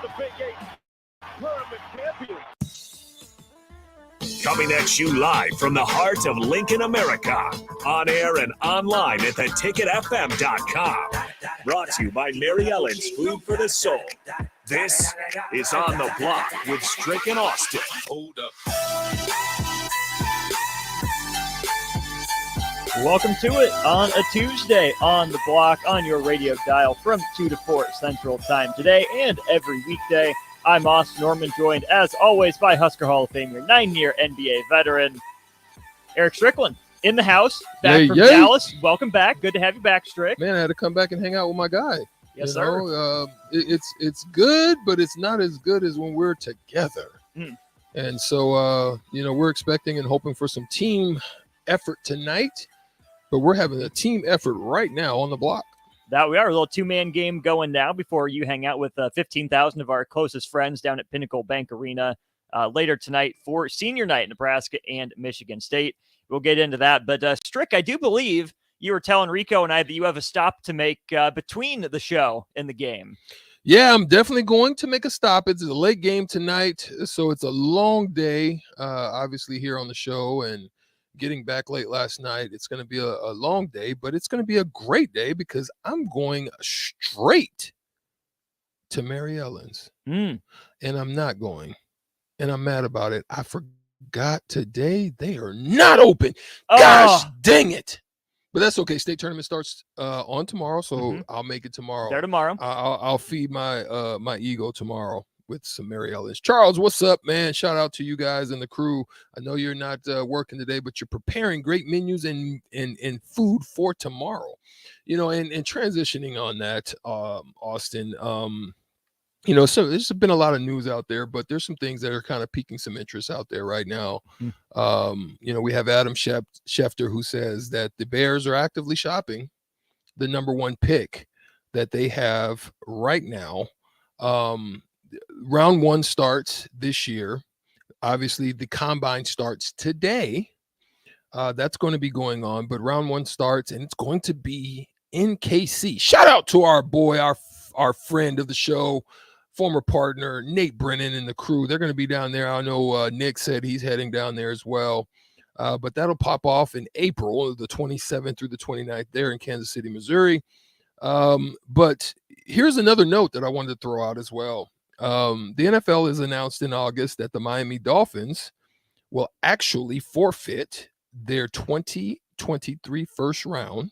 The Big 8 tournament champion. Coming at you live from the heart of Lincoln, America. On air and online at theticketfm.com. Brought to you by Mary Ellen's Food for the Soul. This is On the Block with Strick and Austin. Hold up. Welcome to it on a Tuesday on the block on your radio dial from 2 to 4 Central Time today and every weekday. I'm Austin Norman, joined as always by Husker Hall of Famer, 9-year NBA veteran, Eric Strickland in the house, back from Dallas. Welcome back. Good to have you back, Strick. Man, I had to come back and hang out with my guy. Yes, sir. It's good, but it's not as good as when we're together. And so, we're expecting and hoping for some team effort tonight. But we're having a team effort right now on the block. That we are. A little two-man game going now before you hang out with 15,000 of our closest friends down at Pinnacle Bank Arena later tonight for senior night, Nebraska and Michigan State. We'll get into that. But Strick, I do believe you were telling Rico and I that you have a stop to make between the show and the game. Yeah, I'm definitely going to make a stop. It's a late game tonight, so it's a long day, obviously, here on the show. And getting back late last night, it's going to be a long day, but it's going to be a great day because I'm going straight to Mary Ellen's. And I'm not going, and I'm mad about it. I forgot today they are not open. Gosh dang it. But that's okay. State tournament starts on tomorrow, so I'll make it tomorrow. There tomorrow. I'll feed my my ego tomorrow with some Mary Ellen's. Charles, what's up, man? Shout out to you guys and the crew. I know you're not working today, but you're preparing great menus and food for tomorrow. And transitioning on that, Austin, so there's been a lot of news out there, but there's some things that are kind of piquing some interest out there right now. We have Adam Schefter, who says that the Bears are actively shopping the number one pick that they have right now. Round one starts this year. Obviously, the combine starts today. That's going to be going on, but round one starts, and it's going to be in KC. Shout out to our boy, our friend of the show, former partner, Nate Brennan and the crew. They're going to be down there. I know Nick said he's heading down there as well. But that'll pop off in April, the 27th through the 29th there in Kansas City, Missouri. But here's another note that I wanted to throw out as well. The NFL has announced in August that the Miami Dolphins will actually forfeit their 2023 first round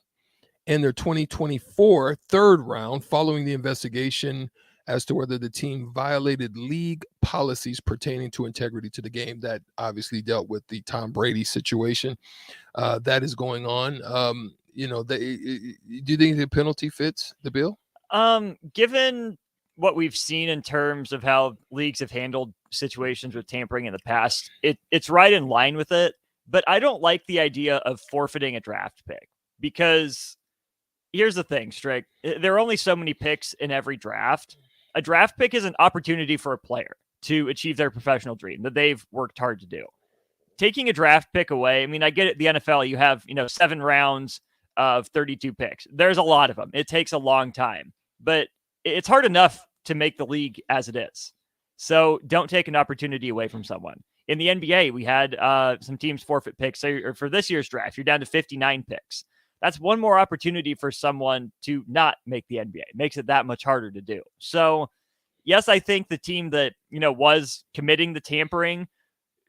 and their 2024 third round following the investigation as to whether the team violated league policies pertaining to integrity to the game. That obviously dealt with the Tom Brady situation that is going on. Do you think the penalty fits the bill? Given what we've seen in terms of how leagues have handled situations with tampering in the past, it's right in line with it. But I don't like the idea of forfeiting a draft pick because here's the thing, Strick. There are only so many picks in every draft. A draft pick is an opportunity for a player to achieve their professional dream that they've worked hard to do. Taking a draft pick away, I mean, I get it. The NFL, you have, 7 rounds of 32 picks. There's a lot of them. It takes a long time, but it's hard enough to make the league as it is. So don't take an opportunity away from someone. In the NBA, we had some teams forfeit picks. So for this year's draft, you're down to 59 picks. That's one more opportunity for someone to not make the NBA. It makes it that much harder to do. So, yes, I think the team that, was committing the tampering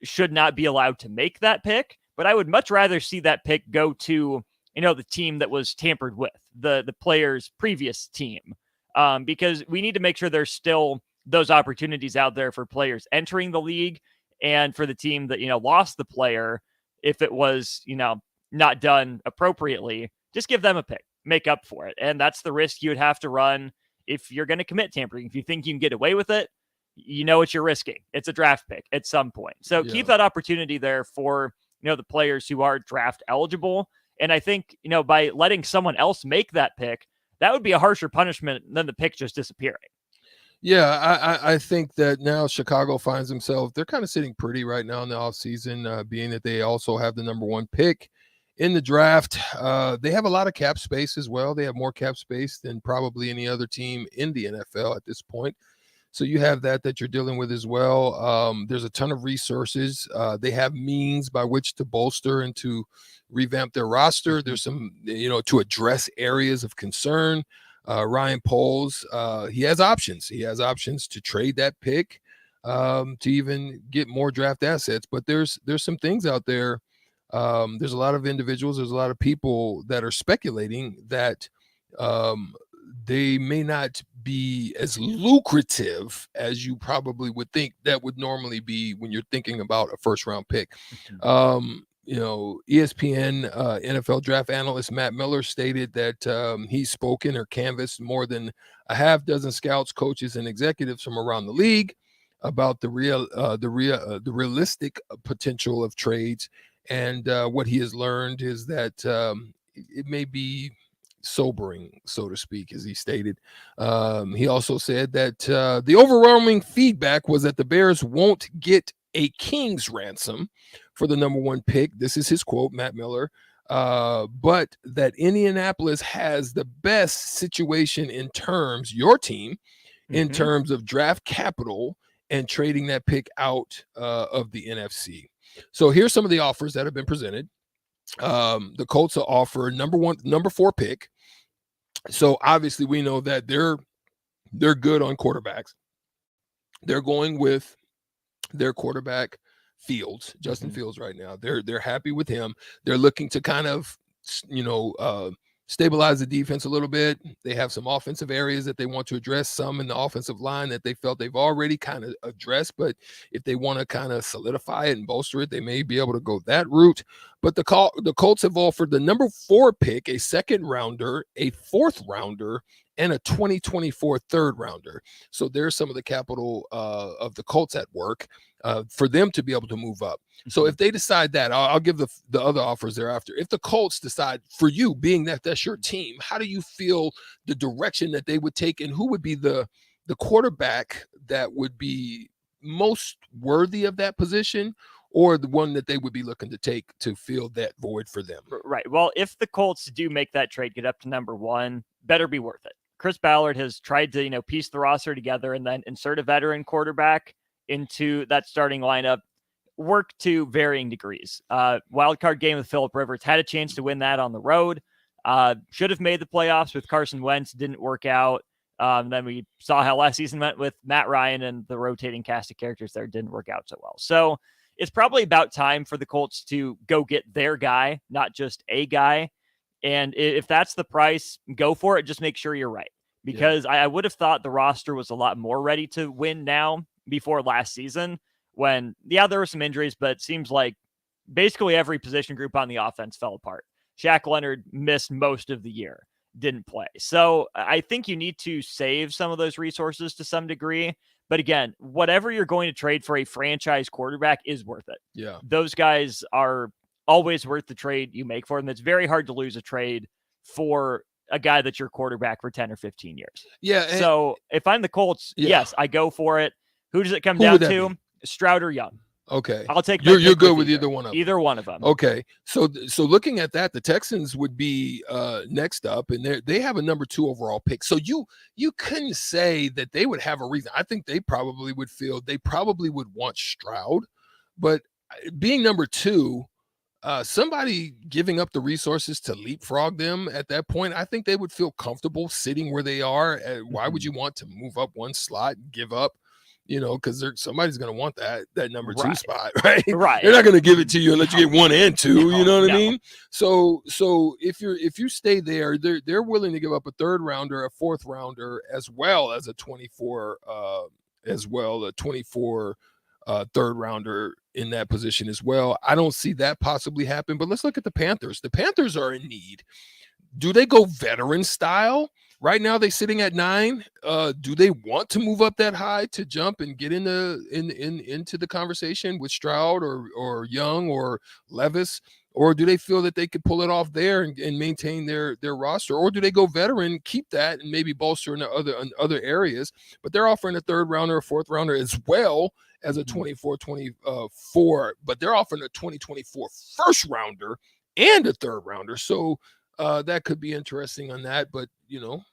should not be allowed to make that pick, but I would much rather see that pick go to, the team that was tampered with, the player's previous team, because we need to make sure there's still those opportunities out there for players entering the league and for the team that, lost the player. If it was, not done appropriately, just give them a pick, make up for it. And that's the risk you would have to run if you're going to commit tampering. If you think you can get away with it, you know what you're risking. It's a draft pick at some point. So keep that opportunity there for, the players who are draft eligible. And I think, by letting someone else make that pick, that would be a harsher punishment than the pick just disappearing. Yeah, I think that now Chicago finds themselves, they're kind of sitting pretty right now in the offseason, being that they also have the number one pick in the draft. They have a lot of cap space as well. They have more cap space than probably any other team in the NFL at this point. So you have that you're dealing with as well. There's a ton of resources. They have means by which to bolster and to revamp their roster. There's some, to address areas of concern. Ryan Poles, he has options. He has options to trade that pick, to even get more draft assets. But there's some things out there. There's a lot of individuals. There's a lot of people that are speculating that they may not be as lucrative as you probably would think that would normally be when you're thinking about a first round pick. ESPN NFL draft analyst Matt Miller stated that he's spoken or canvassed more than a half dozen scouts, coaches, and executives from around the league about the realistic potential of trades. And what he has learned is that it may be sobering, so to speak, as he stated. He also said that the overwhelming feedback was that the Bears won't get a king's ransom for the number one pick. This is his quote, Matt Miller. But that Indianapolis has the best situation in terms, your team, in terms of draft capital and trading that pick out of the NFC. So here's some of the offers that have been presented. The Colts offer number 4 pick. So obviously we know that they're good on quarterbacks. They're going with their quarterback Fields, Justin Fields right now. They're happy with him. They're looking to kind of, stabilize the defense a little bit. They have some offensive areas that they want to address, some in the offensive line that they felt they've already kind of addressed. But if they want to kind of solidify it and bolster it, they may be able to go that route. But the Colts have offered the number 4 pick, a second rounder, a 4th rounder, and a 2024 third rounder. So there's some of the capital of the Colts at work for them to be able to move up. So if they decide that, I'll give the other offers thereafter. If the Colts decide, for you, being that that's your team, how do you feel the direction that they would take, and who would be the quarterback that would be most worthy of that position, or the one that they would be looking to take to fill that void for them? Right. Well, if the Colts do make that trade, get up to number 1, better be worth it. Chris Ballard has tried to, piece the roster together and then insert a veteran quarterback into that starting lineup. Work to varying degrees. Wild card game with Phillip Rivers, had a chance to win that on the road. Should have made the playoffs with Carson Wentz, didn't work out. Then we saw how last season went with Matt Ryan, and the rotating cast of characters there didn't work out so well. So it's probably about time for the Colts to go get their guy, not just a guy. And if that's the price, go for it. Just make sure you're right. Because I would have thought the roster was a lot more ready to win now before last season, when, there were some injuries, but it seems like basically every position group on the offense fell apart. Shaq Leonard missed most of the year, didn't play. So I think you need to save some of those resources to some degree. But again, whatever you're going to trade for a franchise quarterback is worth it. Yeah. Those guys are always worth the trade you make for them. It's very hard to lose a trade for a guy that's your quarterback for 10 or 15 years. Yeah. So if I'm the Colts, yes, I go for it. Who does it come down to? Be? Stroud or Young. Okay. I'll take you're good with either one of them. Either one of them. Okay. So looking at that, the Texans would be next up, and they have a number 2 overall pick. So you couldn't say that they would have a reason. I think they probably would want Stroud, but being number 2, somebody giving up the resources to leapfrog them at that point, I think they would feel comfortable sitting where they are. Why would you want to move up one slot and give up? Because somebody's going to want that number 2 spot, right? Right. They're not going to give it to you unless you get 1 and 2. You know what I mean? So if you stay there, they're willing to give up a 3rd rounder, a 4th rounder, as well as a 24, a 24 3rd rounder in that position as well. I don't see that possibly happen. But let's look at the Panthers. The Panthers are in need. Do they go veteran style? Right now, they're sitting at 9. Do they want to move up that high to jump and get into the conversation with Stroud or Young or Levis? Or do they feel that they could pull it off there and maintain their roster? Or do they go veteran, keep that, and maybe bolster in other areas? But they're offering a 3rd rounder, a 4th rounder, as well as a 24, but they're offering a 2024 1st rounder and a 3rd rounder. So that could be interesting on that. But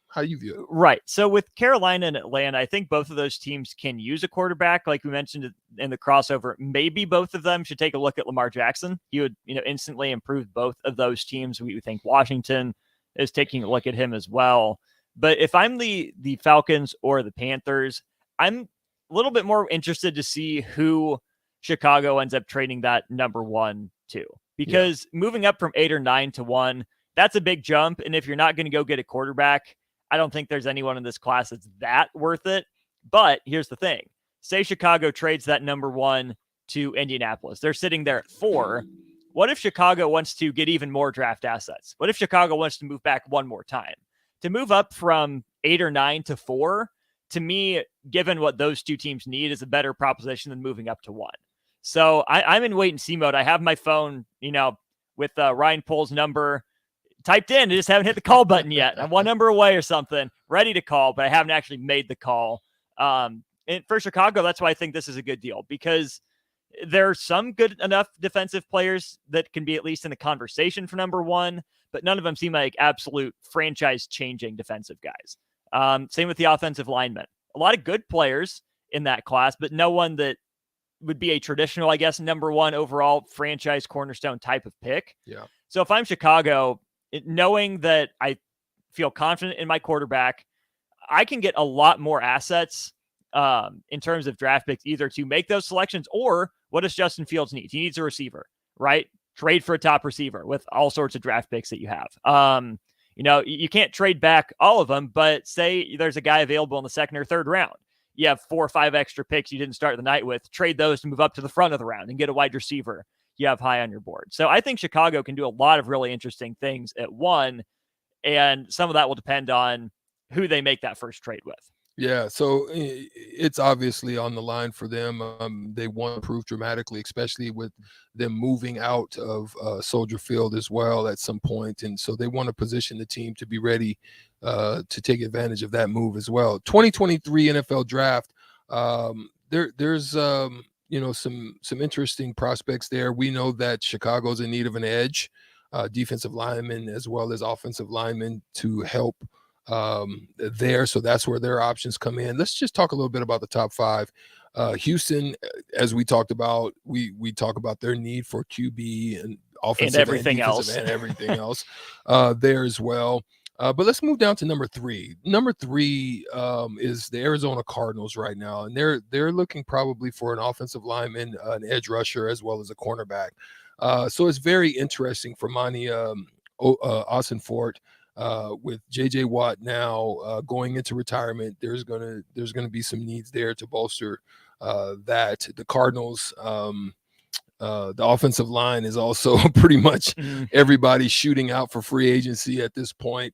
how you view it? Right. So with Carolina and Atlanta, I think both of those teams can use a quarterback. Like we mentioned in the crossover, maybe both of them should take a look at Lamar Jackson. He would, instantly improve both of those teams. We think Washington is taking a look at him as well. But if I'm the Falcons or the Panthers, I'm a little bit more interested to see who Chicago ends up trading that number 1 to, because moving up from 8 or 9 to 1, that's a big jump. And if you're not going to go get a quarterback, I don't think there's anyone in this class that's that worth it. But here's the thing. Say Chicago trades that number 1 to Indianapolis. They're sitting there at 4. What if Chicago wants to get even more draft assets? What if Chicago wants to move back one more time? To move up from 8 or 9 to 4, to me, given what those two teams need, is a better proposition than moving up to 1. So I'm in wait and see mode. I have my phone, with Ryan Pohl's number typed in. I just haven't hit the call button yet. I'm one number away or something, ready to call, but I haven't actually made the call. And for Chicago, that's why I think this is a good deal, because there are some good enough defensive players that can be at least in the conversation for number 1, but none of them seem like absolute franchise-changing defensive guys. Same with the offensive linemen. A lot of good players in that class, but no one that would be a traditional, I guess, number 1 overall franchise cornerstone type of pick. Yeah. So if I'm Chicago, knowing that I feel confident in my quarterback, I can get a lot more assets in terms of draft picks, either to make those selections, or what does Justin Fields need? He needs a receiver, right? Trade for a top receiver with all sorts of draft picks that you have. You can't trade back all of them, but say there's a guy available in the 2nd or 3rd round. You have 4 or 5 extra picks you didn't start the night with. Trade those to move up to the front of the round and get a wide receiver you have high on your board. So I think Chicago can do a lot of really interesting things at 1, and some of that will depend on who they make that first trade with. Yeah, so it's obviously on the line for them. They want to improve dramatically, especially with them moving out of Soldier Field as well at some point. And so they want to position the team to be ready to take advantage of that move as well. 2023 NFL Draft, there's some interesting prospects there. We know that Chicago's in need of an edge, defensive linemen as well as offensive linemen to help there. So that's where their options come in. Let's just talk a little bit about the top 5. Houston, as we talked about, we talk about their need for QB and offensive and everything else and everything else there as well. But let's move down to number 3. Number 3 is the Arizona Cardinals right now, and they're looking probably for an offensive lineman, an edge rusher, as well as a cornerback. So it's very interesting for Monty Ossenfort. With JJ Watt now going into retirement, there's gonna be some needs there to bolster that. The Cardinals, the offensive line is also pretty much everybody shooting out for free agency at this point,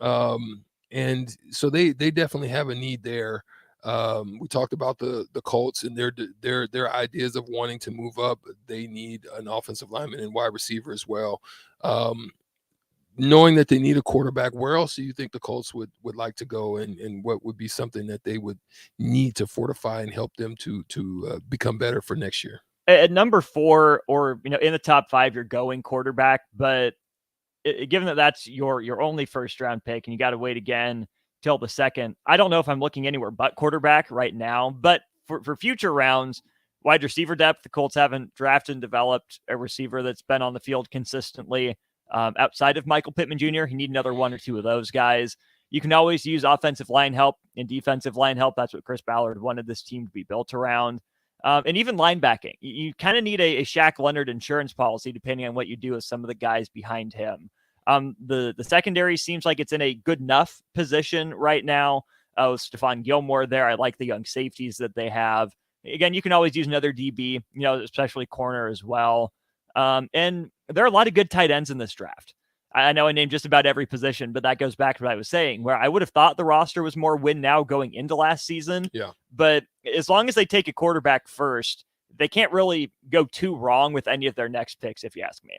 and so they definitely have a need there. We talked about the Colts and their ideas of wanting to move up. They need an offensive lineman and wide receiver as well. Knowing that they need a quarterback, where else do you think the Colts would like to go, and what would be something that they would need to fortify and help them to become better for next year? At number 4, or in the top 5, you're going quarterback, but given that that's your only first round pick and you got to wait again till the 2nd, I don't know if I'm looking anywhere but quarterback right now. But for future rounds, wide receiver depth, the Colts haven't drafted and developed a receiver that's been on the field consistently. Outside of Michael Pittman Jr., you need another 1 or 2 of those guys. You can always use offensive line help and defensive line help. That's what Chris Ballard wanted this team to be built around. And even linebacking. You kind of need a Shaq Leonard insurance policy, depending on what you do with some of the guys behind him. The secondary seems like it's in a good enough position right now. With Stephon Gilmore there, I like the young safeties that they have. Again, you can always use another DB, especially corner as well. And there are a lot of good tight ends in this draft. I know I named just about every position, but that goes back to what I was saying, where I would have thought the roster was more win now going into last season. Yeah. But as long as they take a quarterback first, they can't really go too wrong with any of their next picks, if you ask me.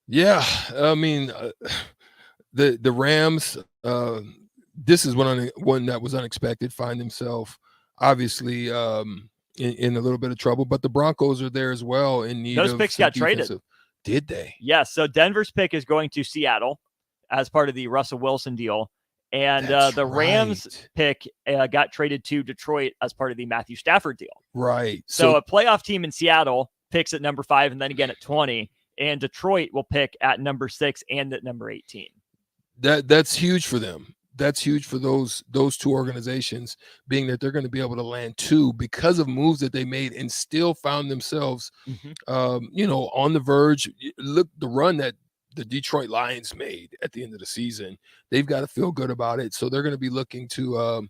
Yeah. I mean, the Rams, this is one that was unexpected, find himself obviously in a little bit of trouble, but the Broncos are there as well in need. Those picks got traded. Did they? Yes. So Denver's pick is going to Seattle. as part of the Russell Wilson deal. And That's the Rams right. pick got traded to Detroit as part of the Matthew Stafford deal. Right. So a playoff team in Seattle picks at number 5 and then again at 20, and Detroit will pick at number 6 and at number 18. That's huge for them. That's huge for those two organizations, being that they're going to be able to land 2 because of moves that they made and still found themselves, on the verge. Look, the run that the Detroit Lions made at the end of the season, they've got to feel good about it. So they're going to be looking to,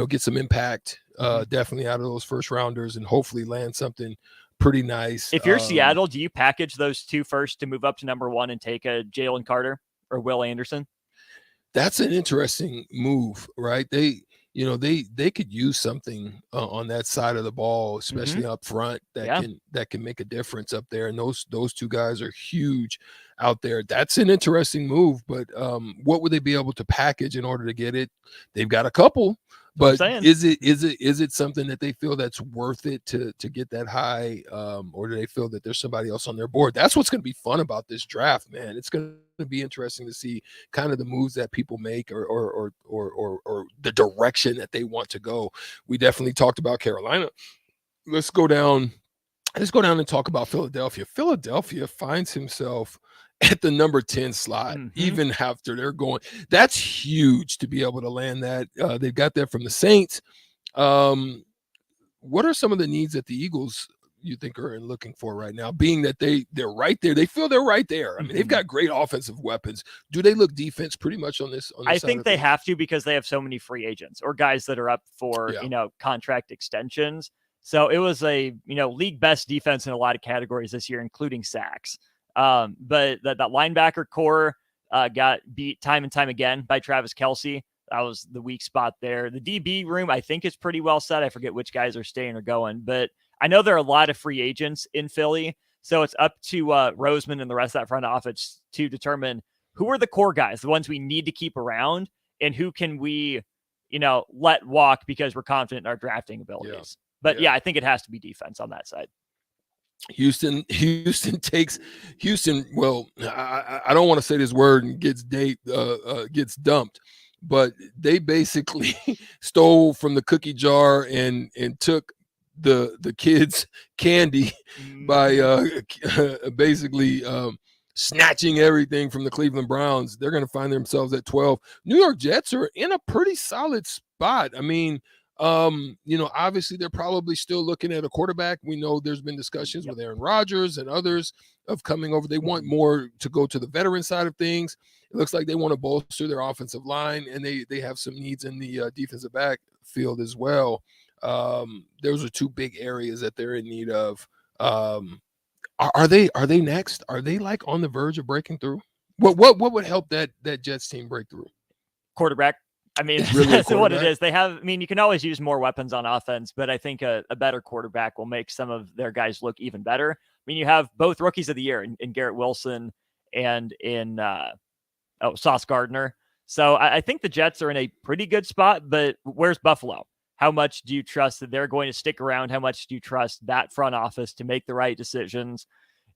get some impact, definitely out of those first rounders and hopefully land something pretty nice. If you're Seattle, do you package those 2 first to move up to number 1 and take a Jalen Carter or Will Anderson? That's an interesting move, right? They could use something on that side of the ball, especially up front, that can make a difference up there. And those 2 guys are huge out there. That's an interesting move, but what would they be able to package in order to get it? They've got a couple, but is it something that they feel that's worth it to get that high, or do they feel that there's somebody else on their board? That's what's going to be fun about this draft, man. It's going to be interesting to see kind of the moves that people make or the direction that they want to go. We definitely talked about Carolina. Let's go down and talk about Philadelphia. Philadelphia finds himself at the number 10 slot, even after they're going. That's huge to be able to land that. They've got that from the Saints. What are some of the needs that the Eagles you think are looking for right now, being that they're right there? They feel they're right there. I mean, they've got great offensive weapons. Do they look defense pretty much on this? I think they have to, because they have so many free agents or guys that are up for, contract extensions. So it was a, league best defense in a lot of categories this year, including sacks. But that linebacker core got beat time and time again by Travis Kelce. That was the weak spot there. The DB room, I think, is pretty well set. I forget which guys are staying or going, but I know there are a lot of free agents in Philly. So it's up to Roseman and the rest of that front office to determine who are the core guys, the ones we need to keep around, and who can we, let walk because we're confident in our drafting abilities. But I think it has to be defense on that side. Houston. Well, I don't want to say this word and gets dumped, but they basically stole from the cookie jar and took the kids' candy by basically snatching everything from the Cleveland Browns. They're going to find themselves at 12. New York Jets are in a pretty solid spot. I mean, obviously they're probably still looking at a quarterback. We know there's been discussions with Aaron Rodgers and others of coming over. They want more to go to the veteran side of things. It looks like they want to bolster their offensive line, and they have some needs in the defensive backfield as well. Those are 2 big areas that they're in need of. Are they next? Are they like on the verge of breaking through? What would help that Jets team break through? Quarterback. I mean, really that's what it is. They have, you can always use more weapons on offense, but I think a better quarterback will make some of their guys look even better. I mean, you have both rookies of the year in Garrett Wilson and in Sauce Gardner. So I think the Jets are in a pretty good spot, but where's Buffalo? How much do you trust that they're going to stick around? How much do you trust that front office to make the right decisions?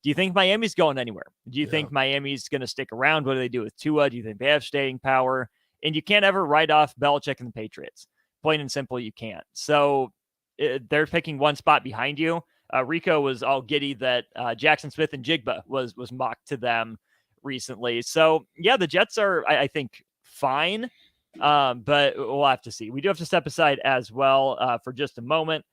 Do you think Miami's going anywhere? Do you think Miami's going to stick around? What do they do with Tua? Do you think they have staying power? And you can't ever write off Belichick and the Patriots. Plain and simple, you can't. So they're picking one spot behind you. Rico was all giddy that Jackson Smith and Jigba was mocked to them recently. So, the Jets are, I think, fine, but we'll have to see. We do have to step aside as well for just a moment.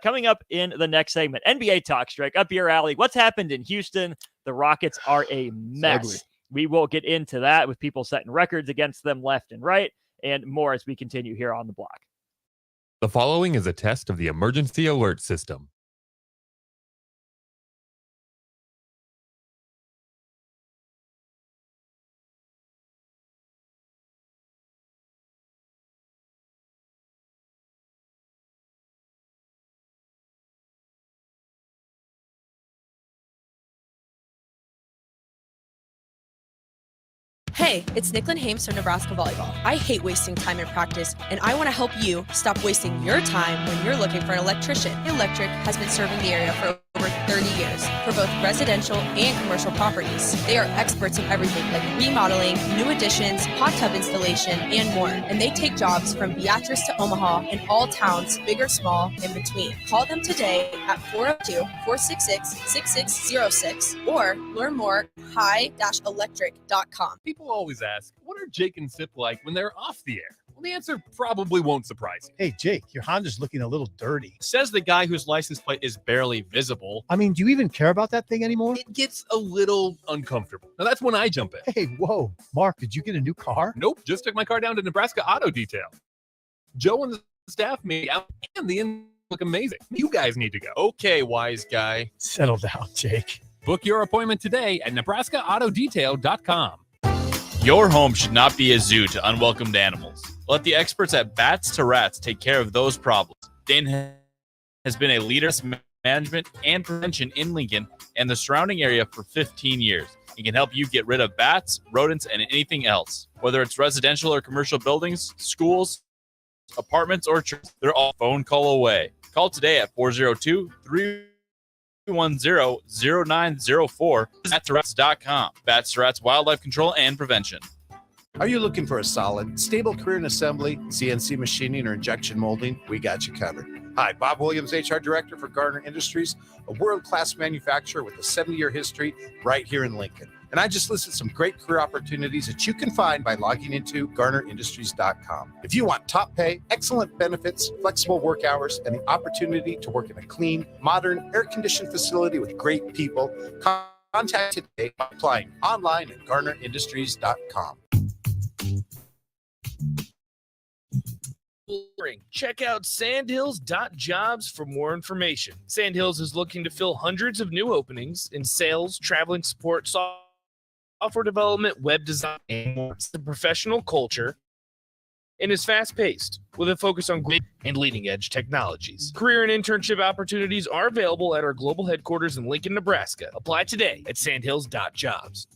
Coming up in the next segment, NBA Talk Strike, up your alley. What's happened in Houston? The Rockets are a mess. We will get into that with people setting records against them left and right and more as we continue here on The Block. The following is a test of the emergency alert system. Hey, it's Nicklin Hames from Nebraska Volleyball. I hate wasting time in practice, and I want to help you stop wasting your time when you're looking for an electrician. Electric has been serving the area for over 30 years for both residential and commercial properties. They are experts in everything like remodeling, new additions, hot tub installation, and more. And they take jobs from Beatrice to Omaha and all towns, big or small, in between. Call them today at 402-466-6606 or learn more at high-electric.com. People always ask, what are Jake and Sip like when they're off the air? Well, the answer probably won't surprise you. Hey, Jake, your Honda's looking a little dirty. Says the guy whose license plate is barely visible. I mean, do you even care about that thing anymore? It gets a little uncomfortable. Now, that's when I jump in. Hey, whoa. Mark, did you get a new car? Nope, just took my car down to Nebraska Auto Detail. Joe and the staff made me out, and the end look amazing. You guys need to go. Okay, wise guy. Settle down, Jake. Book your appointment today at NebraskaAutoDetail.com. Your home should not be a zoo to unwelcomed animals. Let the experts at Bats to Rats take care of those problems. Dane has been a leader in management and prevention in Lincoln and the surrounding area for 15 years. He can help you get rid of bats, rodents, and anything else. Whether it's residential or commercial buildings, schools, apartments, or churches, they're all phone call away. Call today at 402-310-0904. BatsToRats.com. Bats to Rats Wildlife Control and Prevention. Are you looking for a solid, stable career in assembly, CNC machining, or injection molding? We got you covered. Hi, Bob Williams, HR Director for Garner Industries, a world-class manufacturer with a 70-year history right here in Lincoln. And I just listed some great career opportunities that you can find by logging into GarnerIndustries.com. If you want top pay, excellent benefits, flexible work hours, and the opportunity to work in a clean, modern, air-conditioned facility with great people, contact today by applying online at GarnerIndustries.com. Check out sandhills.jobs for more information. Sandhills is looking to fill hundreds of new openings in sales, traveling support, software development, web design, and more. It's the professional culture and is fast-paced with a focus on great and leading-edge technologies. Career and internship opportunities are available at our global headquarters in Lincoln, Nebraska. Apply today at sandhills.jobs.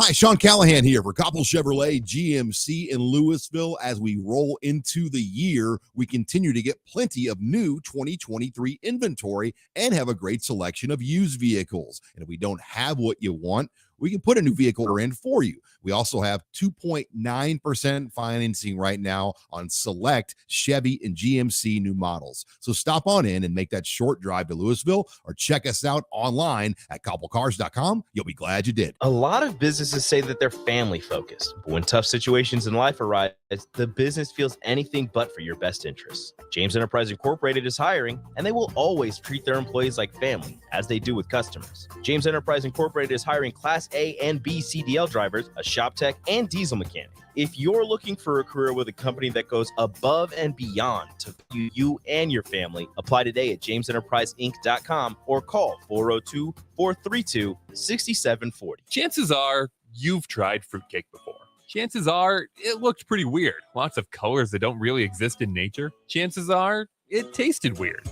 Hi, Sean Callahan here for Koppel Chevrolet GMC in Louisville. As we roll into the year, we continue to get plenty of new 2023 inventory and have a great selection of used vehicles. And if we don't have what you want, we can put a new vehicle in for you. We also have 2.9% financing right now on select Chevy and GMC new models. So stop on in and make that short drive to Louisville or check us out online at koppelcars.com. You'll be glad you did. A lot of businesses say that they're family focused, but when tough situations in life arise, the business feels anything but for your best interests. James Enterprise Incorporated is hiring, and they will always treat their employees like family, as they do with customers. James Enterprise Incorporated is hiring Class A and B CDL drivers, a shop tech, and diesel mechanic. If you're looking for a career with a company that goes above and beyond to value you and your family, apply today at jamesenterpriseinc.com or call 402-432-6740. Chances are you've tried fruitcake before. Chances are it looked pretty weird. Lots of colors that don't really exist in nature. Chances are it tasted weird.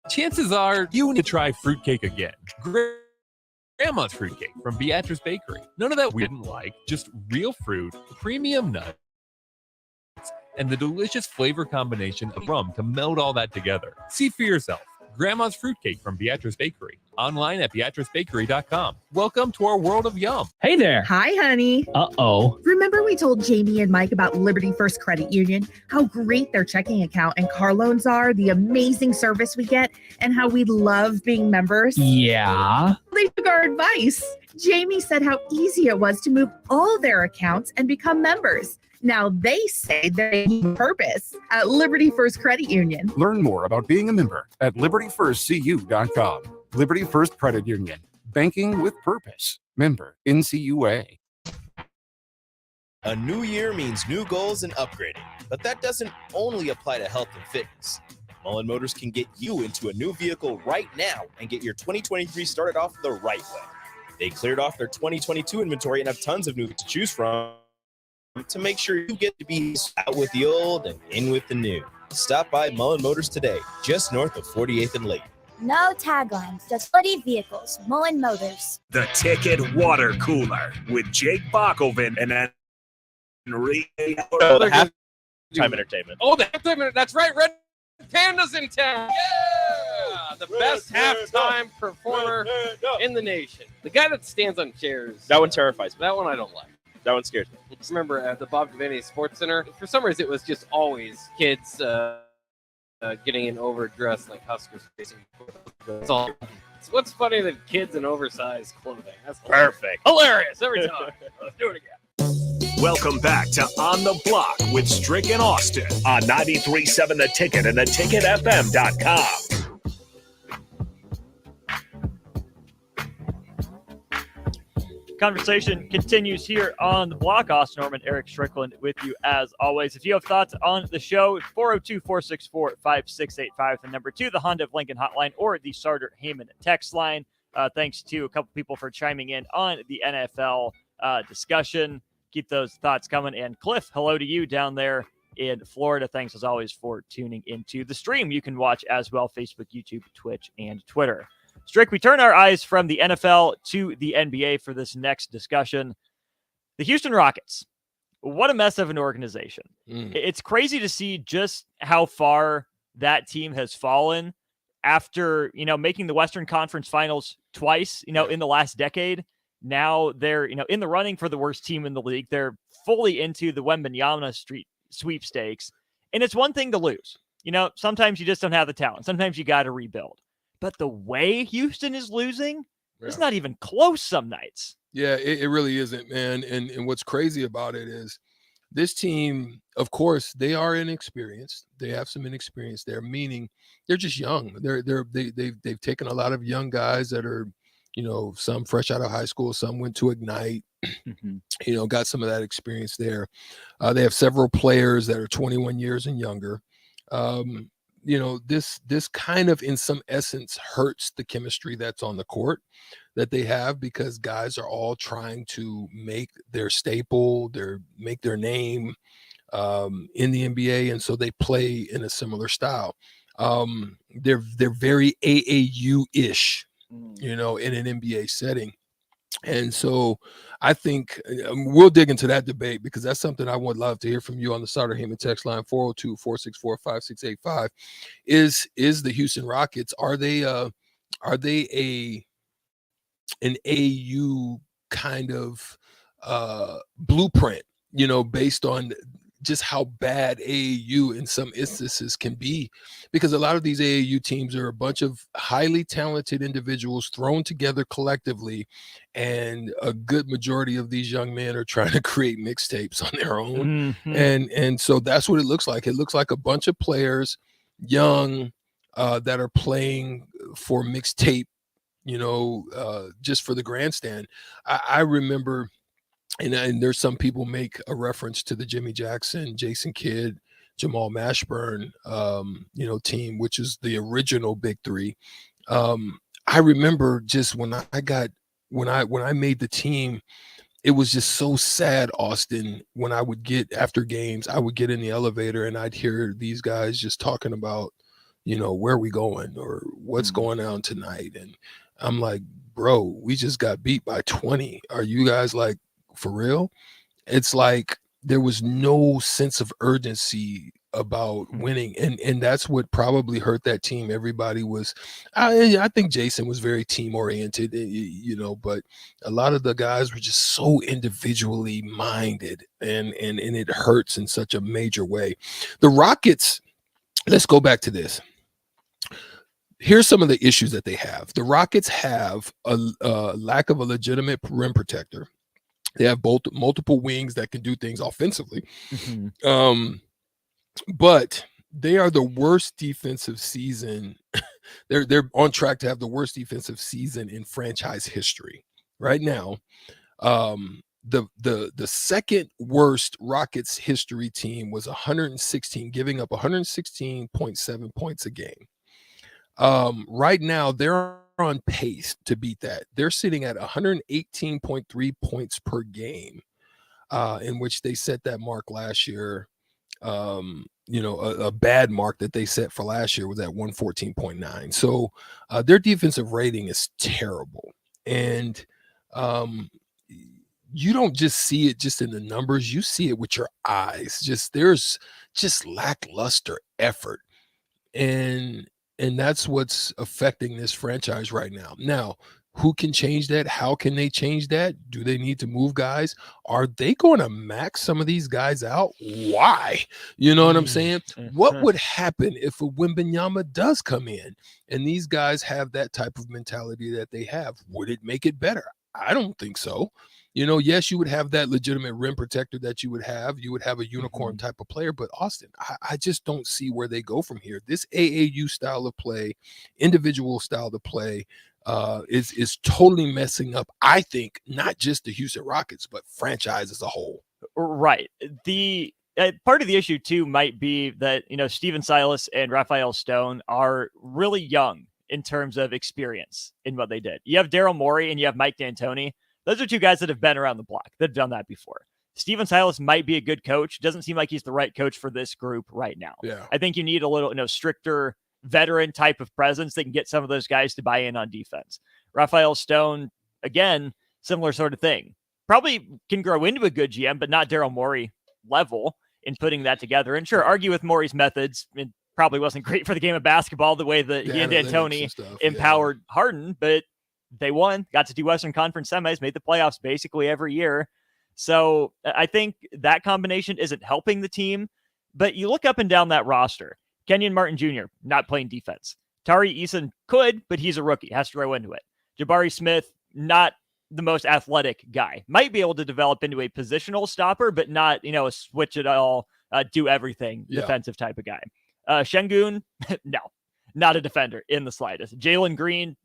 Chances are you need to try fruitcake again. Grandma's fruitcake from Beatrice Bakery. None of that we didn't like, just real fruit, premium nuts, and the delicious flavor combination of rum to meld all that together. See for yourself. Grandma's fruitcake from Beatrice Bakery. Online at BeatriceBakery.com. Welcome to our world of yum. Hey there. Hi, honey. Uh-oh. Remember we told Jamie and Mike about Liberty First Credit Union, how great their checking account and car loans are, the amazing service we get, and how we love being members? Yeah. They took our advice. Jamie said how easy it was to move all their accounts and become members. Now they say they need purpose at Liberty First Credit Union. Learn more about being a member at libertyfirstcu.com. Liberty First Credit Union. Banking with purpose. Member NCUA. A new year means new goals and upgrading, but that doesn't only apply to health and fitness. Mullen Motors can get you into a new vehicle right now and get your 2023 started off the right way. They cleared off their 2022 inventory and have tons of new to choose from to make sure you get to be out with the old and in with the new. Stop by Mullen Motors today, just north of 48th and Lake. No taglines, just bloody vehicles. Mullen Motors. The Ticket Water Cooler with Jake Bockelvin and Enrique. The halftime entertainment. Oh, the halftime! That's right, Red Panda's in town. Yeah, the best halftime performer in the nation. The guy that stands on chairs. That one terrifies me. That one I don't like. That one scares me. I just remember at the Bob Devaney Sports Center, for some reason, it was just always kids getting in overdressed like Huskers. That's all. What's funny than kids in oversized clothing? That's Perfect. Hilarious every time. Let's do it again. Welcome back to On the Block with Strick and Austin on 93.7 The Ticket and theticketfm.com. Conversation continues here on the block. Austin Norman, Eric Strickland with you as always. If you have thoughts on the show, 402-464-5685, the number 2, the Honda of Lincoln hotline, or the Sartor Heyman text line. Thanks to a couple people for chiming in on the NFL discussion. Keep those thoughts coming. And Cliff, hello to you down there in Florida. Thanks as always for tuning into the stream. You can watch as well, Facebook, YouTube, Twitch, and Twitter. Strick, we turn our eyes from the NFL to the NBA for this next discussion. The Houston Rockets, what a mess of an organization. It's crazy to see just how far that team has fallen after, making the Western Conference Finals twice, in the last decade. Now they're, in the running for the worst team in the league. They're fully into the Wembanyama Street sweepstakes. And it's one thing to lose. Sometimes you just don't have the talent. Sometimes you got to rebuild. But the way Houston is losing, it's not even close some nights. Yeah, it really isn't, man. And what's crazy about it is this team, of course, they are inexperienced. They have some inexperience there, meaning they're just young. They've taken a lot of young guys that are, some fresh out of high school, some went to Ignite, got some of that experience there. They have several players that are 21 years and younger. This kind of in some essence hurts the chemistry that's on the court that they have, because guys are all trying to make their staple, make their name in the NBA. And so they play in a similar style. They're very AAU-ish, in an NBA setting. And so I think we'll dig into that debate, because that's something I would love to hear from you on the Sartor Heyman text line, 402-464-5685. Is the Houston Rockets, are they an AU kind of blueprint, based on just how bad AAU in some instances can be? Because a lot of these AAU teams are a bunch of highly talented individuals thrown together collectively, and a good majority of these young men are trying to create mixtapes on their own. And so that's what it looks like. It looks like a bunch of players, young, that are playing for mixtape, just for the grandstand. I remember, and there's some people make a reference to the Jimmy Jackson, Jason Kidd, Jamal Mashburn, team, which is the original Big Three. I remember just when I made the team, it was just so sad, Austin. When I would get after games, I would get in the elevator and I'd hear these guys just talking about, where are we going or what's going on tonight. And I'm like, bro, we just got beat by 20. Are you guys like, for real? It's like there was no sense of urgency about winning, and that's what probably hurt that team. Everybody was, I think Jason was very team oriented, but a lot of the guys were just so individually minded, and it hurts in such a major way. The Rockets, let's go back to this. Here's some of the issues that they have. The Rockets have a lack of a legitimate rim protector. They have both multiple wings that can do things offensively. But they are the worst defensive season. They're on track to have the worst defensive season in franchise history right now. The second worst Rockets history team was 116, giving up 116.7 points a game. Right now, they're on pace to beat that. They're sitting at 118.3 points per game, in which they set that mark last year. A bad mark that they set for last year was at 114.9. So their defensive rating is terrible. And you don't just see it just in the numbers, you see it with your eyes. There's just lackluster effort. And that's what's affecting this franchise right now. Now, who can change that? How can they change that? Do they need to move guys? Are they going to max some of these guys out? Why? You know what I'm saying? What would happen if a Wembanyama does come in and these guys have that type of mentality that they have? Would it make it better? I don't think so. You know, yes, you would have that legitimate rim protector that you would have. You would have a unicorn type of player, but Austin, I just don't see where they go from here. This AAU style of play, individual style of play, is totally messing up, I think, not just the Houston Rockets, but franchise as a whole. Right. The part of the issue too might be that, you know, Steven Silas and Raphael Stone are really young in terms of experience in what they did. You have Daryl Morey and you have Mike D'Antoni. Those are two guys that have been around the block, that have done that before. Steven Silas might be a good coach. Doesn't seem like he's the right coach for this group right now. Yeah. I think you need a little, stricter veteran type of presence that can get some of those guys to buy in on defense. Raphael Stone, again, similar sort of thing. Probably can grow into a good GM, but not Daryl Morey level in putting that together. And sure, argue with Morey's methods. It probably wasn't great for the game of basketball, the way that he and D'Antoni empowered Harden, but they won, got to do Western Conference semis, made the playoffs basically every year. So I think that combination isn't helping the team. But you look up and down that roster. Kenyon Martin Jr., not playing defense. Tari Eason could, but he's a rookie, has to grow into it. Jabari Smith, not the most athletic guy. Might be able to develop into a positional stopper, but not, a switch it all, do everything defensive type of guy. Şengün, no, not a defender in the slightest. Jalen Green,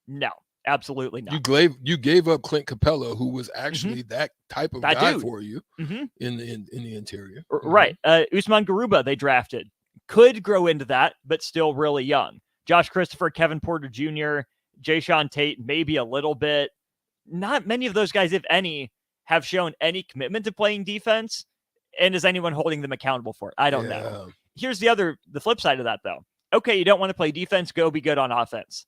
no. Absolutely not. You gave up Clint Capella, who was actually that type of guy dude. for you in the interior. Right. Usman Garuba, they drafted. Could grow into that, but still really young. Josh Christopher, Kevin Porter Jr., Jayshawn Tate, maybe a little bit. Not many of those guys, if any, have shown any commitment to playing defense. And is anyone holding them accountable for it? I don't know. Here's the flip side of that, though. Okay, you don't want to play defense, go be good on offense.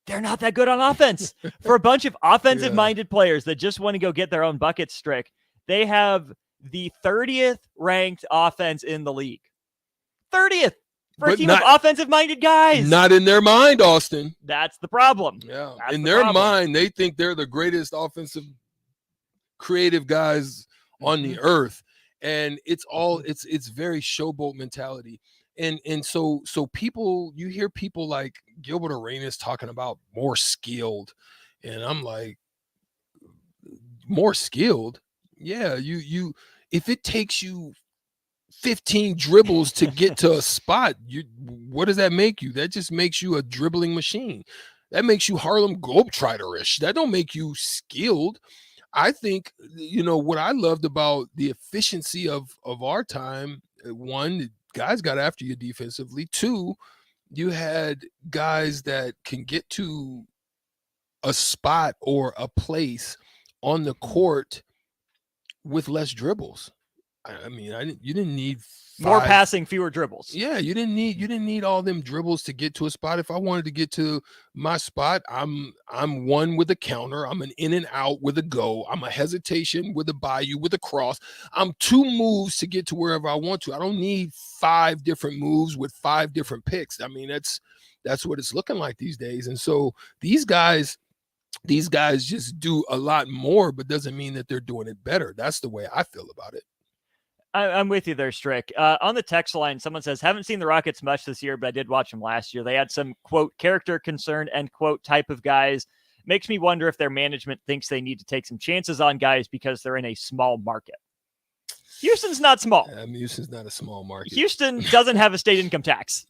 They're not that good on offense. For a bunch of offensive-minded players that just want to go get their own bucket strick, they have the 30th ranked offense in the league. 30th for a team of offensive-minded guys. Not in their mind, Austin. That's the problem. Yeah, in their mind, they think they're the greatest offensive, creative guys on the earth, and it's very showboat mentality. And so people, you hear people like Gilbert Arenas talking about more skilled, and I'm like, more skilled? Yeah, you if it takes you 15 dribbles to get to a spot, what does that make you? That just makes you a dribbling machine. That makes you Harlem Globetrotter-ish. That don't make you skilled. I think, what I loved about the efficiency of our time, one, guys got after you defensively. Two, you had guys that can get to a spot or a place on the court with less dribbles. I mean, you didn't need more passing, fewer dribbles. Yeah, you didn't need all them dribbles to get to a spot. If I wanted to get to my spot, I'm one with a counter. I'm an in and out with a go. I'm a hesitation with a bayou with a cross. I'm 2 moves to get to wherever I want to. I don't need 5 different moves with 5 different picks. I mean, that's what it's looking like these days. And so these guys just do a lot more, but doesn't mean that they're doing it better. That's the way I feel about it. I'm with you there, Strick. On the text line, someone says, haven't seen the Rockets much this year, but I did watch them last year. They had some, quote, character concern, end quote, type of guys. Makes me wonder if their management thinks they need to take some chances on guys because they're in a small market. Houston's not small. Houston's not a small market. Houston doesn't have a state income tax.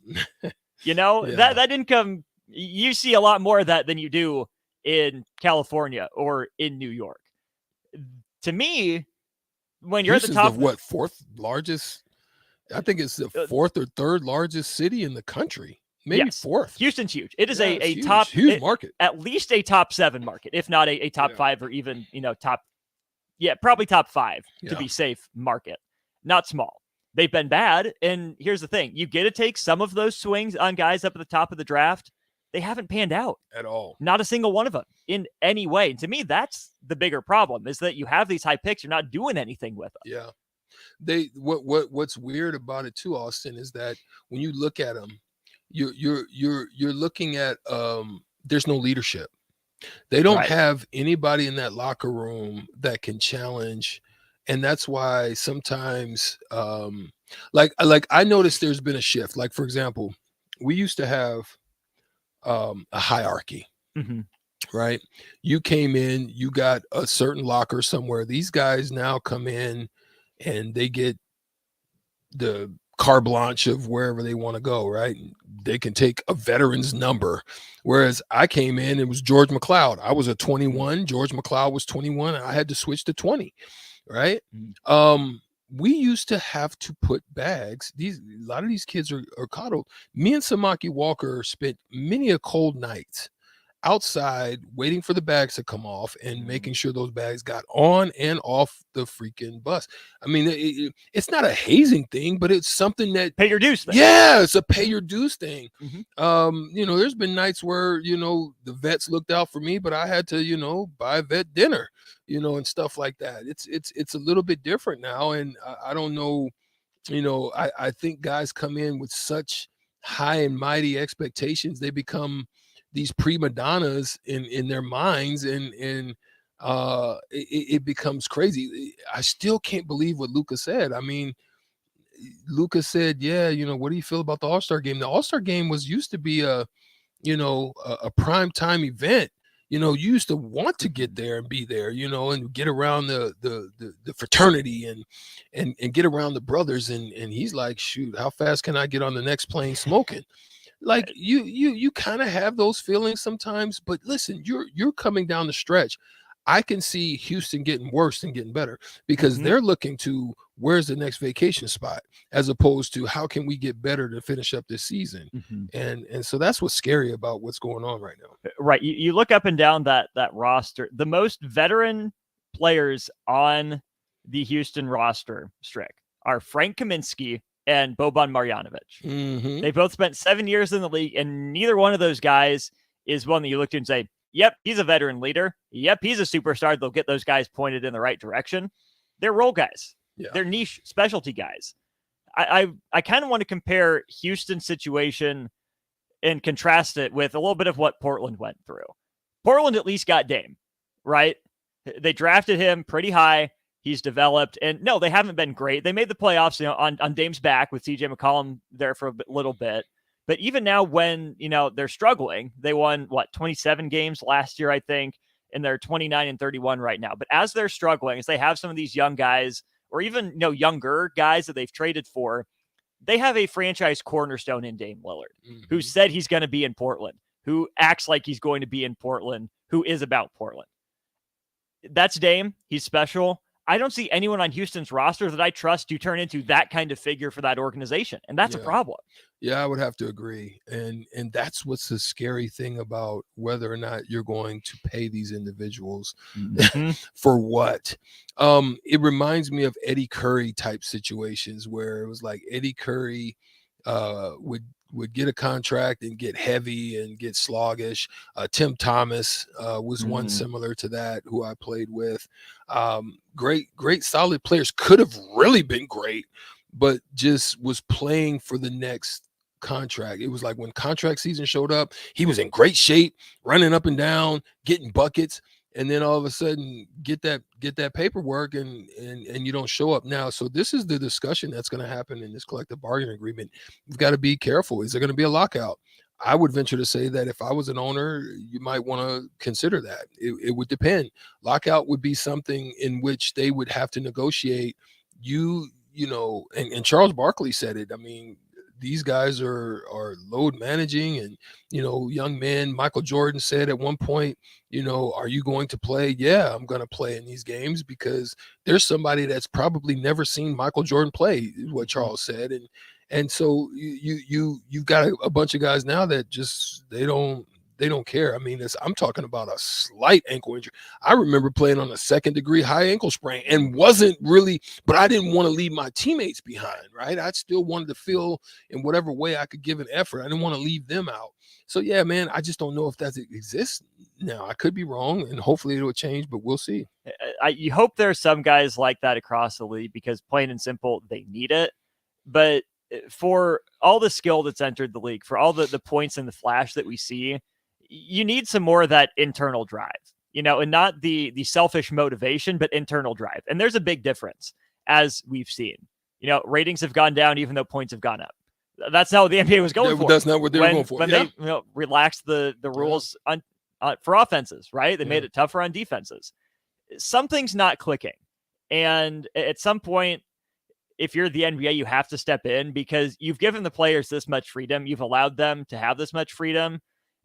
That income, you see a lot more of that than you do in California or in New York. To me, when you're Houston's at the top, what, 4th largest? I think it's the 4th or 3rd largest city in the country. Maybe 4th. Houston's huge. It is a huge, top huge market, at least a top 7 market, if not a top 5 or even probably top 5 to be safe market. Not small. They've been bad, and here's the thing: you get to take some of those swings on guys up at the top of the draft. They haven't panned out at all. Not a single one of them in any way. And to me, that's the bigger problem, is that you have these high picks, you're not doing anything with them. Yeah. What's weird about it too, Austin, is that when you look at them, you're looking at there's no leadership. They don't have anybody in that locker room that can challenge. And that's why sometimes like I noticed there's been a shift. Like, for example, we used to have a hierarchy. Right? You came in, you got a certain locker somewhere. These guys now come in and they get the carte blanche of wherever they want to go, right? They can take a veteran's number. Whereas I came in, it was George McLeod. I was a 21. George McLeod was 21. And I had to switch to 20, right? We used to have to put bags. A lot of these kids are coddled. Me and Samaki Walker spent many a cold night outside waiting for the bags to come off and making sure those bags got on and off the freaking bus. I mean, it's not a hazing thing, but it's something that pay your dues thing. Yeah, it's a pay your dues thing. There's been nights where, the vets looked out for me, but I had to, buy vet dinner, and stuff like that. It's a little bit different now. And I don't know, I think guys come in with such high and mighty expectations. They become these prima donnas in their minds, and it becomes crazy. I still can't believe what Luka said. I mean, Luka said, yeah, what do you feel about the All-Star game? The All-Star game used to be a prime time event. You used to want to get there and be there, and get around the fraternity and get around the brothers. And he's like, shoot, how fast can I get on the next plane smoking? Like you kind of have those feelings sometimes, but listen, you're coming down the stretch. I can see Houston getting worse than getting better because they're looking to where's the next vacation spot as opposed to how can we get better to finish up this season. And so that's what's scary about what's going on right now. Right. You look up and down that roster, the most veteran players on the Houston roster, Strick, are Frank Kaminsky and Boban Marjanovic. They both spent 7 years in the league, and neither one of those guys is one that you look to and say, yep, he's a veteran leader. Yep, he's a superstar. They'll get those guys pointed in the right direction. They're role guys. Yeah. They're niche specialty guys. I kind of want to compare Houston's situation and contrast it with a little bit of what Portland went through. Portland at least got Dame, right? They drafted him pretty high. He's developed, and no, they haven't been great. They made the playoffs, on Dame's back with CJ McCollum there for a little bit. But even now when, they're struggling, they won 27 games last year, I think, and they're 29-31 right now. But as they're struggling, as they have some of these young guys or even, younger guys that they've traded for, they have a franchise cornerstone in Dame Lillard, who said he's going to be in Portland, who acts like he's going to be in Portland, who is about Portland. That's Dame. He's special. I don't see anyone on Houston's roster that I trust to turn into that kind of figure for that organization. And that's a problem. Yeah, I would have to agree. And that's what's the scary thing about whether or not you're going to pay these individuals for what. It reminds me of Eddie Curry type situations where it was like Eddie Curry would get a contract and get heavy and get sluggish. Tim Thomas was one similar to that who I played with. Great, solid players, could have really been great, but just was playing for the next contract. It was like when contract season showed up, he was in great shape, running up and down, getting buckets. And then all of a sudden get that paperwork and you don't show up now. So this is the discussion that's going to happen in this collective bargaining agreement. You've got to be careful. Is there going to be a lockout? I would venture to say that if I was an owner, you might want to consider that. It would depend. Lockout would be something in which they would have to negotiate. And Charles Barkley said it. I mean, these guys are load managing and, young men. Michael Jordan said at one point, are you going to play? Yeah, I'm going to play in these games because there's somebody that's probably never seen Michael Jordan play, is what Charles said. And so you've got a bunch of guys now that just, they don't care. I mean, I'm talking about a slight ankle injury. I remember playing on a 2nd-degree high ankle sprain and wasn't really, but I didn't want to leave my teammates behind, right? I still wanted to feel in whatever way I could give an effort. I didn't want to leave them out. So yeah, man, I just don't know if that exists now. I could be wrong, and hopefully it will change, but we'll see. You hope there's some guys like that across the league because plain and simple, they need it. But for all the skill that's entered the league, for all the points and the flash that we see, you need some more of that internal drive, and not the selfish motivation, but internal drive. And there's a big difference, as we've seen. Ratings have gone down even though points have gone up. That's not what the NBA was going for. That's not what they were going for. When they relaxed the rules for offenses, right? They made it tougher on defenses. Something's not clicking. And at some point, if you're the NBA, you have to step in because you've given the players this much freedom. You've allowed them to have this much freedom.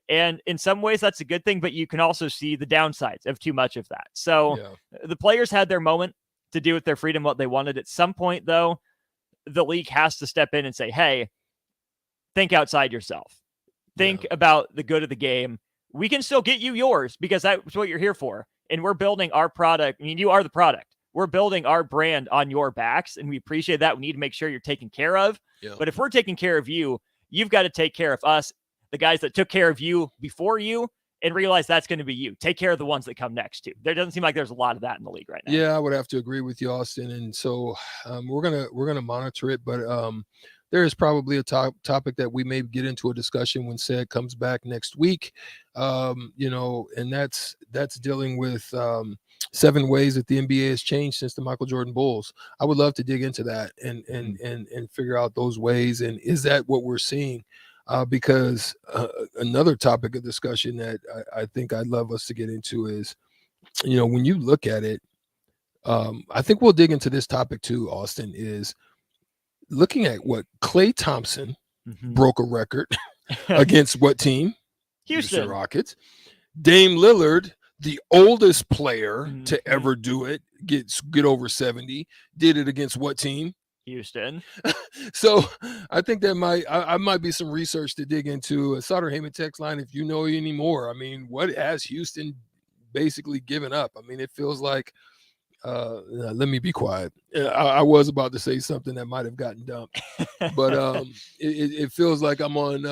And in some ways, that's a good thing, but you can also see the downsides of too much of that. So the players had their moment to do with their freedom what they wanted. At some point, though, the league has to step in and say, hey, think outside yourself. Think about the good of the game. We can still get you yours because that's what you're here for. And we're building our product. I mean, you are the product. We're building our brand on your backs, and we appreciate that. We need to make sure you're taken care of. But if we're taking care of you, you've got to take care of us, the guys that took care of you before you, and realize that's going to be you. Take care of the ones that come next too. There doesn't seem like there's a lot of that in the league right now. Yeah, I would have to agree with you, Austin. And so we're gonna monitor it, but there is probably a topic that we may get into a discussion when Said comes back next week. And that's dealing with 7 ways that the NBA has changed since the Michael Jordan Bulls. I would love to dig into that and figure out those ways. And is that what we're seeing? Because another topic of discussion that I think I'd love us to get into is, when you look at it, I think we'll dig into this topic too, Austin, is looking at what Klay Thompson broke a record against what team? Houston Rockets. Dame Lillard, the oldest player to ever do it, get over 70, did it against what team? Houston. So I think that might be some research to dig into. Sutter Heyman text line, if you know any more. I mean, what has Houston basically given up? I mean, it feels like let me be quiet. I was about to say something that might have gotten dumped, but it feels like I'm on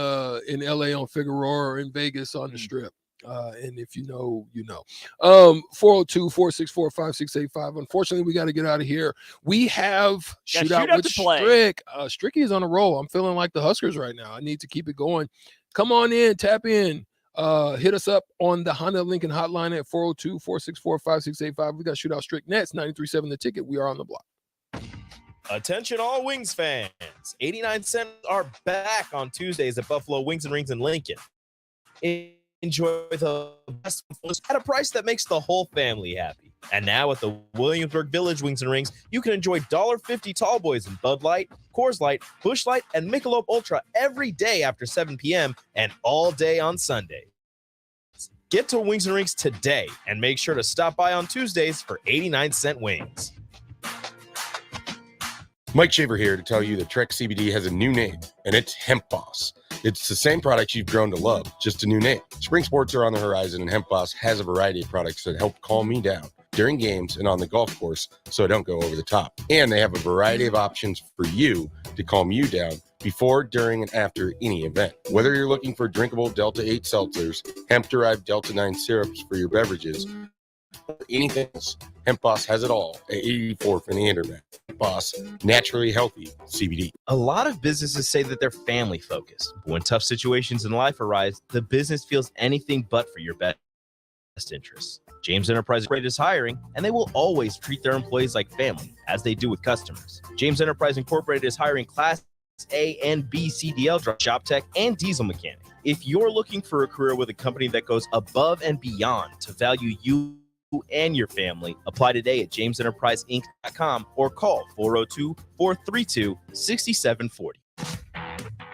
in LA on Figueroa or in Vegas on the Strip. And if you know, you know. 402-464-5685. Unfortunately, we got to get out of here. We have shootout with Strick. Stricky is on a roll. I'm feeling like the Huskers right now. I need to keep it going. Come on in, tap in. Hit us up on the Honda Lincoln hotline at 402-464-5685. We got shootout Strick next. 93.7 The Ticket. We are on the block. Attention all Wings fans. 89 Cents are back on Tuesdays at Buffalo Wings and Rings in Lincoln. Enjoy the best at a price that makes the whole family happy. And now at the Williamsburg Village Wings and Rings, you can enjoy $1.50 Tall Boys and Bud Light, Coors Light, Busch Light, and Michelob Ultra every day after 7 p.m. and all day on Sunday. Get to Wings and Rings today and make sure to stop by on Tuesdays for 89-cent wings. Mike Shaver here to tell you that Trek CBD has a new name, and it's Hemp Boss. It's the same product you've grown to love, just a new name. Spring sports are on the horizon, and Hemp Boss has a variety of products that help calm me down during games and on the golf course so I don't go over the top. And they have a variety of options for you to calm you down before, during, and after any event. Whether you're looking for drinkable Delta 8 seltzers, hemp-derived Delta 9 syrups for your beverages, or anything else, Hemp Boss has it all at 84th and Andermatt. Hemp Boss, naturally healthy CBD. A lot of businesses say that they're family focused. But when tough situations in life arise, the business feels anything but for your best interests. James Enterprise is hiring, and they will always treat their employees like family, as they do with customers. James Enterprise Incorporated is hiring Class A and B CDL shop tech and diesel mechanic. If you're looking for a career with a company that goes above and beyond to value you and your family, apply today at jamesenterpriseinc.com or call 402-432-6740.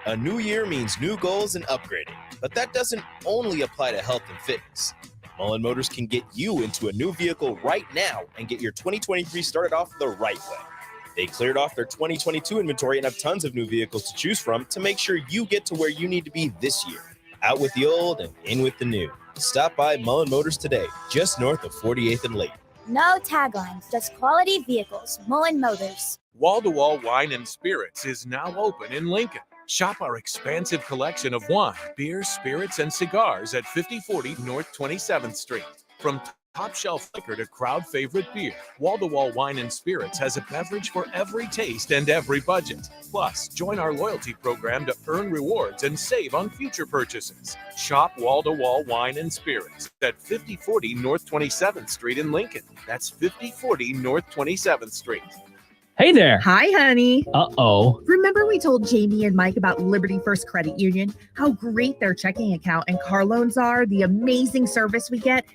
A new year means new goals and upgrading, but that doesn't only apply to health and fitness. Mullen Motors can get you into a new vehicle right now and get your 2023 started off the right way. They cleared off their 2022 inventory and have tons of new vehicles to choose from to make sure you get to where you need to be this year. Out with the old and in with the new. Stop by Mullen Motors today, just north of 48th and Lake. No taglines, just quality vehicles. Mullen Motors. Wall-to-Wall Wine and Spirits is now open in Lincoln. Shop our expansive collection of wine, beer, spirits, and cigars at 5040 North 27th Street. From top shelf liquor to crowd favorite beer, Wall to Wall Wine and Spirits has a beverage for every taste and every budget. Plus, join our loyalty program to earn rewards and save on future purchases. Shop Wall to Wall Wine and Spirits at 5040 North 27th Street in Lincoln. That's 5040 North 27th Street. Hey there. Hi, honey. Uh-oh. Remember we told Jamie and Mike about Liberty First Credit Union, how great their checking account and car loans are, the amazing service we get,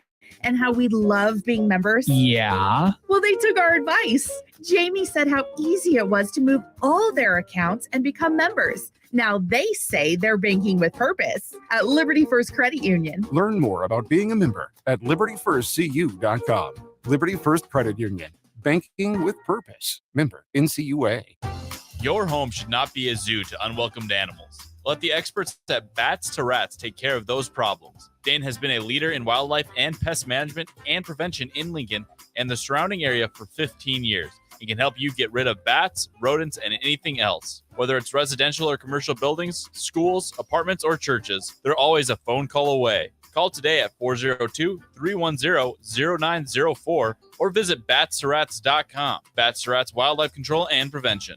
and how we love being members? Yeah. Well, they took our advice. Jamie said how easy it was to move all their accounts and become members. Now they say they're banking with purpose at Liberty First Credit Union. Learn more about being a member at libertyfirstcu.com. Liberty First Credit Union. Banking with purpose. Member NCUA. Your home should not be a zoo to unwelcomed animals. Let the experts at Bats to Rats take care of those problems. Dane has been a leader in wildlife and pest management and prevention in Lincoln and the surrounding area for 15 years. He can help you get rid of bats, rodents, and anything else. Whether it's residential or commercial buildings, schools, apartments, or churches, they're always a phone call away. Call today at 402-310-0904 or visit batsterats.com. Bats to Rats Wildlife Control and Prevention.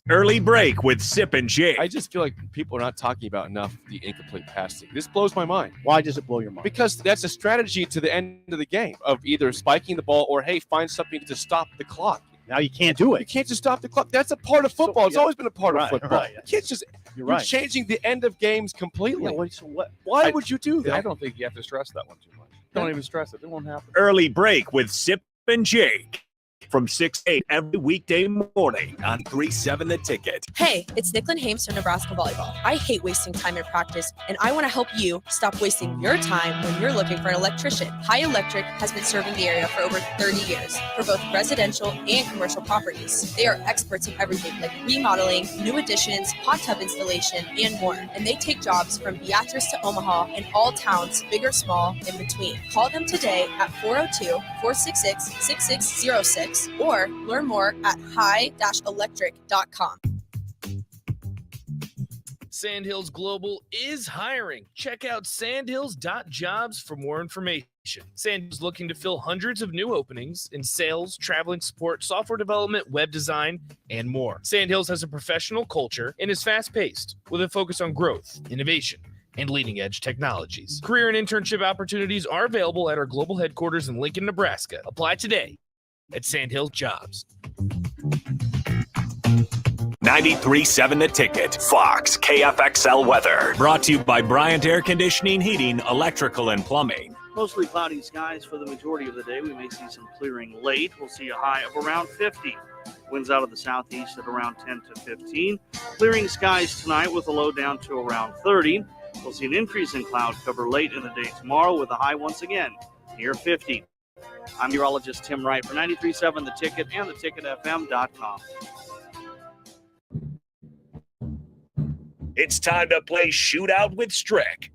Early break with Sip and Jake. I just feel like people are not talking about enough the incomplete passing. This blows my mind. Why does it blow your mind? Because that's a strategy to the end of the game of either spiking the ball or, hey, find something to stop the clock. Now you can't do it. You can't just stop the clock. That's a part of football. It's always been a part of football. Right. You can't just You're you're right. changing the end of games completely. Yeah, Why would you do that? I don't think you have to stress that one too much. Don't even stress it. It won't happen. Early break with Sip and Jake from 6 to 8 every weekday morning on 3-7 The Ticket. Hey, it's Nicklin Hames from Nebraska Volleyball. I hate wasting time in practice, and I want to help you stop wasting your time when you're looking for an electrician. High Electric has been serving the area for over 30 years for both residential and commercial properties. They are experts in everything like remodeling, new additions, hot tub installation, and more. And they take jobs from Beatrice to Omaha and all towns, big or small, in between. Call them today at 402-466-6606 or learn more at high-electric.com. Sandhills Global is hiring. Check out sandhills.jobs for more information. Sandhills looking to fill hundreds of new openings in sales, traveling support, software development, web design, and more. Sandhills has a professional culture and is fast-paced with a focus on growth, innovation, and leading-edge technologies. Career and internship opportunities are available at our global headquarters in Lincoln, Nebraska. Apply today at Sandhills Jobs. 93.7 The Ticket. Fox KFXL weather. Brought to you by Bryant Air Conditioning, Heating, Electrical, and Plumbing. Mostly cloudy skies for the majority of the day. We may see some clearing late. We'll see a high of around 50. Winds out of the southeast at around 10 to 15. Clearing skies tonight with a low down to around 30. We'll see an increase in cloud cover late in the day tomorrow with a high once again near 50. I'm meteorologist Tim Wright for 93.7 The Ticket and theticketfm.com. It's time to play Shootout with Strick.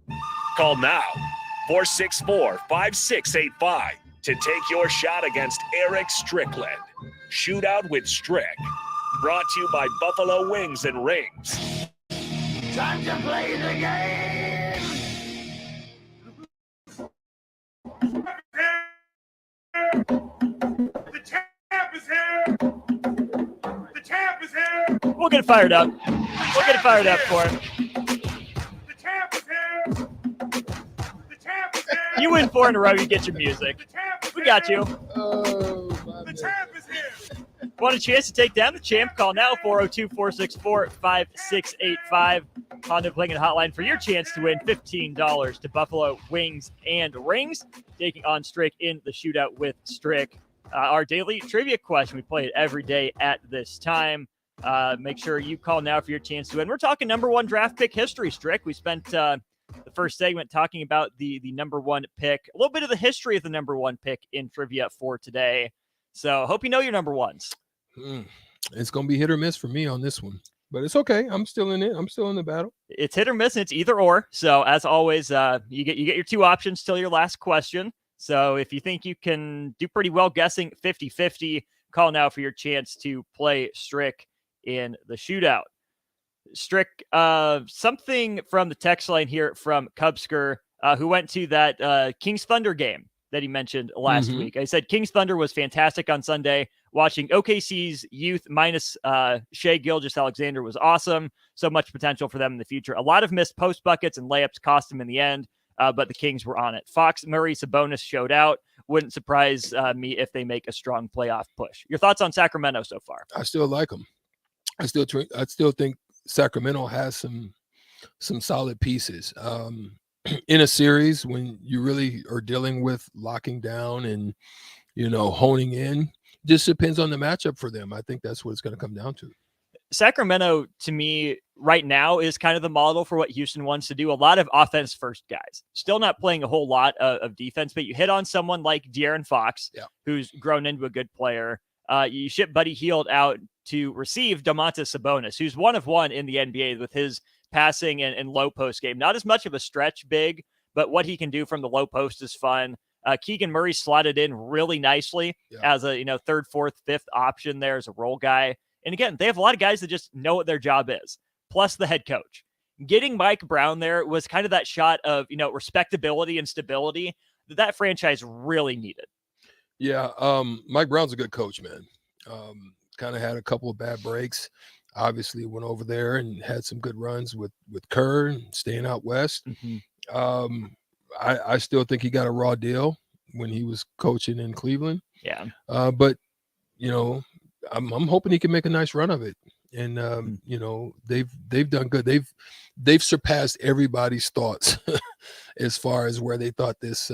Call now, 464-5685, to take your shot against Eric Strickland. Shootout with Strick. Brought to you by Buffalo Wings and Rings. Time to play the game! The champ is here! The champ is here! We'll get it fired up. We'll get it fired up for him. The champ is here! The champ is here! You win 4 in a row, you get your music. We got you. The champ is here! Want a chance to take down the champ? Call now, 402-464-5685. Honda Lincoln Hotline for your chance to win $15 to Buffalo Wings and Rings. Taking on Strick in the Shootout with Strick. Our daily trivia question. We play it every day at this time. Make sure you call now for your chance to win. We're talking number one draft pick history, Strick. We spent the first segment talking about the number one pick, a little bit of the history of the number one pick in trivia for today. So hope you know your number ones. It's going to be hit or miss for me on this one, but it's okay. I'm still in it. I'm still in the battle. It's hit or miss, and it's either or. So as always, you get your two options till your last question. So if you think you can do pretty well guessing 50-50, call now for your chance to play Strick in the Shootout. Strick, something from the text line here from Husker, who went to that Kings Thunder game that he mentioned last Mhm. week. I said Kings Thunder was fantastic on Sunday. Watching OKC's youth minus Shea Gilgeous-Alexander was awesome. So much potential for them in the future. A lot of missed post buckets and layups cost them in the end, but the Kings were on it. Fox, Murray, Sabonis showed out. Wouldn't surprise me if they make a strong playoff push. Your thoughts on Sacramento so far? I still like them. I still think Sacramento has some solid pieces. In a series when you really are dealing with locking down and, honing in, just depends on the matchup for them. I think that's what it's going to come down to. Sacramento, to me, right now is kind of the model for what Houston wants to do. A lot of offense first guys, still not playing a whole lot of defense, but you hit on someone like De'Aaron Fox, who's grown into a good player. You ship Buddy Hield out to receive Domantas Sabonis, who's one of one in the NBA with his passing and low post game. Not as much of a stretch big, but what he can do from the low post is fun. Keegan Murray slotted in really nicely as a third, fourth, fifth option there as a role guy. And again, they have a lot of guys that just know what their job is, plus the head coach. Getting Mike Brown there was kind of that shot of respectability and stability that franchise really needed. Yeah, Mike Brown's a good coach, man. Kind of had a couple of bad breaks. Obviously went over there and had some good runs with Kerr and staying out west. I still think he got a raw deal when he was coaching in Cleveland. Yeah. But I'm hoping he can make a nice run of it. And they've done good. They've surpassed everybody's thoughts as far as where they thought this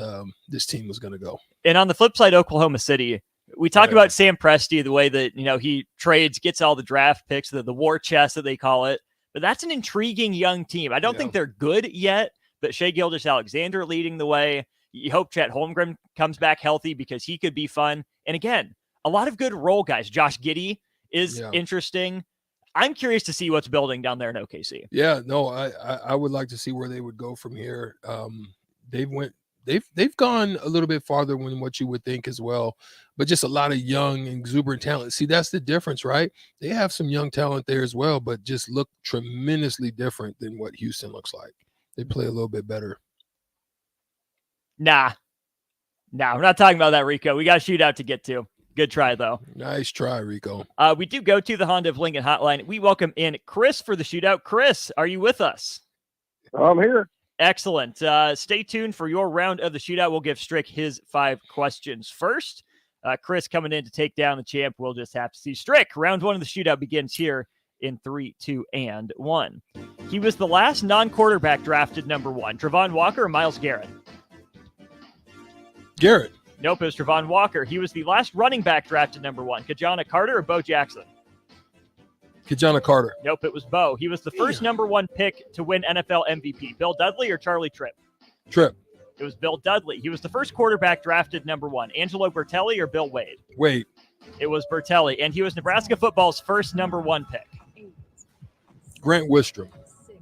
team was going to go. And on the flip side, Oklahoma City, we talk about Sam Presti, the way that, he trades, gets all the draft picks, the war chest that they call it. But that's an intriguing young team. I don't think they're good yet, but Shea Gilgeous-Alexander leading the way. You hope Chet Holmgren comes back healthy because he could be fun. And again, a lot of good role guys. Josh Giddey is interesting. I'm curious to see what's building down there in OKC. Yeah, no, I would like to see where they would go from here. They've gone a little bit farther than what you would think as well, but just a lot of young, exuberant talent. See, that's the difference, right? They have some young talent there as well, but just look tremendously different than what Houston looks like. They play a little bit better. Nah, we're not talking about that, Rico. We got a shootout to get to. Good try, though. Nice try, Rico. We do go to the Honda of Lincoln hotline. We welcome in Chris for the shootout. Chris, are you with us? I'm here. Excellent. Stay tuned for your round of the shootout. We'll give Strick his 5 questions first. Chris coming in to take down the champ. We'll just have to see. Strick, round 1 of the shootout begins here in 3, 2, and 1. He was the last non-quarterback drafted number 1. Travon Walker or Myles Garrett? Garrett. Nope, it was Travon Walker. He was the last running back drafted number 1. Kajana Carter or Bo Jackson? Kajana Carter. Nope, it was Bo. He was the first number 1 pick to win NFL MVP. Bill Dudley or Charlie Tripp? Tripp. It was Bill Dudley. He was the first quarterback drafted number 1. Angelo Bertelli or Bill Wade? Wade. It was Bertelli. And he was Nebraska football's first number 1 pick. Grant Wistrom.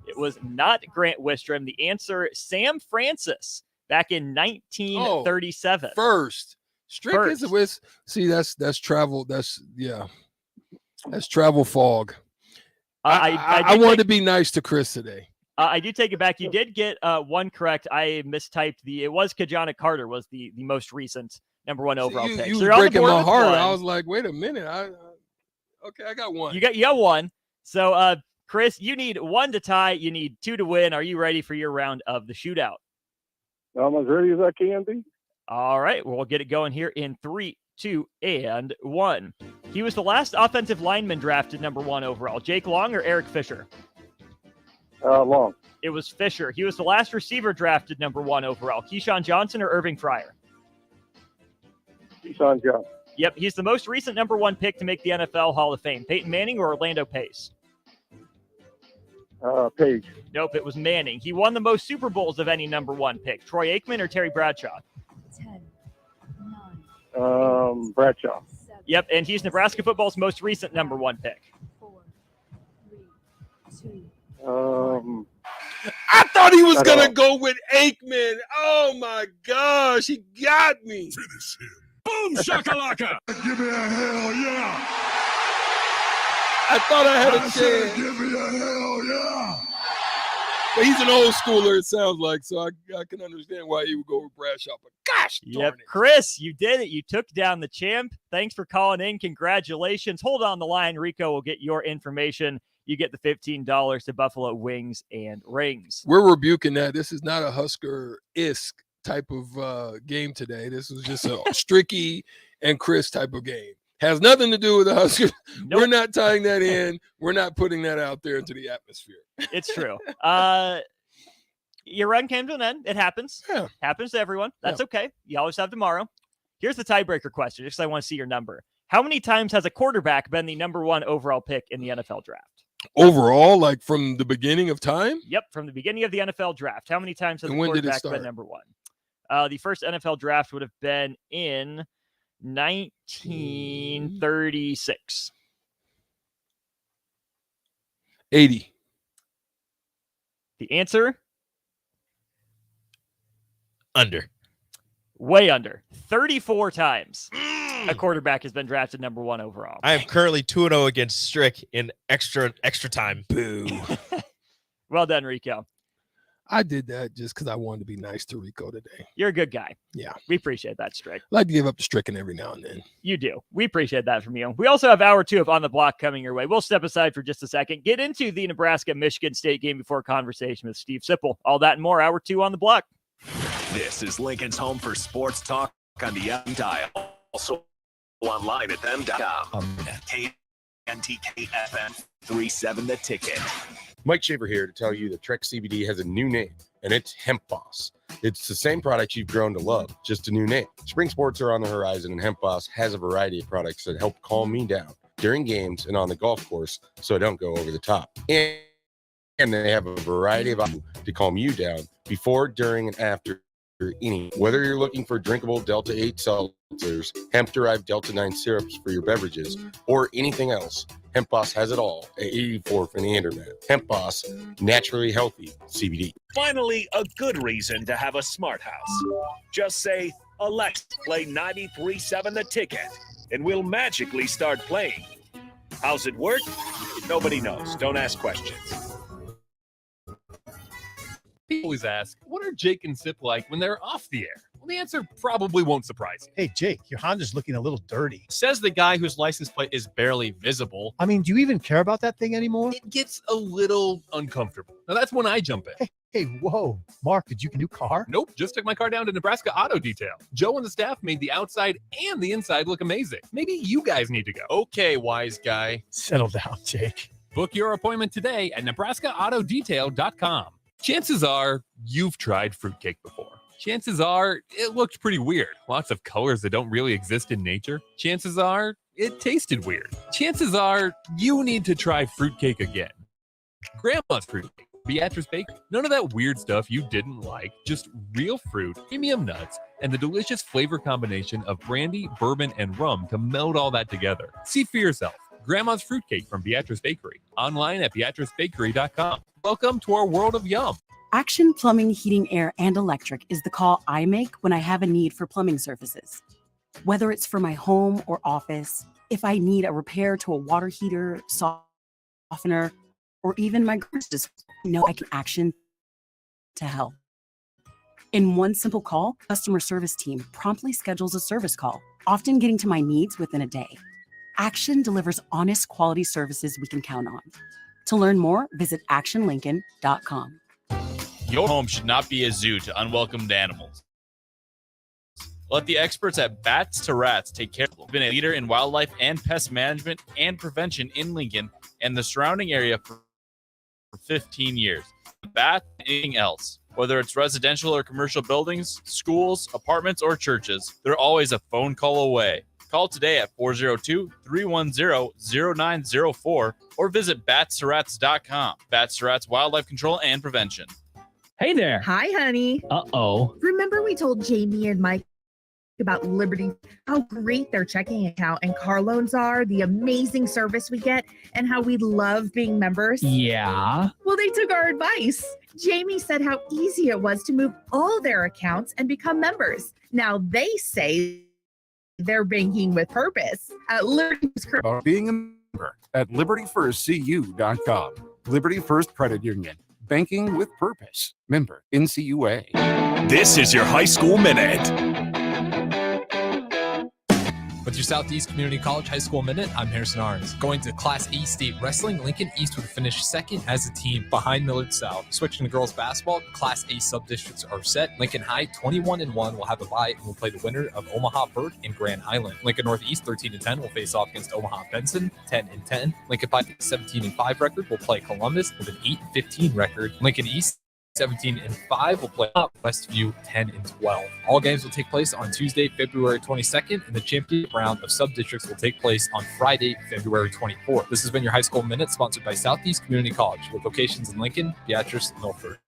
It was not Grant Wistrom. The answer, Sam Francis, back in 1937. First. Strick is with. See, that's travel. That's travel fog. I wanted to be nice to Chris today. I do take it back. You did get 1 correct. I mistyped it was Kajana Carter was the most recent number 1 overall pick. You so was breaking my heart. I was like, wait a minute. I got 1. You got 1. So Chris, you need 1 to tie. You need 2 to win. Are you ready for your round of the shootout? I'm as ready as I can be. All right. We'll get it going here in 3, 2, and 1. He was the last offensive lineman drafted number 1 overall. Jake Long or Eric Fisher? Long. It was Fisher. He was the last receiver drafted number 1 overall. Keyshawn Johnson or Irving Fryer? Keyshawn Johnson. Yep. He's the most recent number 1 pick to make the NFL Hall of Fame. Peyton Manning or Orlando Pace? Page. Nope, it was Manning. He won the most Super Bowls of any number 1 pick. Troy Aikman or Terry Bradshaw? 10, 9, Bradshaw. Yep, and he's Nebraska football's most recent number 1 pick. 4, 3, 2. I thought he was going to go with Aikman. Oh, my gosh. He got me. Finish him. Boom, shakalaka. Give me a hell yeah. I thought I had a chance. Give me a hell yeah. But he's an old schooler, it sounds like, so I can understand why he would go with Bradshaw. But gosh darn it. Chris, you did it. You took down the champ. Thanks for calling in. Congratulations. Hold on the line. Rico will get your information. You get the $15 to Buffalo Wings and Rings. We're rebuking that. This is not a Husker-esque type of game today. This was just a Stricky and Chris type of game. Has nothing to do with the Huskers. Nope. We're not tying that in. We're not putting that out there into the atmosphere. It's true. Your run came to an end. It happens. Yeah. Happens to everyone. That's okay. You always have tomorrow. Here's the tiebreaker question, just because I want to see your number. How many times has a quarterback been the number one overall pick in the NFL draft? Overall, like from the beginning of time? Yep, from the beginning of the NFL draft. How many times has a quarterback been number one? The first NFL draft would have been in 1936. 80. The answer? Under. Way under. 34 times a quarterback has been drafted number one overall. I am currently 2-0 against Strick in extra time. Boo. Well done, Rico. I did that just because I wanted to be nice to Rico today. You're a good guy. Yeah. We appreciate that, Strick. I like to give up to Stricken every now and then. You do. We appreciate that from you. We also have hour 2 of On the Block coming your way. We'll step aside for just a second, get into the Nebraska-Michigan State game before conversation with Steve Sipple. All that and more, hour 2 On the Block. This is Lincoln's home for sports talk on the M dial. Also online at them.com. KNTK-FM 37 The Ticket. Mike Shaver here to tell you that Trek CBD has a new name, and it's Hemp Boss. It's the same product you've grown to love, just a new name. Spring sports are on the horizon, and Hemp Boss has a variety of products that help calm me down during games and on the golf course so I don't go over the top. And they have a variety of options to calm you down before, during, and after any. Whether you're looking for drinkable Delta 8 seltzers, hemp-derived Delta 9 syrups for your beverages, or anything else, Hemp Boss has it all at 84th and Andermatt. Hemp Boss, naturally healthy CBD. Finally, a good reason to have a smart house. Just say, Alexa, play 93.7 The Ticket, and we'll magically start playing. How's it work? Nobody knows. Don't ask questions. People always ask, what are Jake and Sip like when they're off the air? Well, the answer probably won't surprise you. Hey, Jake, your Honda's looking a little dirty. Says the guy whose license plate is barely visible. I mean, do you even care about that thing anymore? It gets a little uncomfortable. Now, that's when I jump in. Hey, whoa. Mark, did you get a new car? Nope, just took my car down to Nebraska Auto Detail. Joe and the staff made the outside and the inside look amazing. Maybe you guys need to go. Okay, wise guy. Settle down, Jake. Book your appointment today at NebraskaAutoDetail.com. Chances are you've tried fruitcake before. Chances are it looked pretty weird. Lots of colors that don't really exist in nature. Chances are it tasted weird. Chances are you need to try fruitcake again. Grandma's fruitcake, Beatrice Bakery. None of that weird stuff you didn't like. Just real fruit, premium nuts, and the delicious flavor combination of brandy, bourbon, and rum to meld all that together. See for yourself. Grandma's Fruitcake from Beatrice Bakery. Online at BeatriceBakery.com. Welcome to our world of yum. Action Plumbing, Heating, Air, and Electric is the call I make when I have a need for plumbing services. Whether it's for my home or office, if I need a repair to a water heater, softener, or even my garage disposal, I know I can action to help. In one simple call, customer service team promptly schedules a service call, often getting to my needs within a day. Action delivers honest, quality services we can count on. To learn more, visit actionlincoln.com. Your home should not be a zoo to unwelcomed animals. Let the experts at Bats to Rats take care. We've been a leader in wildlife and pest management and prevention in Lincoln and the surrounding area for 15 years. Bat and anything else. Whether it's residential or commercial buildings, schools, apartments, or churches, they're always a phone call away. Call today at 402-310-0904 or visit batsterats.com. Bats to Rats Wildlife Control and Prevention. Hey there. Hi, honey. Uh-oh. Remember we told Jamie and Mike about Liberty, how great their checking account and car loans are, the amazing service we get, and how we love being members? Yeah. Well, they took our advice. Jamie said how easy it was to move all their accounts and become members. Now they say they're banking with purpose at Liberty. About being a member at LibertyFirstCU.com. Liberty First Credit Union. Banking with purpose. Member NCUA. This is your high school minute. With your Southeast Community College High School Minute, I'm Harrison Arns. Going to Class A State Wrestling, Lincoln East would finish second as a team behind Millard South. Switching to girls basketball, Class A sub-districts are set. Lincoln High, 21-1, will have a bye and will play the winner of Omaha Burke and Grand Island. Lincoln Northeast, 13-10, will face off against Omaha Benson, 10-10. Lincoln Pike, 17-5 record, will play Columbus with an 8-15 record. Lincoln East, 17-5 will play up Westview 10-12. All games will take place on Tuesday, February 22nd, and the championship round of sub-districts will take place on Friday, February 24th. This has been your High School Minute, sponsored by Southeast Community College, with locations in Lincoln, Beatrice, and Milford.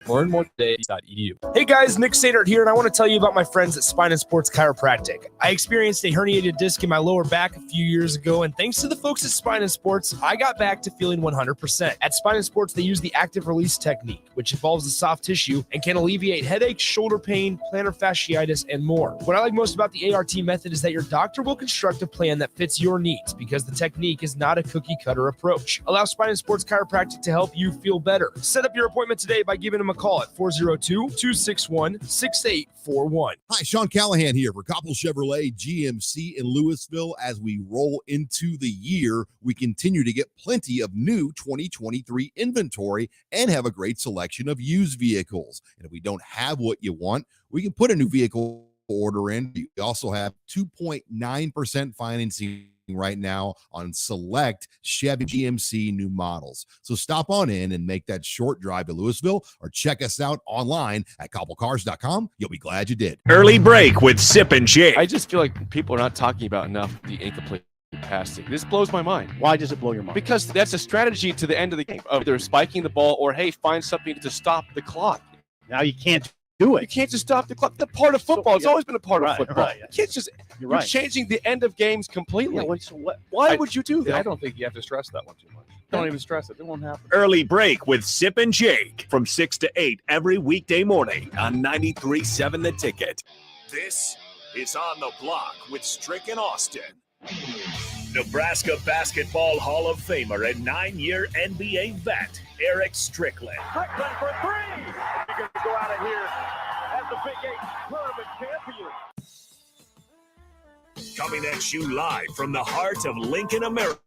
Learn more today.edu. Hey guys, Nick Sadert here, and I want to tell you about my friends at Spine and Sports Chiropractic. I experienced a herniated disc in my lower back a few years ago, and thanks to the folks at Spine and Sports, I got back to feeling 100%. At Spine and Sports, they use the active release technique, which involves the soft tissue and can alleviate headaches, shoulder pain, plantar fasciitis, and more. What I like most about the ART method is that your doctor will construct a plan that fits your needs, because the technique is not a cookie-cutter approach. Allow Spine and Sports Chiropractic to help you feel better. Set up your appointment today by giving them a call at 402-261-6841. Hi, Sean Callahan here for Koppel Chevrolet GMC in Louisville. As we roll into the year, we continue to get plenty of new 2023 inventory and have a great selection of used vehicles. And if we don't have what you want, we can put a new vehicle order in. We also have 2.9% financing right now on select Chevy GMC new models. So stop on in and make that short drive to Louisville, or check us out online at koppelcars.com. You'll be glad you did. Early break with Sip and Jake. I just feel like people are not talking about enough the incomplete passing. This blows my mind. Why does it blow your mind? Because that's a strategy to the end of the game of either spiking the ball or, hey, find something to stop the clock. Now you can't do it. You can't just stop the clock. The part of football. It's always been a part of football. Right. You can't just. You're You're right. changing the end of games completely. Yeah, Why would you do that? I don't think you have to stress that one too much. Don't even stress it. It won't happen. Early break with Sip and Jake from 6 to 8 every weekday morning on 93.7 The Ticket. This is On the Block with Strick and Austin. Nebraska Basketball Hall of Famer and 9-year NBA vet, Eric Strickland. Strickland for three. He can go out of here as the Big 8 tournament champion. Coming at you live from the heart of Lincoln, America.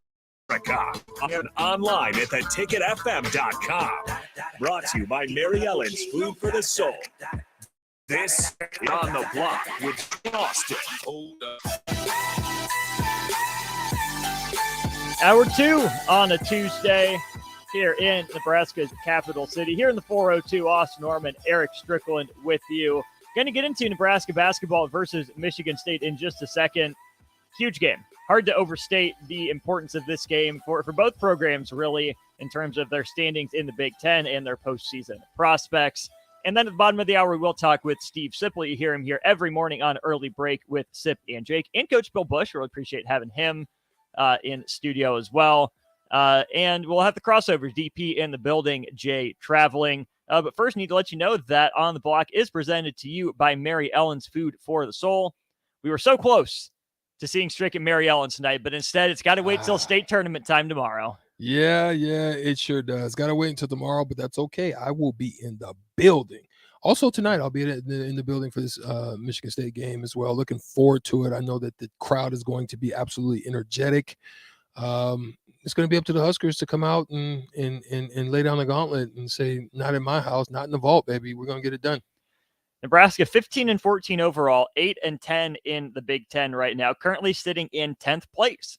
And online at theticketfm.com. Brought to you by Mary Ellen's Food for the Soul. This is On the Block with Austin. Hold up. Hour 2 on a Tuesday here in Nebraska's capital city. Here in the 402, Austin Norman, Eric Strickland with you. Going to get into Nebraska basketball versus Michigan State in just a second. Huge game. Hard to overstate the importance of this game for both programs, really, in terms of their standings in the Big Ten and their postseason prospects. And then at the bottom of the hour, we'll talk with Steve Sipley. You hear him here every morning on Early Break with Sip and Jake, and Coach Bill Bush. Really appreciate having him in studio as well. And we'll have the crossovers, DP in the building, Jay traveling. But first, need to let you know that On the Block is presented to you by Mary Ellen's Food for the Soul. We were so close to seeing Strick and Mary Ellen tonight, but instead it's got to wait till state tournament time tomorrow. Yeah, it sure does. Got to wait until tomorrow, but that's okay. I will be in the building. Also tonight, I'll be in the building for this Michigan State game as well. Looking forward to it. I know that the crowd is going to be absolutely energetic. It's going to be up to the Huskers to come out and lay down the gauntlet and say, not in my house, not in the vault, baby. We're going to get it done. Nebraska 15-14 overall, 8-10 in the Big Ten right now, currently sitting in 10th place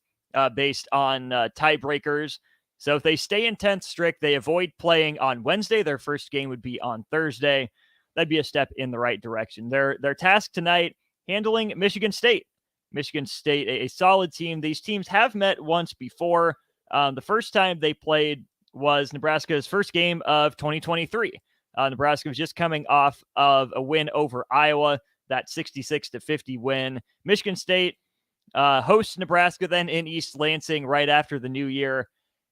based on tiebreakers. So if they stay in 10th strict, they avoid playing on Wednesday. Their first game would be on Thursday. That'd be a step in the right direction. Their task tonight, handling Michigan State. Michigan State, a solid team. These teams have met once before. The first time they played was Nebraska's first game of 2023. Nebraska was just coming off of a win over Iowa, that 66-50 win. Michigan State hosts Nebraska then in East Lansing right after the new year.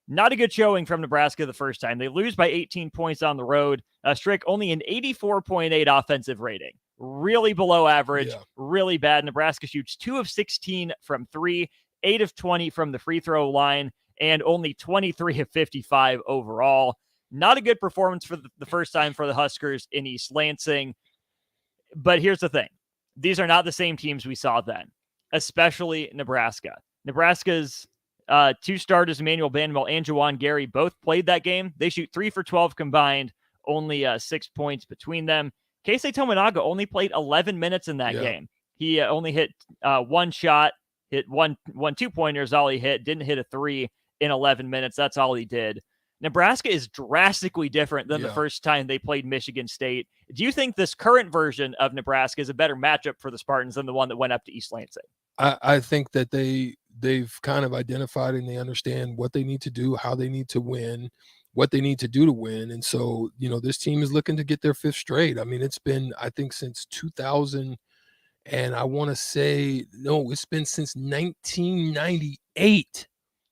Not a good showing from Nebraska the first time. They lose by 18 points on the road. Strick only an 84.8 offensive rating. Really below average, really bad. Nebraska shoots 2 of 16 from 3, 8 of 20 from the free throw line, and only 23 of 55 overall. Not a good performance for the first time for the Huskers in East Lansing. But here's the thing. These are not the same teams we saw then, especially Nebraska. Nebraska's two starters, Emmanuel Banwell and Juwan Gary, both played that game. They shoot 3 for 12 combined, only 6 points between them. Keisei Tominaga only played 11 minutes in that game. He only hit one shot, hit one 2-pointers, all he hit, didn't hit a 3 in 11 minutes. That's all he did. Nebraska is drastically different than the first time they played Michigan State. Do you think this current version of Nebraska is a better matchup for the Spartans than the one that went up to East Lansing? I think that they've kind of identified and they understand what they need to do, how they need to win, what they need to do to win. And so, this team is looking to get their 5th straight. I mean, it's been, I think, since 2000, and I want to say, no, it's been since 1998.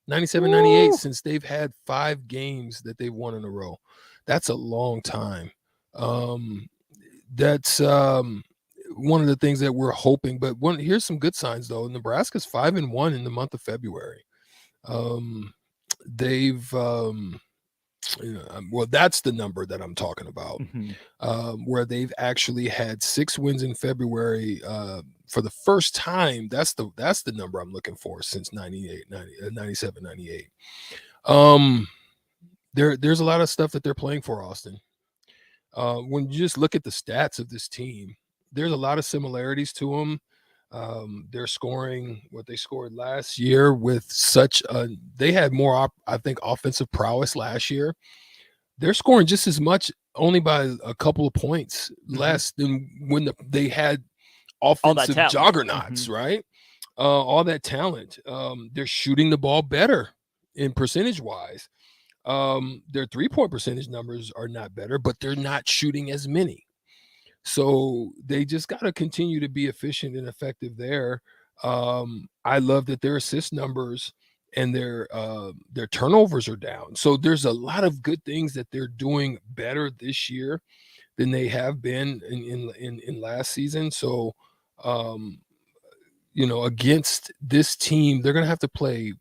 97, 98, since they've had 5 games that they've won in a row. That's a long time. That's one of the things that we're hoping. But here's some good signs, though. Nebraska's 5-1 in the month of February. They've well, that's the number that I'm talking about, where they've actually had 6 wins in February for the first time. That's the number I'm looking for since 97, 98. There's a lot of stuff that they're playing for, Austin. When you just look at the stats of this team, there's a lot of similarities to them. They're scoring what they scored last year with they had more, I think, offensive prowess last year. They're scoring just as much, only by a couple of points less than when they had offensive juggernauts, right? All that talent. They're shooting the ball better in percentage-wise. Their 3-point percentage numbers are not better, but they're not shooting as many. So they just got to continue to be efficient and effective there. I love that their assist numbers and their turnovers are down. So there's a lot of good things that they're doing better this year than they have been in last season. So, against this team, they're going to have to play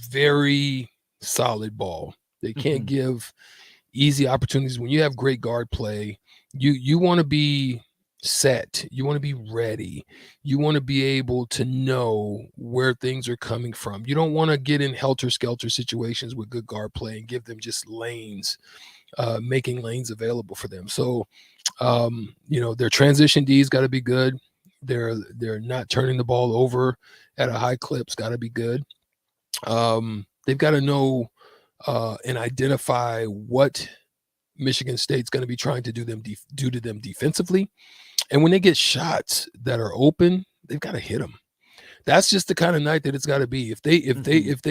very solid ball. They can't give easy opportunities. When you have great guard play, you want to be set. You want to be ready. You want to be able to know where things are coming from. You don't want to get in helter-skelter situations with good guard play and give them just lanes, making lanes available for them. So, their transition D's got to be good. They're not turning the ball over at a high clip's got to be good. They've got to know and identify what Michigan State's going to be trying to do to them defensively. And when they get shots that are open, they've got to hit them. That's just the kind of night that it's got to be. If they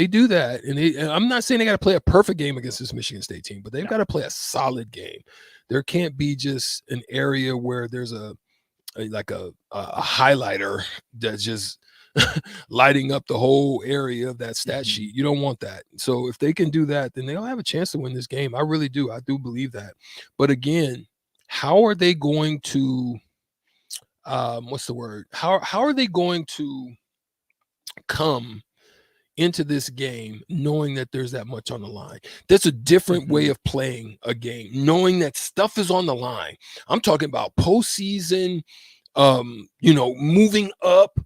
do that, and I'm not saying they got to play a perfect game against this Michigan State team, but they've got to play a solid game. There can't be just an area where there's a highlighter that's just lighting up the whole area of that stat sheet. You don't want that. So if they can do that, then they'll have a chance to win this game. I really do. I do believe that. But again, how are they going to what's the word? How are they going to come into this game knowing that there's that much on the line? That's a different way of playing a game, knowing that stuff is on the line. I'm talking about postseason, moving up.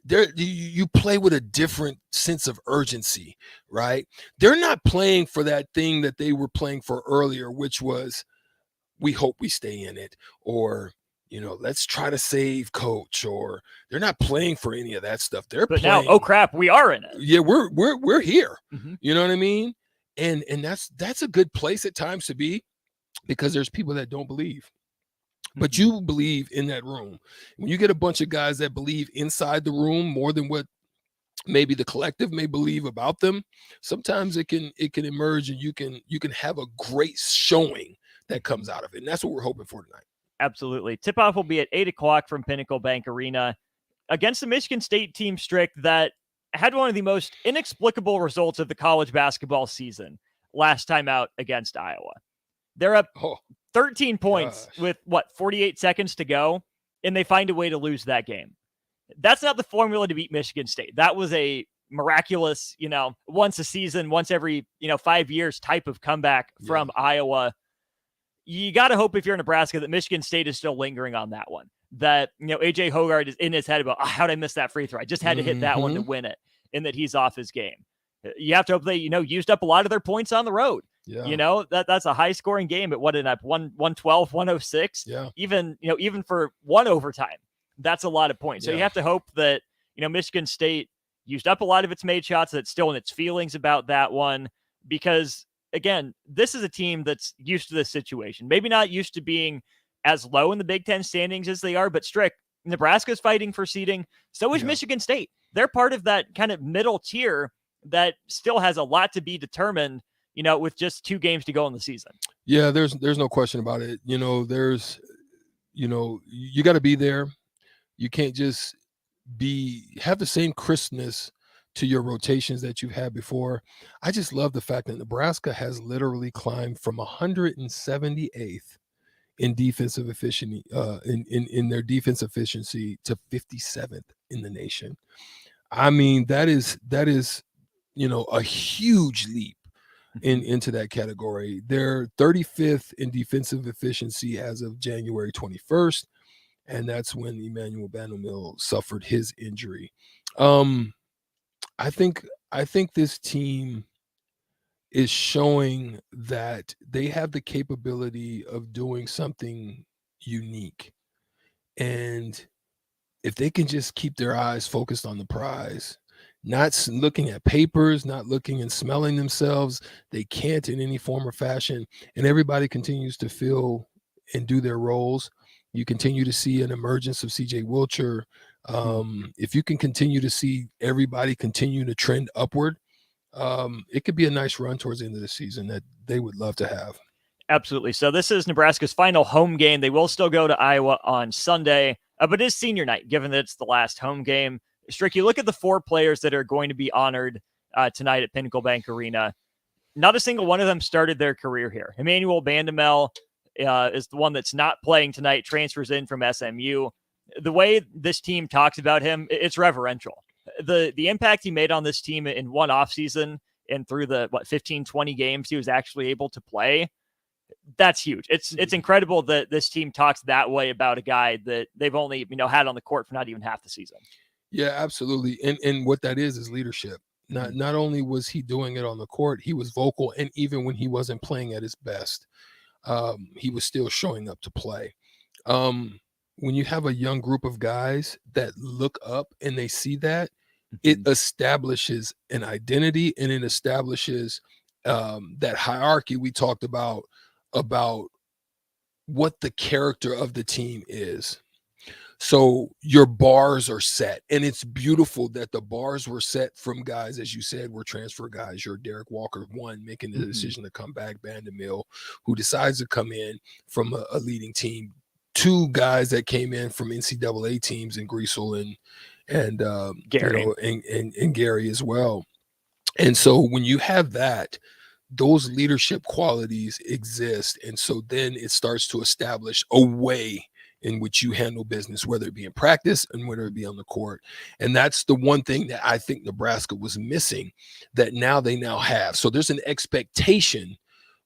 There, you play with a different sense of urgency, right? They're not playing for that thing that they were playing for earlier, which was, we hope we stay in it, or let's try to save coach, or they're not playing for any of that stuff. They're playing now, oh crap, we are in it. Yeah, we're here. You know what I mean? And that's a good place at times to be, because there's people that don't believe. But you believe in that room. When you get a bunch of guys that believe inside the room more than what maybe the collective may believe about them, sometimes it can emerge, and you can have a great showing that comes out of it. And that's what we're hoping for tonight. Absolutely. Tip-off will be at 8:00 from Pinnacle Bank Arena against the Michigan State team, Strick, that had one of the most inexplicable results of the college basketball season last time out against Iowa. They're up 13 points with 48 seconds to go, and they find a way to lose that game. That's not the formula to beat Michigan State. That was a miraculous, once a season, once every, 5 years type of comeback from Iowa. You got to hope if you're Nebraska that Michigan State is still lingering on that one. That, AJ Hogarth is in his head about, how'd I miss that free throw? I just had to hit that one to win it, and that he's off his game. You have to hope they, used up a lot of their points on the road. Yeah. That's a high scoring game at 112, 106. Yeah. Even for one overtime, that's a lot of points. So you have to hope that, Michigan State used up a lot of its made shots, that's still in its feelings about that one, because again, this is a team that's used to this situation. Maybe not used to being as low in the Big Ten standings as they are, but Strick, Nebraska's fighting for seeding. So is Michigan State. They're part of that kind of middle tier that still has a lot to be determined, with just 2 games to go in the season. Yeah, there's no question about it. You got to be there. You can't just have the same crispness to your rotations that you've had before. I just love the fact that Nebraska has literally climbed from 178th in defensive efficiency, in their defense efficiency, to 57th in the nation. I mean, that is a huge leap into that category. They're 35th in defensive efficiency as of January 21st, and that's when Emmanuel Bandoumil suffered his injury. I think this team is showing that they have the capability of doing something unique, and if they can just keep their eyes focused on the prize, not looking at papers, not looking and smelling themselves, they can't in any form or fashion, and everybody continues to fill and do their roles. You continue to see an emergence of CJ Wilcher. If you can continue to see everybody continue to trend upward, it could be a nice run towards the end of the season that they would love to have. Absolutely. So this is Nebraska's final home game. They will still go to Iowa on Sunday, but it is senior night, given that it's the last home game. Strick, you look at the 4 players that are going to be honored tonight at Pinnacle Bank Arena. Not a single one of them started their career here. Emmanuel Bandoumil is the one that's not playing tonight, transfers in from SMU. The way this team talks about him, it's reverential. The impact he made on this team in one offseason and through the 15, 20 games he was actually able to play, that's huge. It's incredible that this team talks that way about a guy that they've only had on the court for not even half the season. Yeah, absolutely. And what that is leadership. Not only was he doing it on the court, he was vocal, and even when he wasn't playing at his best, he was still showing up to play. When you have a young group of guys that look up and they see that, it establishes an identity, and it establishes that hierarchy we talked about what the character of the team is. So your bars are set, and it's beautiful that the bars were set from guys, as you said, were transfer guys. Your Derek Walker, one, making the decision to come back, Bandoumil, who decides to come in from a leading team. 2 guys that came in from NCAA teams, in Griesel and Gary, and Gary as well. And so when you have that, those leadership qualities exist, and so then it starts to establish a way in which you handle business, whether it be in practice and whether it be on the court. And that's the one thing that I think Nebraska was missing that they now have. So there's an expectation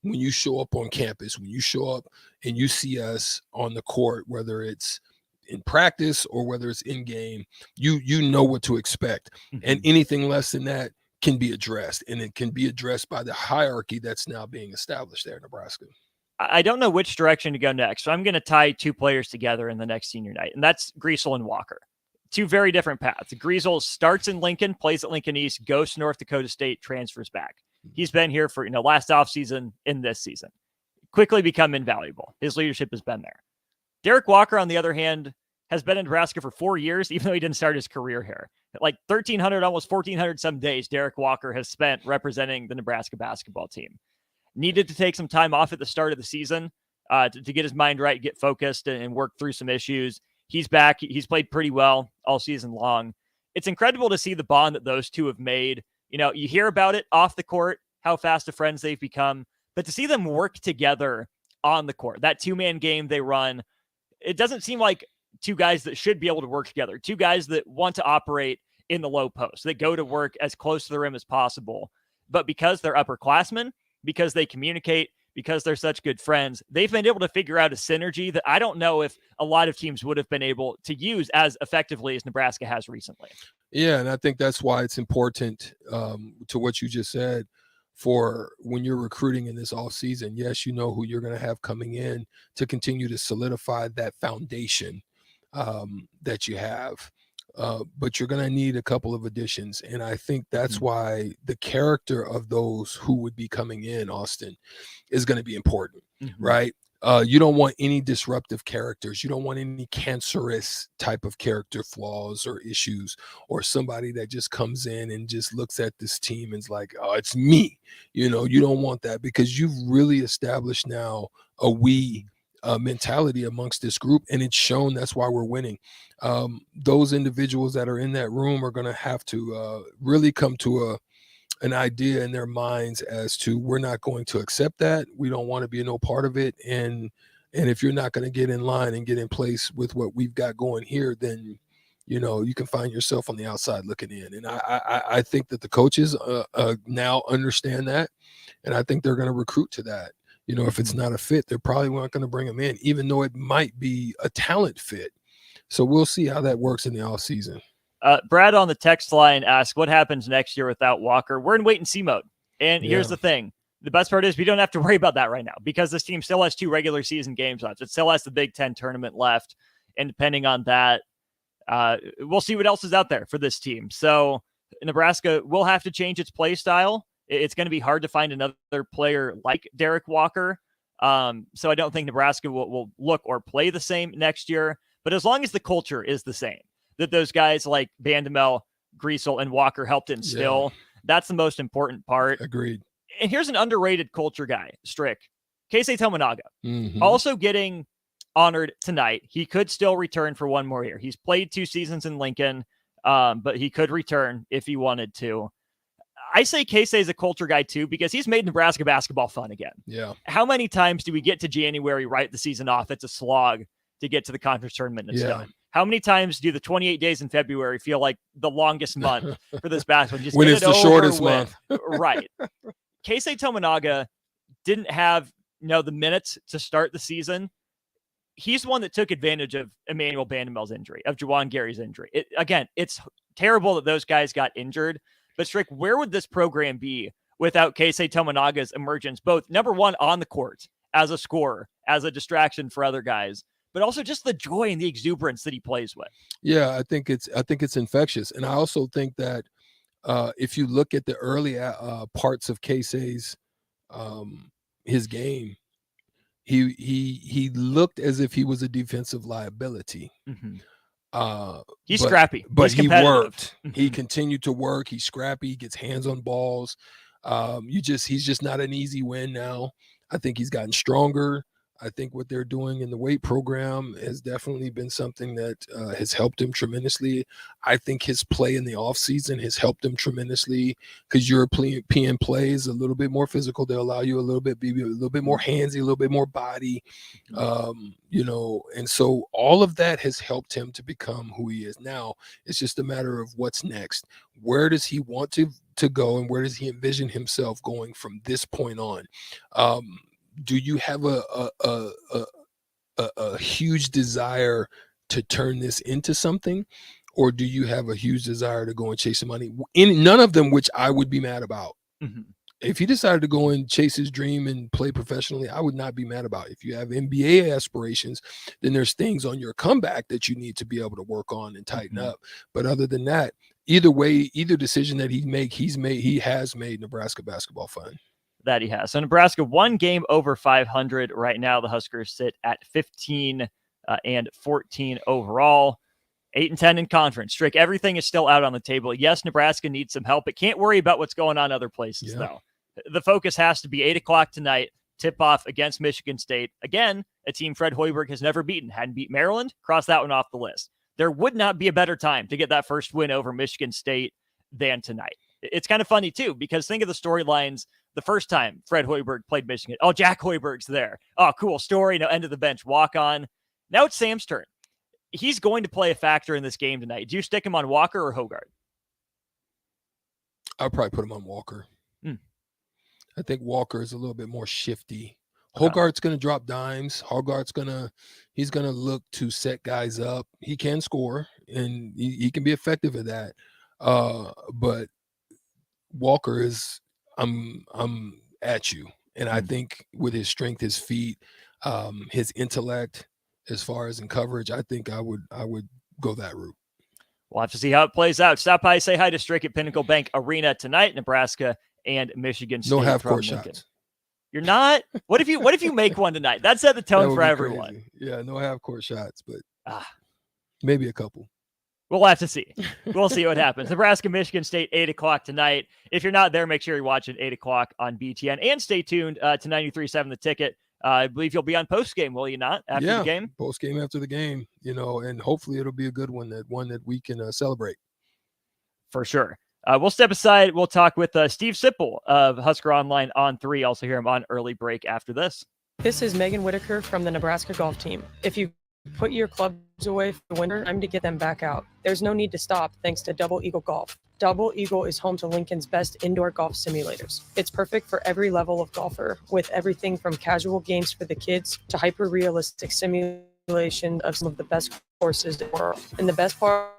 when you show up on campus, when you show up and you see us on the court, whether it's in practice or whether it's in game, you know what to expect. And anything less than that can be addressed, and it can be addressed by the hierarchy that's now being established there in Nebraska. I don't know which direction to go next, so I'm going to tie 2 players together in the next senior night, and that's Griesel and Walker. 2 very different paths. Griesel starts in Lincoln, plays at Lincoln East, goes to North Dakota State, transfers back. He's been here for last offseason and this season. Quickly become invaluable. His leadership has been there. Derek Walker, on the other hand, has been in Nebraska for 4 years, even though he didn't start his career here. Like 1,300, almost 1,400 some days, Derek Walker has spent representing the Nebraska basketball team. Needed to take some time off at the start of the season to get his mind right, get focused, and work through some issues. He's back. He's played pretty well all season long. It's incredible to see the bond that those 2 have made. You hear about it off the court, how fast of friends they've become, but to see them work together on the court, that 2-man game they run, it doesn't seem like 2 guys that should be able to work together, 2 guys that want to operate in the low post, that go to work as close to the rim as possible. But because they're upperclassmen, because they communicate, because they're such good friends, they've been able to figure out a synergy that I don't know if a lot of teams would have been able to use as effectively as Nebraska has recently. Yeah, and I think that's why it's important to what you just said for when you're recruiting in this off season. Yes, you know who you're going to have coming in to continue to solidify that foundation that you have. But you're going to need a couple of additions. And I think that's why the character of those who would be coming in, Austin, is going to be important, right? You don't want any disruptive characters. You don't want any cancerous type of character flaws or issues, or somebody that just comes in and just looks at this team and is like, oh, it's me. You don't want that, because you've really established now a mentality amongst this group, and it's shown. That's why we're winning. Those individuals that are in that room are going to have to really come to an idea in their minds as to, we're not going to accept that. We don't want to be no part of it. And if you're not going to get in line and get in place with what we've got going here, then you can find yourself on the outside looking in. And I think that the coaches now understand that, and I think they're going to recruit to that. If it's not a fit, they're probably not going to bring them in, even though it might be a talent fit. So we'll see how that works in the off season. Brad on the text line asks, what happens next year without Walker? We're in wait and see mode. And here's the thing. The best part is we don't have to worry about that right now, because this team still has 2 regular season games left. It still has the Big Ten tournament left. And depending on that, we'll see what else is out there for this team. So Nebraska will have to change its play style. It's going to be hard to find another player like Derek Walker. So I don't think Nebraska will look or play the same next year. But as long as the culture is the same, that those guys like Bandamel, Griesel, and Walker helped instill, that's the most important part. Agreed. And here's an underrated culture guy, Strick. Keisei Tominaga, also getting honored tonight. He could still return for one more year. He's played 2 seasons in Lincoln, but he could return if he wanted to. I say Keisei is a culture guy too, because he's made Nebraska basketball fun again. Yeah. How many times do we get to January, right the season off? It's a slog to get to the conference tournament and it's done. How many times do the 28 days in February feel like the longest month for this basketball? Just when get it's it the over shortest with. month. Right. Keisei Tominaga didn't have the minutes to start the season. He's the one that took advantage of Emmanuel Bandamel's injury, of Juwan Gary's injury. It's terrible that those guys got injured. But Strick, where would this program be without Keisei Tominaga's emergence, both number one on the court as a scorer, as a distraction for other guys, but also just the joy and the exuberance that he plays with? Yeah, I think it's infectious. And I also think that if you look at the early parts of Keisei's his game, he looked as if he was a defensive liability. He's scrappy, but he's he worked. competitive. He continued to work. He's scrappy. He gets hands on balls. He's just not an easy win now. I think he's gotten stronger. I think what they're doing in the weight program has definitely been something that has helped him tremendously. I think his play in the offseason has helped him tremendously, because European play is a little bit more physical. They allow you be a little bit more handsy, a little bit more body, and so all of that has helped him to become who he is now. It's just a matter of what's next. Where does he want to go, and where does he envision himself going from this point on? Do you have a huge desire to turn this into something, or do you have a huge desire to go and chase some money? In none of them, which I would be mad about. If he decided to go and chase his dream and play professionally, I would not be mad about it. If you have NBA aspirations, then there's things on your comeback that you need to be able to work on and tighten up. But other than that, either way, either decision that he has made Nebraska basketball fun. That he has. So Nebraska 1 game over 500 right now. The Huskers sit at 15 and 14 overall, 8-10 in conference. Strick, everything is still out on the table. Yes, Nebraska needs some help, but can't worry about what's going on other places though. The focus has to be 8:00 tonight, tip off against Michigan State. Again, a team Fred Hoiberg has never beaten. Hadn't beat Maryland. Cross that one off the list. There would not be a better time to get that first win over Michigan State than tonight. It's kind of funny too, because think of the storylines. The first time Fred Hoiberg played Michigan, oh, Jack Hoiberg's there. Oh, cool story. End of the bench, walk on. Now it's Sam's turn. He's going to play a factor in this game tonight. Do you stick him on Walker or Hogard? I'll probably put him on Walker. I think Walker is a little bit more shifty. Hogarth's going to drop dimes. He's going to look to set guys up. He can score, and he can be effective at that. But Walker is, I'm at you. And I think with his strength, his feet, his intellect, as far as in coverage, I think I would go that route. We'll have to see how it plays out. Stop by, say hi to Strick at Pinnacle Bank Arena tonight, Nebraska and Michigan State. No half-court from Lincoln. shots. You're not? What if you make one tonight? That set the tone for everyone. Crazy. Yeah, no half-court shots, but maybe a couple. We'll have to see. We'll see what happens. Nebraska, Michigan State, 8 o'clock tonight. If you're not there, make sure you watch it 8 o'clock on BTN. And stay tuned to 93.7 The Ticket. I believe you'll be on post-game, will you not, after the game? Post-game after the game, and hopefully it'll be a good one that we can celebrate. For sure. We'll step aside. We'll talk with Steve Sipple of Husker Online on 3. Also hear him on early break after this. This is Megan Whitaker from the Nebraska golf team. If you put your clubs away for the winter, time to get them back out. There's no need to stop thanks to Double Eagle Golf. Double Eagle is home to Lincoln's best indoor golf simulators. It's perfect for every level of golfer, with everything from casual games for the kids to hyper-realistic simulation of some of the best courses in the world. And the best part,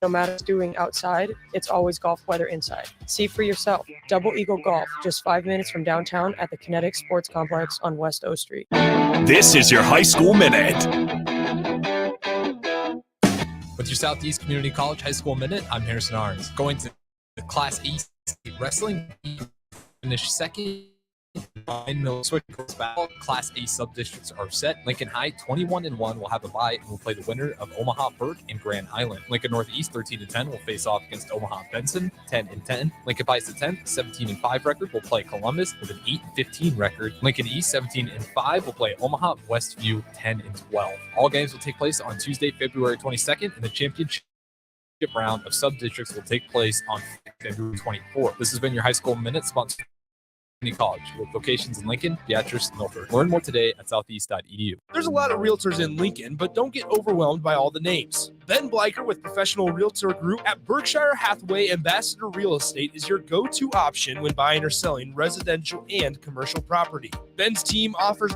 no matter what's doing outside, it's always golf weather inside. See for yourself. Double Eagle Golf, just 5 minutes from downtown at the Kinetic Sports Complex on West O Street. This is your High School Minute. With your Southeast Community College High School Minute, I'm Harrison Arns. Going to the Class E State Wrestling, finish second. Switch battle. Class A sub-districts are set. Lincoln High 21-1 will have a bye and will play the winner of Omaha Burke and Grand Island. Lincoln Northeast 13-10 will face off against Omaha Benson 10-10. Lincoln Bison 10 17-5 record will play Columbus with an 8-15 record. Lincoln East 17-5 will play Omaha Westview 10-12. All games will take place on Tuesday, February 22nd, and the championship round of sub-districts will take place on February 24th. This has been your High School Minute, sponsored College with locations in Lincoln, Beatrice, and Milford. Learn more today at southeast.edu. There's a lot of realtors in Lincoln, but don't get overwhelmed by all the names. Ben Bleicher with Professional Realtor Group at Berkshire Hathaway Ambassador Real Estate is your go-to option when buying or selling residential and commercial property. Ben's team offers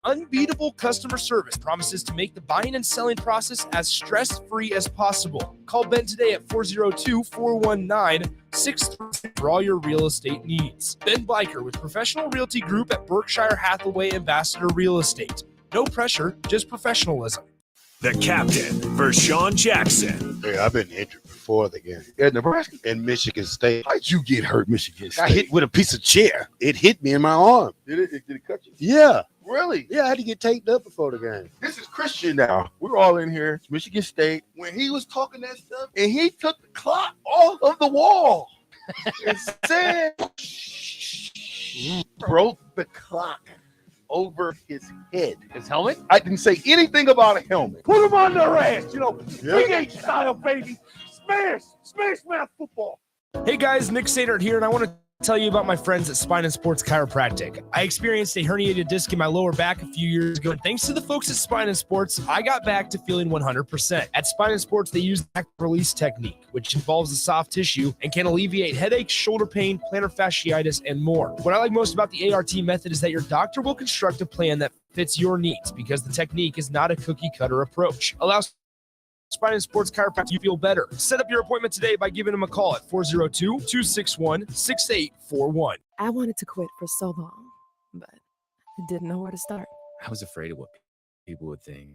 unbeatable customer service, promises to make the buying and selling process as stress-free as possible. Call Ben today at 402-419-63 for all your real estate needs. Ben Bleicher with Professional Realty Group at Berkshire Hathaway Ambassador Real Estate. No pressure, just professionalism. The captain, Vershawn Jackson. Hey, I've been injured before the game. At Nebraska and Michigan State. How'd you get hurt, Michigan State? I hit with a piece of chair. It hit me in my arm. Did it cut you? Yeah. Really? Yeah, I had to get taped up before the game. This is Christian now. We're all in here. It's Michigan State. When he was talking that stuff, and he took the clock off of the wall and said, broke the clock over his head. His helmet? I didn't say anything about a helmet. Put him on their ass, Big H style, baby. Smash football. Hey guys, Nick Sadert here, and I want to tell you about my friends at Spine and Sports Chiropractic. I experienced a herniated disc in my lower back a few years ago, and thanks to the folks at Spine and Sports, I got back to feeling 100%. At Spine and Sports, they use the back release technique, which involves the soft tissue and can alleviate headaches, shoulder pain, plantar fasciitis, and more. What I like most about the ART method is that your doctor will construct a plan that fits your needs, because the technique is not a cookie-cutter approach. Allows Spine and Sports Chiropractic, you feel better. Set up your appointment today by giving them a call at 402-261-6841. I wanted to quit for so long, but I didn't know where to start. I was afraid of what people would think.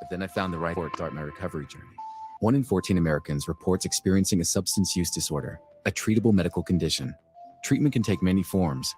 But then I found the right support to start my recovery journey. 1 in 14 Americans reports experiencing a substance use disorder, a treatable medical condition. Treatment can take many forms,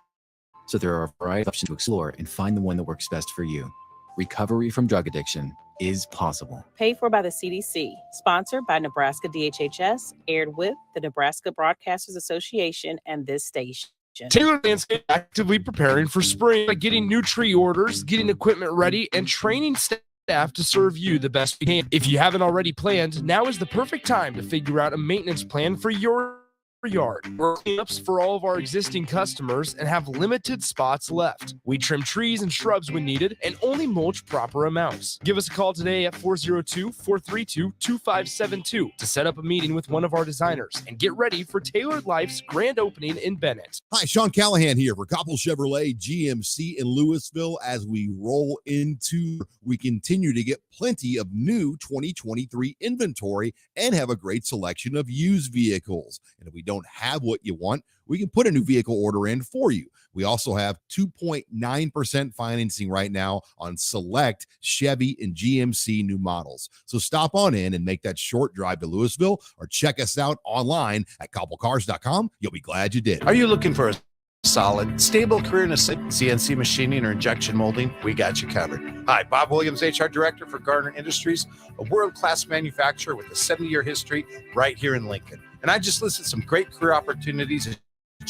so there are a variety of options to explore and find the one that works best for you. Recovery from drug addiction is possible. Paid for by the CDC, sponsored by Nebraska DHHS, aired with the Nebraska Broadcasters Association and this station. Taylor Landscape actively preparing for spring by getting new tree orders, getting equipment ready, and training staff to serve you the best we can. If you haven't already planned, now is the perfect time to figure out a maintenance plan for your yard. We're cleanups for all of our existing customers and have limited spots left. We trim trees and shrubs when needed and only mulch proper amounts. Give us a call today at 402-432-2572 to set up a meeting with one of our designers and get ready for Tailored Life's grand opening in Bennett. Hi, Sean Callahan here for Koppel Chevrolet GMC in Louisville. As we roll into, we continue to get plenty of new 2023 inventory and have a great selection of used vehicles. And if we don't have what you want, we can put a new vehicle order in for you. We also have 2.9% financing right now on select Chevy and GMC new models. So stop on in and make that short drive to Louisville or check us out online at koppelcars.com. You'll be glad you did. Are you looking for a solid, stable career in CNC machining or injection molding? We got you covered. Hi, Bob Williams, HR Director for Garner Industries, a world-class manufacturer with a 70-year history right here in Lincoln. And I just listed some great career opportunities that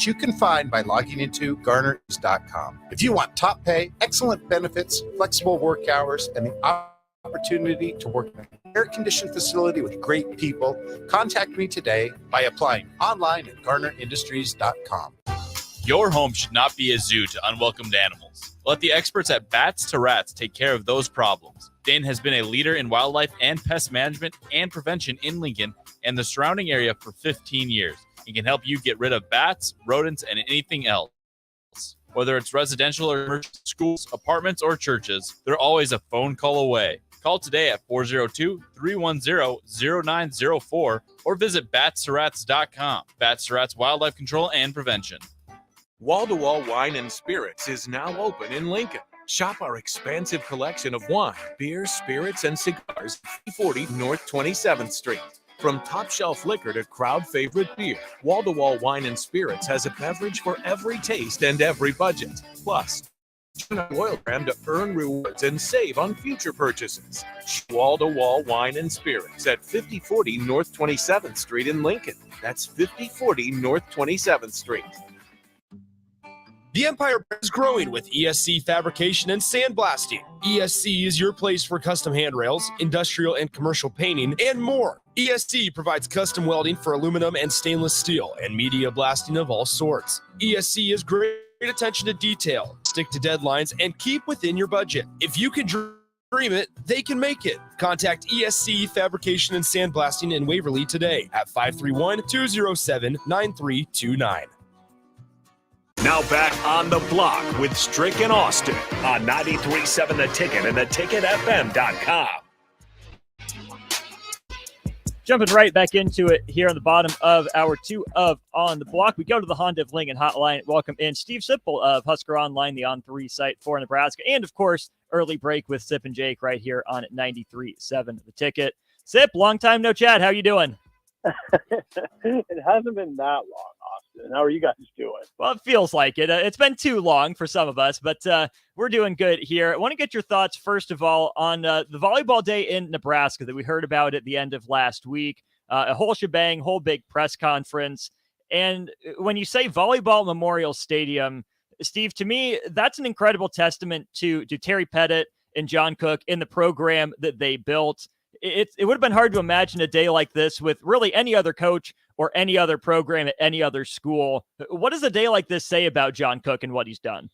you can find by logging into garners.com. If you want top pay, excellent benefits, flexible work hours, and the opportunity to work in an air-conditioned facility with great people, contact me today by applying online at garnerindustries.com. Your home should not be a zoo to unwelcomed animals. Let the experts at Bats to Rats take care of those problems. Dane has been a leader in wildlife and pest management and prevention in Lincoln and the surrounding area for 15 years. He can help you get rid of bats, rodents, and anything else. Whether it's residential or commercial, schools, apartments, or churches, they're always a phone call away. Call today at 402-310-0904 or visit batsterats.com. Bats to Rats Wildlife Control and Prevention. Wall-to-Wall Wine and Spirits is now open in Lincoln. Shop our expansive collection of wine, beer, spirits, and cigars at 340 North 27th Street. From top-shelf liquor to crowd-favorite beer, Wall-to-Wall Wine and Spirits has a beverage for every taste and every budget. Plus, join our loyal program to earn rewards and save on future purchases. Wall-to-Wall Wine and Spirits at 5040 North 27th Street in Lincoln. That's 5040 North 27th Street. The Empire is growing with ESC Fabrication and Sandblasting. ESC is your place for custom handrails, industrial and commercial painting, and more. ESC provides custom welding for aluminum and stainless steel and media blasting of all sorts. ESC is great attention to detail, stick to deadlines, and keep within your budget. If you can dream it, they can make it. Contact ESC Fabrication and Sandblasting in Waverly today at 531-207-9329. Now back on the block with Strick and Austin on 93.7 The Ticket and theticketfm.com. Jumping right back into it here on the bottom of hour 2 of On the Block. We go to the Honda of Lincoln hotline. Welcome in Steve Sipple of Husker Online, the On3 site for Nebraska. And, of course, early break with Sip and Jake right here on 93.7 The Ticket. Sip, long time no chat. How you doing? It hasn't been that long, Austin. How are you guys doing? Well, it feels like it. It's been too long for some of us, but we're doing good here. I want to get your thoughts, first of all, on the volleyball day in Nebraska that we heard about at the end of last week. A whole shebang, whole big press conference. And when you say Volleyball Memorial Stadium, Steve, to me, that's an incredible testament to Terry Pettit and John Cook in the program that they built. It would have been hard to imagine a day like this with really any other coach or any other program at any other school. What does a day like this say about John Cook and what he's done?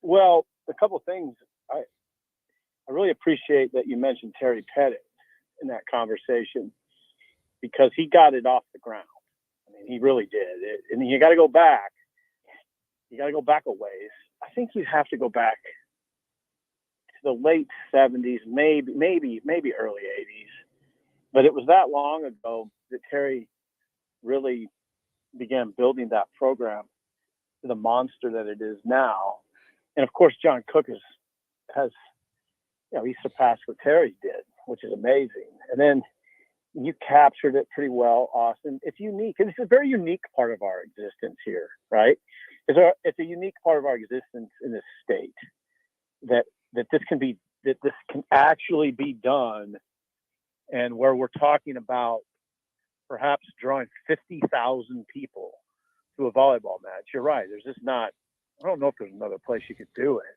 Well, a couple of things. I really appreciate that you mentioned Terry Pettit in that conversation because he got it off the ground. I mean, he really did. And you got to go back. You got to go back a ways. I think you have to go back the late 70s, maybe early 80s. But it was that long ago that Terry really began building that program to the monster that it is now. And of course, John Cook has he surpassed what Terry did, which is amazing. And then you captured it pretty well, Austin. It's unique. And it's a very unique part of our existence here, right? It's a unique part of our existence in this state that this can actually be done, and where we're talking about perhaps drawing 50,000 people to a volleyball match. You're right. There's just not. I don't know if there's another place you could do it.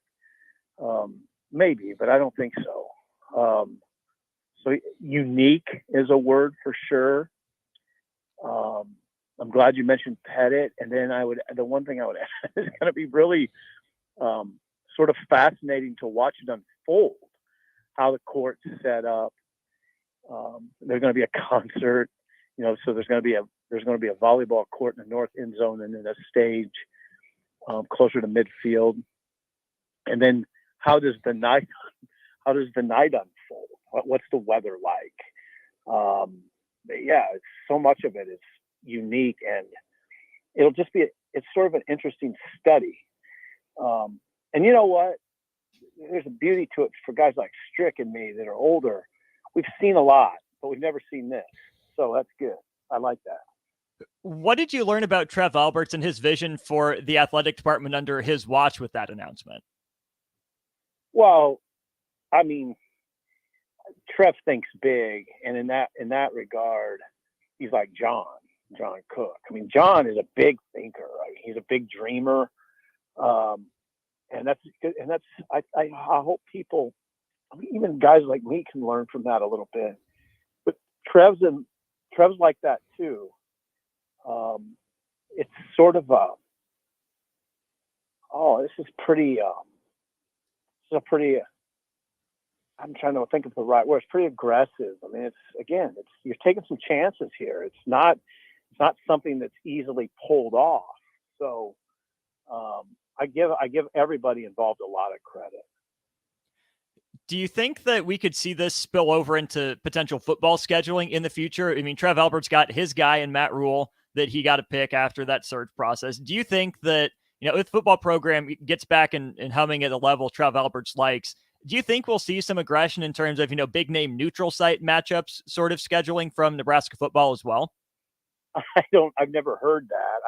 Maybe, but I don't think so. So unique is a word for sure. I'm glad you mentioned Pettit. And then the one thing I would add is going to be really sort of fascinating to watch it unfold, how the court's set up. There's going to be a concert, so there's going to be a volleyball court in the north end zone and then a stage closer to midfield. And then how does the night unfold? What's the weather like? It's so much of it is unique, and it's sort of an interesting study. And you know what? There's a beauty to it for guys like Strick and me that are older. We've seen a lot, but we've never seen this. So that's good. I like that. What did you learn about Trev Alberts and his vision for the athletic department under his watch with that announcement? Well, I mean, Trev thinks big, and in that regard, he's like John Cook. I mean, John is a big thinker. I mean, he's a big dreamer, and that's I hope people, even guys like me, can learn from that a little bit. But Trev's like that too. It's sort of this is pretty. I'm trying to think of the right word. It's pretty aggressive. I mean, you're taking some chances here. It's not something that's easily pulled off. So I give everybody involved a lot of credit. Do you think that we could see this spill over into potential football scheduling in the future? I mean, Trev Alberts got his guy in Matt Rule that he got to pick after that search process. Do you think that, if the football program gets back and humming at the level Trev Alberts likes, do you think we'll see some aggression in terms of, big name neutral site matchups sort of scheduling from Nebraska football as well? I've never heard that.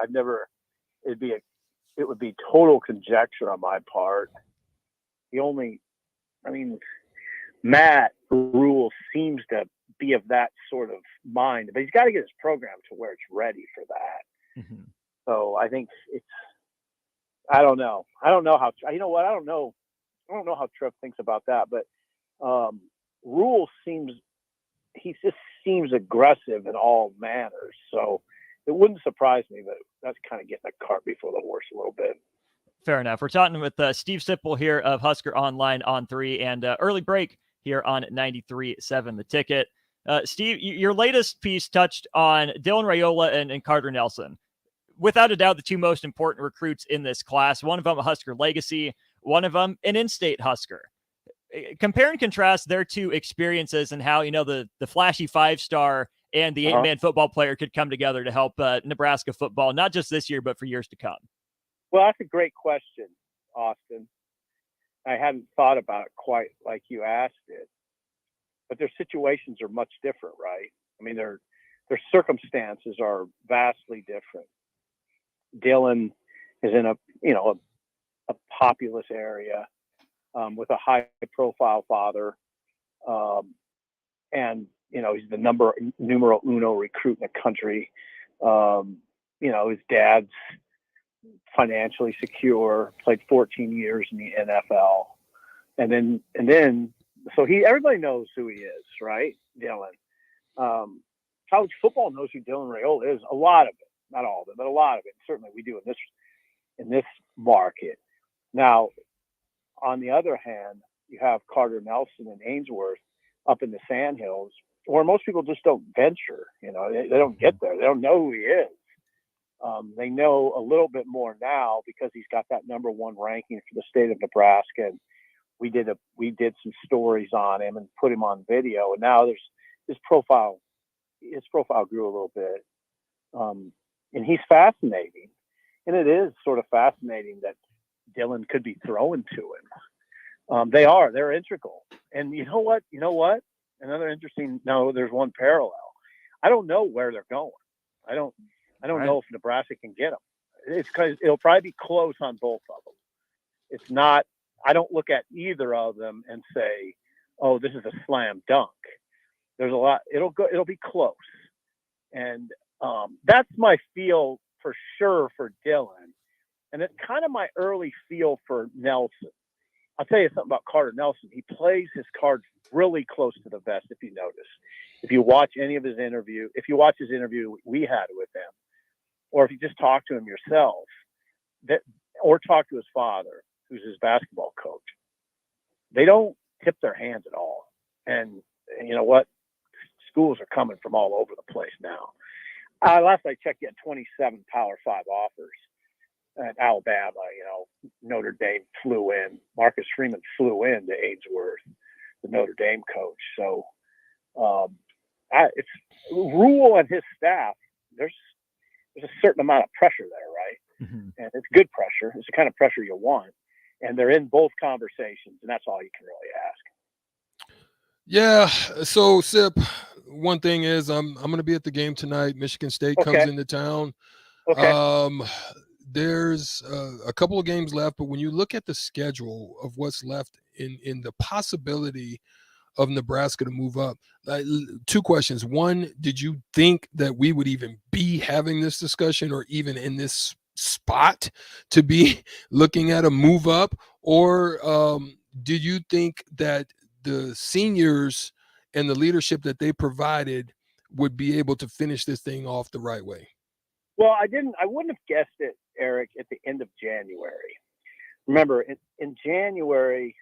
It would be total conjecture on my part. Matt Rule seems to be of that sort of mind, but he's got to get his program to where it's ready for that. Mm-hmm. So I think I don't know how, I don't know how Trev thinks about that, but Rule seems aggressive in all manners. So it wouldn't surprise me, but that's kind of getting the cart before the horse a little bit. Fair enough. We're talking with Steve Sipple here of Husker Online on 3 and early break here on 93.7 The Ticket. Steve, your latest piece touched on Dylan Raiola and Carter Nelson. Without a doubt, the two most important recruits in this class. One of them a Husker legacy, one of them an in-state Husker. Compare and contrast their two experiences and how, the flashy 5-star and the 8-man football player could come together to help Nebraska football, not just this year, but for years to come. Well, that's a great question, Austin. I hadn't thought about it quite like you asked it, but their situations are much different, right? I mean, their circumstances are vastly different. Dylan is in a populous area with a high-profile father, and he's the numero uno recruit in the country. His dad's financially secure, played 14 years in the NFL, and then so everybody knows who he is, right? Dylan. College football knows who Dylan Raiola is. A lot of it, not all of it, but a lot of it. Certainly, we do in this market. Now, on the other hand, you have Carter Nelson and Ainsworth up in the Sandhills, where most people just don't venture. They don't get there. They don't know who he is. They know a little bit more now because he's got that number 1 ranking for the state of Nebraska. And we did some stories on him and put him on video. And now his profile grew a little bit. And he's fascinating. And it is sort of fascinating that Dylan could be thrown to him. They're integral. And you know what? There's one parallel. I don't know where they're going. I don't know if Nebraska can get them. It's because it'll probably be close on both of them. It's not. I don't look at either of them and say, "Oh, this is a slam dunk." There's a lot. It'll be close, and that's my feel for sure for Dylan, and it's kind of my early feel for Nelson. I'll tell you something about Carter Nelson. He plays his cards really close to the vest. If you notice, if you watch his interview we had with him, or if you just talk to him yourself, or talk to his father, who's his basketball coach, they don't tip their hands at all. And you know what? Schools are coming from all over the place now. Last I checked, you had 27 Power 5 offers at Alabama. Notre Dame flew in. Marcus Freeman flew in to Ainsworth, the Notre Dame coach. So it's Rule and his staff. There's a certain amount of pressure there, right? Mm-hmm. And it's good pressure. It's the kind of pressure you want. And they're in both conversations, and that's all you can really ask. Yeah. So, Sip, one thing is I'm going to be at the game tonight. Michigan State comes into town. Okay. There's a couple of games left, but when you look at the schedule of what's left in the possibility of Nebraska to move up, two questions. One, did you think that we would even be having this discussion or even in this spot to be looking at a move up? Or did you think that the seniors and the leadership that they provided would be able to finish this thing off the right way? Well, I wouldn't have guessed it, Eric, at the end of January. Remember, in January,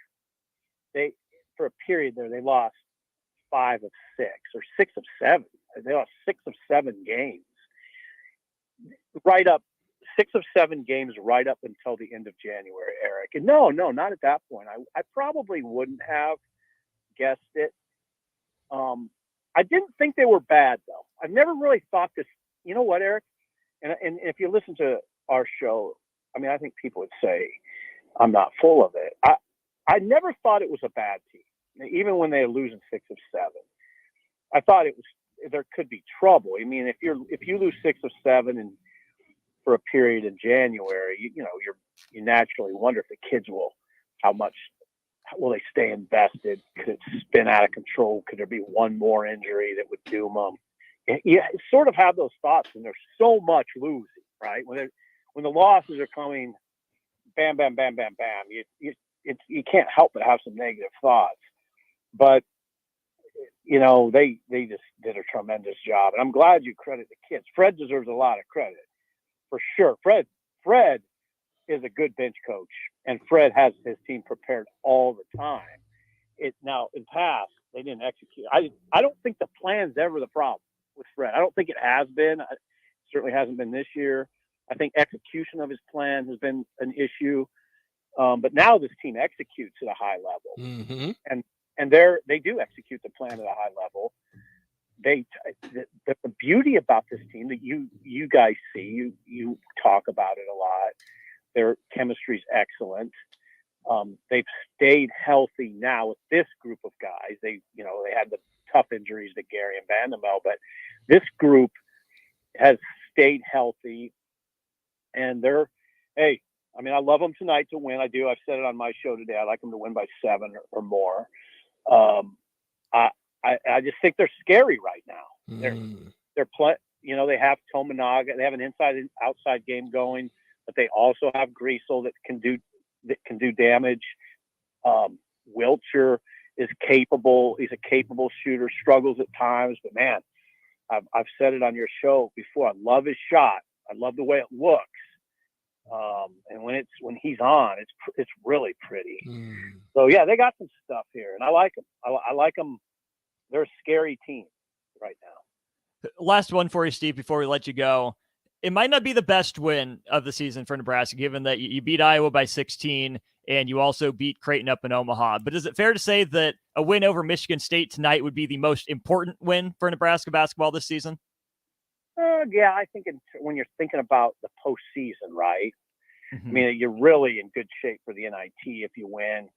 for a period there, they lost 5 of 6 or 6 of 7. They lost 6 of 7 games. Right up, 6 of 7 games right up until the end of January, Eric. And no, not at that point. I probably wouldn't have guessed it. I didn't think they were bad, though. I've never really thought this. You know what, Eric? And if you listen to our show, I mean, I think people would say I'm not full of it. I never thought it was a bad team, even when they're losing 6 of 7. I thought there could be trouble. I mean, if you lose 6 of 7 and for a period in January, you naturally wonder if the kids how much will they stay invested? Could it spin out of control? Could there be one more injury that would doom them? You sort of have those thoughts, and there's so much losing, right? When the losses are coming, bam, bam, bam, bam, bam, you can't help but have some negative thoughts. But they just did a tremendous job, and I'm glad you credit the kids. Fred deserves a lot of credit for sure. Fred is a good bench coach, and Fred has his team prepared all the time. Now in past they didn't execute. I don't think the plan's ever the problem with Fred. I don't think it has been. It certainly hasn't been this year. I think execution of his plan has been an issue. But now this team executes at a high level, mm-hmm. and they do execute the plan at a high level. The beauty about this team that you guys see, you talk about it a lot. Their chemistry is excellent. They've stayed healthy now with this group of guys. They had the tough injuries to Gary and Vandemel, but this group has stayed healthy, and I love them tonight to win. I do. I've said it on my show today. I like them to win by 7 or more. I just think they're scary right now. They have Tominaga. They have an inside and outside game going, but they also have Greasel that can do damage. Wiltshire is capable. He's a capable shooter. Struggles at times, but man, I've said it on your show before. I love his shot. I love the way it looks. And when he's on, it's really pretty. So yeah, they got some stuff here, and I like them. I like them. They're a scary team right now. Last one for you, Steve, before we let you go. It might not be the best win of the season for Nebraska, given that you beat Iowa by 16 and you also beat Creighton up in Omaha. But is it fair to say that a win over Michigan State tonight would be the most important win for Nebraska basketball this season? Yeah, I think when you're thinking about the postseason, right? Mm-hmm. I mean, you're really in good shape for the NIT if you win.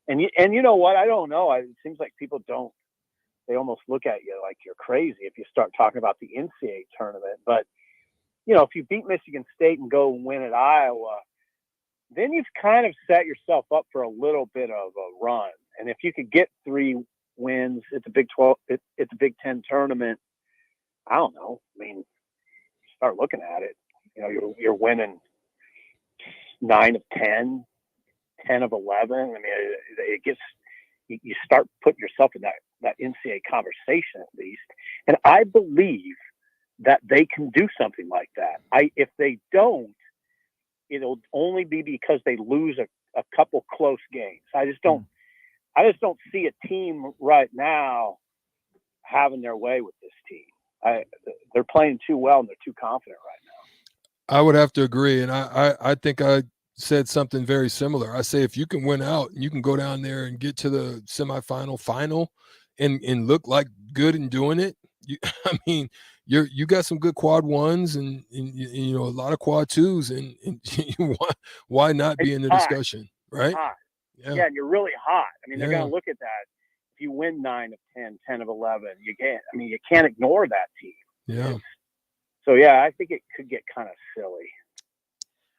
And you know what? I don't know. It seems like people don't. They almost look at you like you're crazy if you start talking about the NCAA tournament. But if you beat Michigan State and go win at Iowa, then you've kind of set yourself up for a little bit of a run. And if you could get 3 wins at the Big 12, at the Big 10 tournament, I don't know. I mean, start looking at it. You're winning 9 of 10, 10 of 11. I mean, it gets you start putting yourself in that NCAA conversation at least. And I believe that they can do something like that. If they don't, it'll only be because they lose a couple close games. I just don't see a team right now having their way with this team. They're playing too well and they're too confident right now. I would have to agree, and I think I said something very similar. I say if you can win out, you can go down there and get to the semifinal, final, and look like good in doing it. I mean, you got some good quad ones and you know a lot of quad twos, and why not be in the discussion, right? Yeah, and you're really hot. I mean, they're going to look at that. If you win 9 of 10, 10 of 11, you can't. I mean, you can't ignore that team. Yeah. So yeah, I think it could get kind of silly.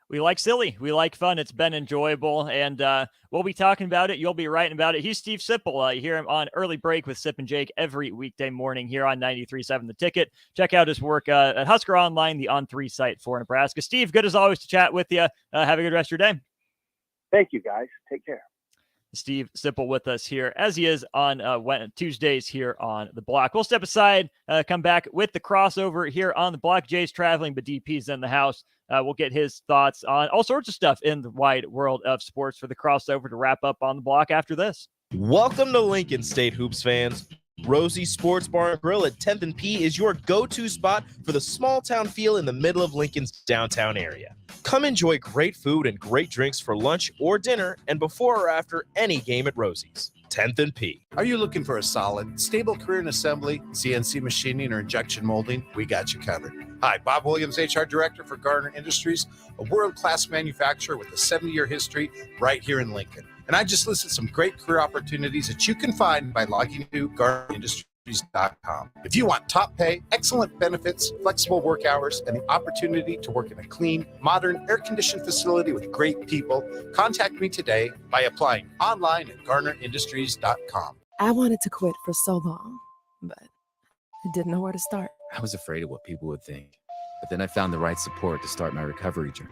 We like silly. We like fun. It's been enjoyable, and we'll be talking about it. You'll be writing about it. He's Steve Sipple. You hear him on Early Break with Sip and Jake every weekday morning here on 93.7 The Ticket. Check out his work at Husker Online, the On3 site for Nebraska. Steve, good as always to chat with you. Have a good rest of your day. Thank you, guys. Take care. Steve Sipple with us here, as he is on Tuesdays here on The Block. We'll step aside, come back with the crossover here on The Block. Jay's traveling, but DP's in the house. We'll get his thoughts on all sorts of stuff in the wide world of sports for the crossover to wrap up on The Block after this. Welcome to Lincoln State, Hoops fans. Rosie's Sports Bar and Grill at 10th and P is your go-to spot for the small town feel in the middle of Lincoln's downtown area. Come enjoy great food and great drinks for lunch or dinner and before or after any game at Rosie's. 10th and P. Are you looking for a solid, stable career in assembly, CNC machining, or injection molding? We got you covered. Hi, Bob Williams, HR Director for Garner Industries, a world-class manufacturer with a 70-year history right here in Lincoln. And I just listed some great career opportunities that you can find by logging to GarnerIndustries.com. If you want top pay, excellent benefits, flexible work hours, and the opportunity to work in a clean, modern, air-conditioned facility with great people, contact me today by applying online at GarnerIndustries.com. I wanted to quit for so long, but I didn't know where to start. I was afraid of what people would think, but then I found the right support to start my recovery journey.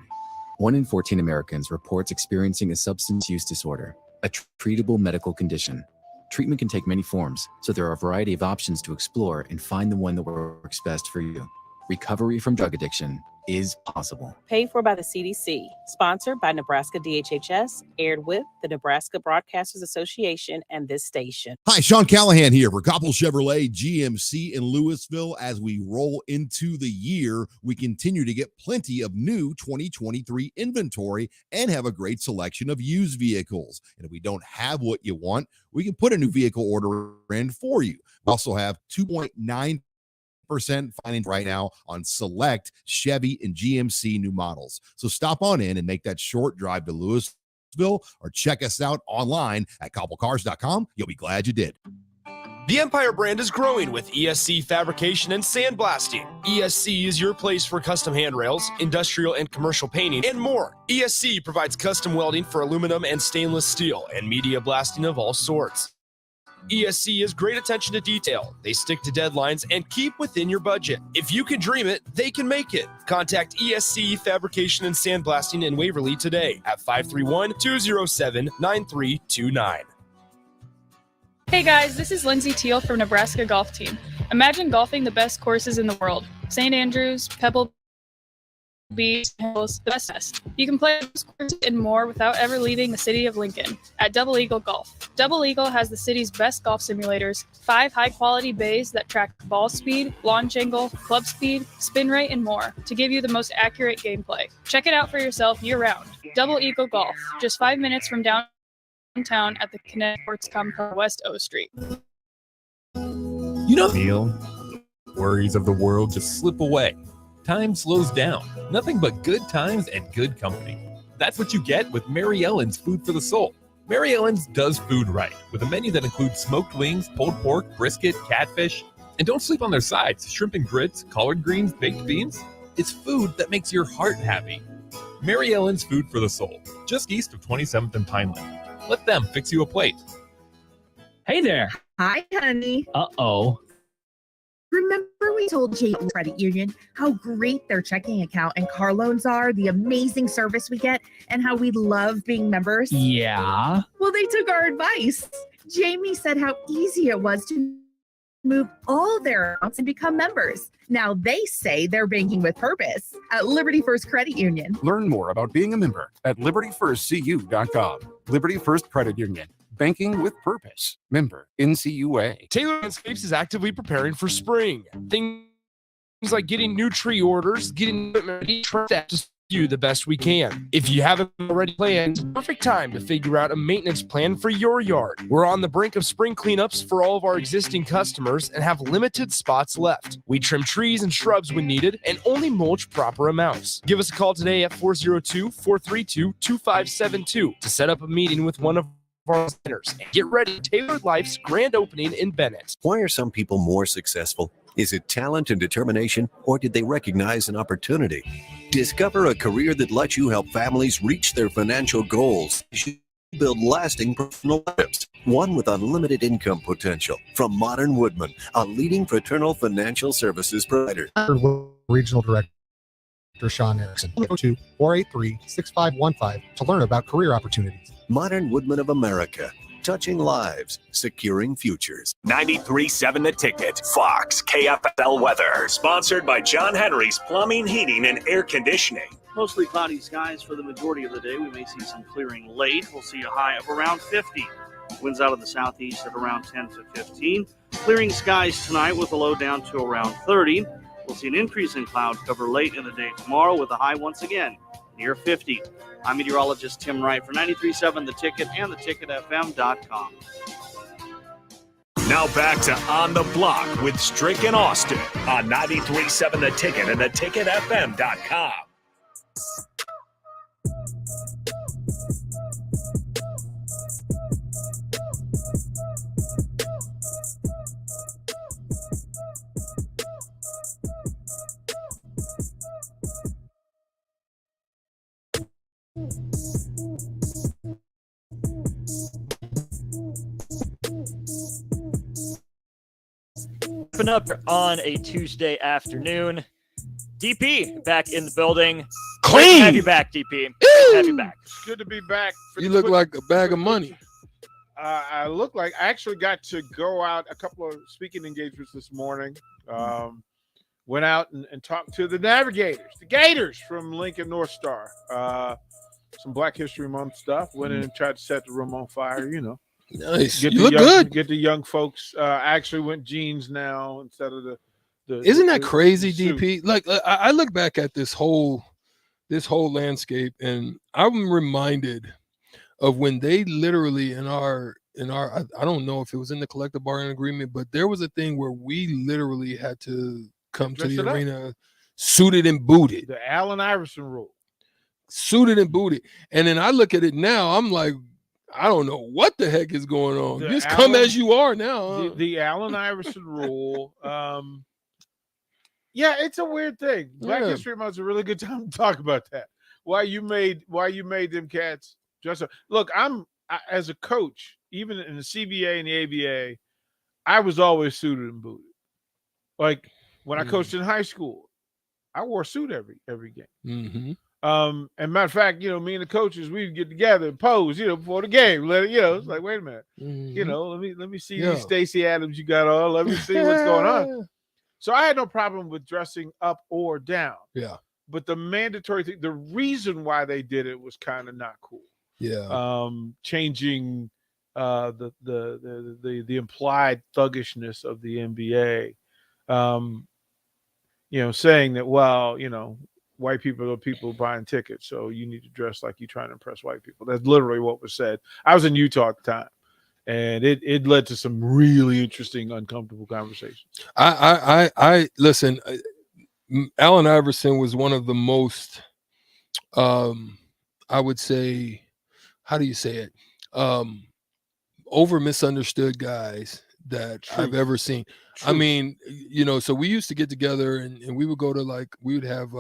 1 in 14 Americans reports experiencing a substance use disorder, a treatable medical condition. Treatment can take many forms, so there are a variety of options to explore and find the one that works best for you. Recovery from drug addiction is possible. Paid for by the CDC. Sponsored by Nebraska DHHS. Aired with the Nebraska Broadcasters Association and this station. Hi, Sean Callahan here for Koppel Chevrolet GMC in Louisville. As we roll into the year, we continue to get plenty of new 2023 inventory and have a great selection of used vehicles. And if we don't have what you want, we can put a new vehicle order in for you. We also have 2.9% financing right now on select Chevy and GMC new models. So stop on in and make that short drive to Louisville or check us out online at koppelcars.com. You'll be glad you did. The Empire brand is growing with ESC fabrication and sandblasting. ESC is your place for custom handrails, industrial and commercial painting, and more. ESC provides custom welding for aluminum and stainless steel and media blasting of all sorts. ESC is great attention to detail. They stick to deadlines and keep within your budget. If you can dream it, they can make it. Contact ESC Fabrication and Sandblasting in Waverly today at 531-207-9329. Hey guys, this is Lindsay Teal from Nebraska Golf Team. Imagine golfing the best courses in the world. St. Andrews, Pebble Beach, Hills, the best. You can play those courses and more without ever leaving the city of Lincoln at Double Eagle Golf. Double Eagle has the city's best golf simulators, 5 high-quality bays that track ball speed, launch angle, club speed, spin rate, and more to give you the most accurate gameplay. Check it out for yourself year-round. Double Eagle Golf, just 5 minutes from downtown at the Connect Sports Complex West O Street. You know, feel worries of the world just slip away. Time slows down. Nothing but good times and good company. That's what you get with Mary Ellen's Food for the Soul. Mary Ellen's does food right, with a menu that includes smoked wings, pulled pork, brisket, catfish. And don't sleep on their sides, shrimp and grits, collard greens, baked beans. It's food that makes your heart happy. Mary Ellen's Food for the Soul, just east of 27th and Pineland. Let them fix you a plate. Hey there. Hi, honey. Uh-oh. Remember we told JE Credit Union how great their checking account and car loans are, the amazing service we get, and how we love being members? Yeah. Well, they took our advice. Jamie said how easy it was to move all their accounts and become members. Now they say they're banking with purpose at Liberty First Credit Union. Learn more about being a member at libertyfirstcu.com. Liberty First Credit Union. Banking with purpose. Member NCUA. Taylor Landscapes is actively preparing for spring. Things like getting new tree orders, getting equipment ready, to you the best we can. If you haven't already planned, perfect time to figure out a maintenance plan for your yard. We're on the brink of spring cleanups for all of our existing customers and have limited spots left. We trim trees and shrubs when needed and only mulch proper amounts. Give us a call today at 402-432-2572 to set up a meeting with one of our centers and get ready for Tailored Life's grand opening in Bennett. Why are some people more successful? Is it talent and determination, or did they recognize an opportunity? Discover a career that lets you help families reach their financial goals. Build lasting personal lives, one with unlimited income potential. From Modern Woodman, a leading fraternal financial services provider. Regional Director Sean Erickson. Go to 483-6515 to learn about career opportunities. Modern Woodman of America. Touching lives, securing futures. 93.7 The Ticket, Fox, KFL weather. Sponsored by John Henry's Plumbing, Heating, and Air Conditioning. Mostly cloudy skies for the majority of the day. We may see some clearing late. We'll see a high of around 50. Winds out of the southeast at around 10 to 15. Clearing skies tonight with a low down to around 30. We'll see an increase in cloud cover late in the day tomorrow with a high once again near 50. I'm meteorologist Tim Wright for 93.7 The Ticket and theticketfm.com. Now back to On the Block with Strick and Austin on 93.7 The Ticket and theticketfm.com. Wrapping up on a Tuesday afternoon. DP back in the building. Clean. Great to have you back, DP. Have you back. It's good to be back. You look like a bag of money. I actually got to go out a couple of speaking engagements this morning. Went out and talked to the Navigators, the Gators from Lincoln North Star. Some Black History Month stuff. Went in and tried to set the room on fire, you know. Nice. You look good. Get the young folks. I actually went jeans now instead of the Isn't that crazy, DP? Like I look back at this whole landscape, and I'm reminded of when they literally in our I don't know if it was in the collective bargaining agreement, but there was a thing where we literally had to come to the arena suited and booted. The Allen Iverson rule. Suited and booted. And then I look at it now, I'm like, I don't know what the heck is going on. Just come as you are now. The Allen Iverson rule. Yeah, it's a weird thing. Black History Month is a really good time to talk about that. Why you made them cats dress up. Look, as a coach, even in the CBA and the ABA, I was always suited and booted. Like when I coached in high school, I wore a suit every game. Mm-hmm. And matter of fact, you know, me and the coaches, we'd get together and pose, you know, before the game. It's like, wait a minute, you know, let me see these Stacey Adams you got on. Let me see what's going on. So I had no problem with dressing up or down. Yeah. But the mandatory thing, the reason why they did it was kind of not cool. Yeah. Changing the implied thuggishness of the NBA. You know, saying that, well, you know, white people are people buying tickets, so you need to dress like you're trying to impress white people. That's literally what was said. I was in Utah at the time, and it led to some really interesting, uncomfortable conversations. I listen. Allen Iverson was one of the most, I would say, how do you say it? Over misunderstood guys that I've ever seen. I mean, you know, so we used to get together and we would go to we would have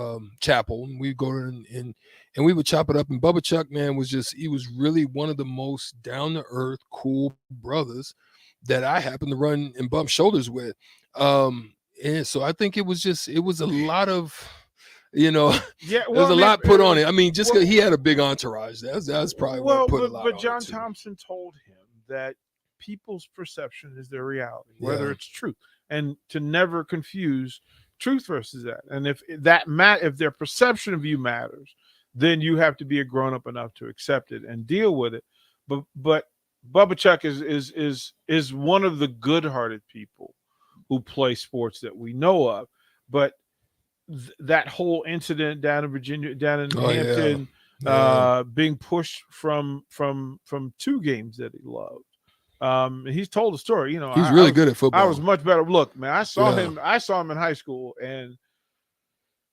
chapel, and we'd go to and we would chop it up. And Bubba Chuck, man, he was really one of the most down to earth, cool brothers that I happened to run and bump shoulders with. And so I think it was a lot of, you know, there was a lot put on it. I mean, just because he had a big entourage, that's probably what put a lot on it. But John Thompson told him that people's perception is their reality, whether it's true. and to never confuse truth versus that. And if their perception of you matters, then you have to be a grown up enough to accept it and deal with it. But Bubba Chuck is one of the good-hearted people who play sports that we know of. But that whole incident down in Virginia, down in Hampton, being pushed from 2 games that he loved. He's told the story. You know, he's really good at football. I was much better. Look, man, I saw him in high school, and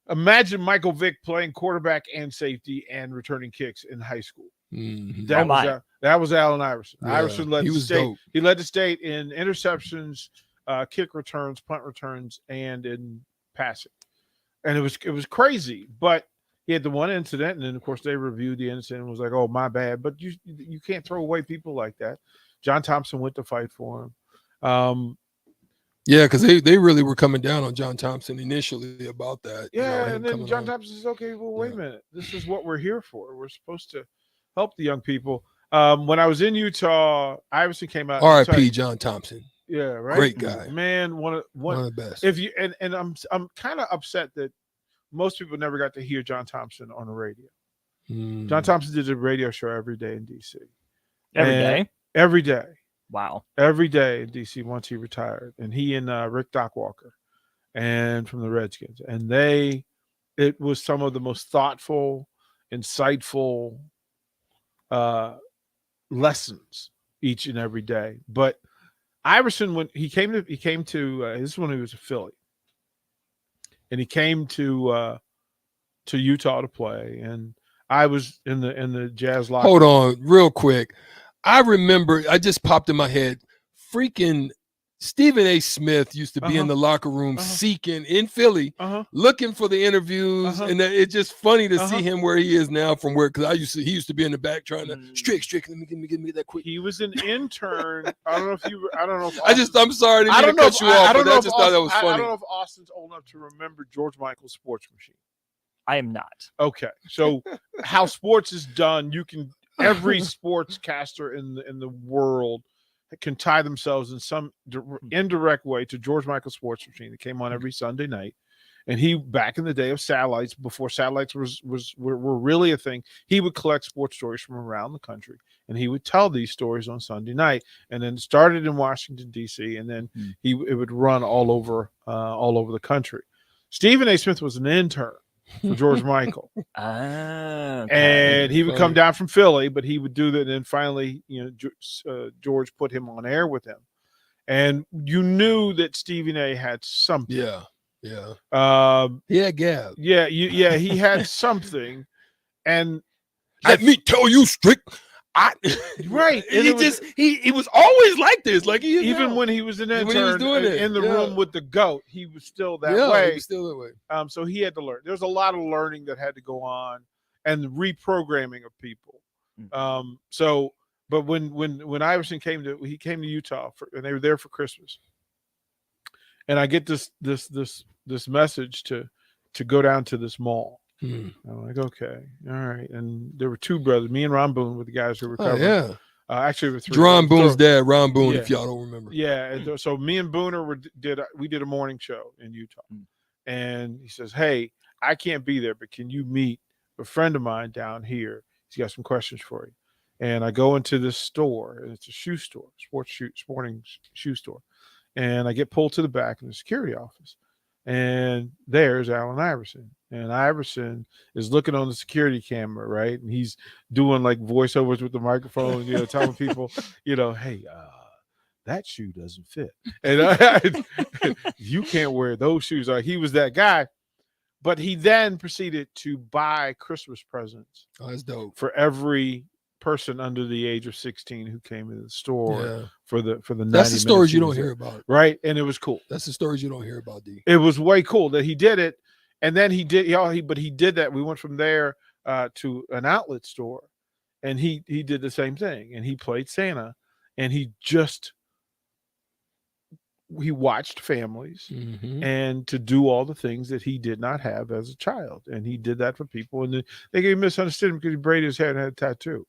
imagine Michael Vick playing quarterback and safety and returning kicks in high school. Mm-hmm. That was Allen Iverson. Yeah, Iverson led he the was state. dope. He led the state in interceptions, kick returns, punt returns, and in passing. And it was crazy. But he had the one incident, and then of course they reviewed the incident and was like, "Oh, my bad." But you can't throw away people like that. John Thompson went to fight for him. Yeah, because they really were coming down on John Thompson initially about that. Yeah, and then John Thompson says, "Okay, well, wait a minute. This is what we're here for. We're supposed to help the young people." When I was in Utah, Iverson came out. R.I.P. John Thompson. Yeah, right. Great guy, man. One of the best. If you and I'm kind of upset that most people never got to hear John Thompson on the radio. John Thompson did a radio show every day in DC. Every day. Wow. Every day in DC once he retired, and he and Rick Dockwalker, and from the Redskins, and it was some of the most thoughtful, insightful lessons each and every day. But Iverson, when he came to this is when he was a Philly, and he came to Utah to play, and I was in the Jazz locker. Hold on, real quick. I remember, I just popped in my head, freaking Stephen A. Smith used to be in the locker room seeking in Philly, looking for the interviews, and it's just funny to see him where he is now from where, because he used to be in the back trying to strict, let me that quick. He was an intern. I don't know if I'm sorry to cut you off, but I just thought that was funny. I don't know if Austin's old enough to remember George Michael's Sports Machine. I am not. Okay, so how sports is done, every sportscaster in the world can tie themselves in some indirect way to George Michael's Sports Machine. It came on every Sunday night, and he, back in the day of satellites, before satellites were really a thing, he would collect sports stories from around the country, and he would tell these stories on Sunday night. And then it started in Washington D.C., and then it would run all over the country. Stephen A. Smith was an intern for George Michael. And he would come down from Philly, but he would do that. And then finally, George put him on air with him. And you knew that Stephen A. had something. Yeah. He had gab. Yeah. He had something. And let me tell you, Strick. Right. He was always like this. Like even when he was an intern, when he was doing in the room with the GOAT, he was still that way. He was still that way. So he had to learn. There's a lot of learning that had to go on, and the reprogramming of people. But when Iverson came to Utah and they were there for Christmas, and I get this message to go down to this mall. I'm like, okay, all right. And there were 2 brothers. Me and Ron Boone were the guys who were covering. Actually, there were 3. Ron Boone's dad, Ron Boone, if y'all don't remember. Yeah. And so me and Booner did a morning show in Utah. And he says, hey, I can't be there, but can you meet a friend of mine down here? He's got some questions for you. And I go into this store, and it's a shoe store, sporting shoe store. And I get pulled to the back in the security office. And there's Allen Iverson. And Iverson is looking on the security camera, right? And he's doing like voiceovers with the microphone, telling people, hey, that shoe doesn't fit. And you can't wear those shoes. Like, he was that guy. But he then proceeded to buy Christmas presents. Oh, that's dope. For every person under the age of 16 who came into the store for the 90 That's the stories you don't hear about. Right. And it was cool. That's the stories you don't hear about, D. It was way cool that he did it. And then he did that. We went from there to an outlet store, and he did the same thing, and he played Santa, and he watched families and to do all the things that he did not have as a child. And he did that for people. And they misunderstood him because he braided his hair and had a tattoo.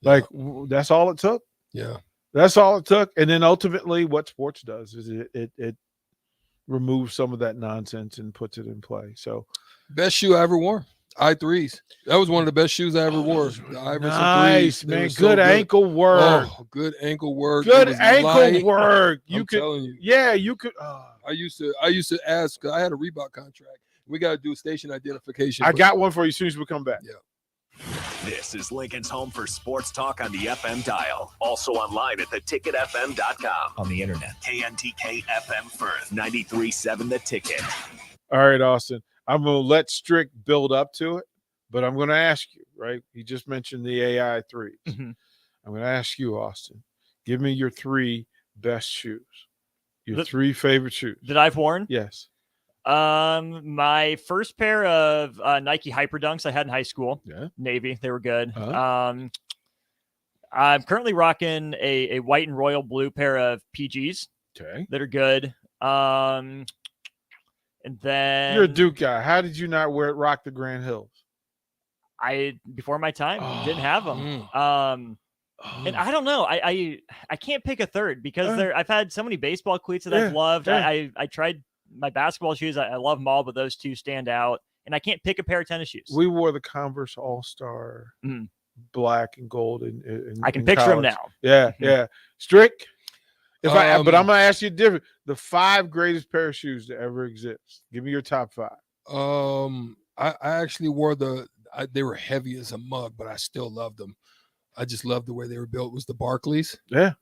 Like, that's all it took. Yeah. That's all it took. And then ultimately what sports does is removes some of that nonsense and puts it in play. So, best shoe I ever wore. I3s. That was one of the best shoes I ever wore. The Iverson nice, 3s. man. Good ankle work. Oh, good ankle work. Good It was ankle light. work. I'm telling you. Yeah, you could. I used to ask. I had a Reebok contract. We got to do station identification. I got one for you as soon as we come back. Yeah. This is Lincoln's home for sports talk on the FM dial. Also online at theticketfm.com. On the internet. KNTK FM Firth, 93.7 The Ticket. All right, Austin. I'm going to let Strick build up to it, but I'm going to ask you, right? You just mentioned the AI 3s. Mm-hmm. I'm going to ask you, Austin, give me your 3 best shoes. Your 3 favorite shoes. That I've worn? Yes. My first pair of Nike Hyper Dunks I had in high school. Yeah. Navy. They were good. I'm currently rocking a white and royal blue pair of PGs. Okay. That are good. And then You're a Duke guy. How did you not rock the Grand Hills? Before my time didn't have them. And I don't know. I can't pick a third because I've had so many baseball cleats that I've loved. I tried my basketball shoes. I love them all, but those two stand out. And I can't pick a pair of tennis shoes. We wore the Converse All-Star black and gold. I can picture them now. Yeah, Mm-hmm. yeah. Strick. But I'm going to ask you different. The 5 greatest pair of shoes to ever exist. Give me your top 5. I actually wore they were heavy as a mug, but I still loved them. I just loved the way they were built. It was the Barclays. Yeah.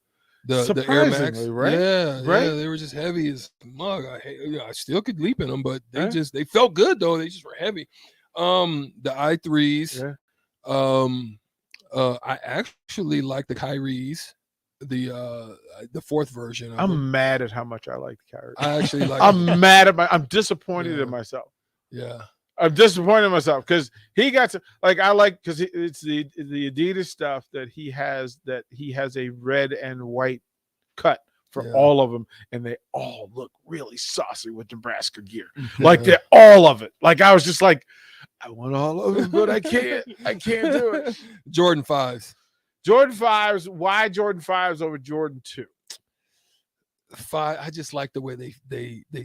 The Air Max. Right? Yeah, right? Yeah, they were just heavy as a mug. I still could leap in them, but they felt good though. They just were heavy. The I3s. I actually like the Kyries. The 4th version. I'm mad at how much I like the Kyrie. I actually like. I'm disappointed in myself. Yeah. I'm disappointed in myself because he got to because it's the Adidas stuff that he has a red and white cut for all of them, and they all look really saucy with Nebraska gear. Like they're all of it. Like I was just like, I want all of them, but I can't do it. Jordan 5s. Jordan 5s. Why Jordan 5s over Jordan 2? 5. I just like the way they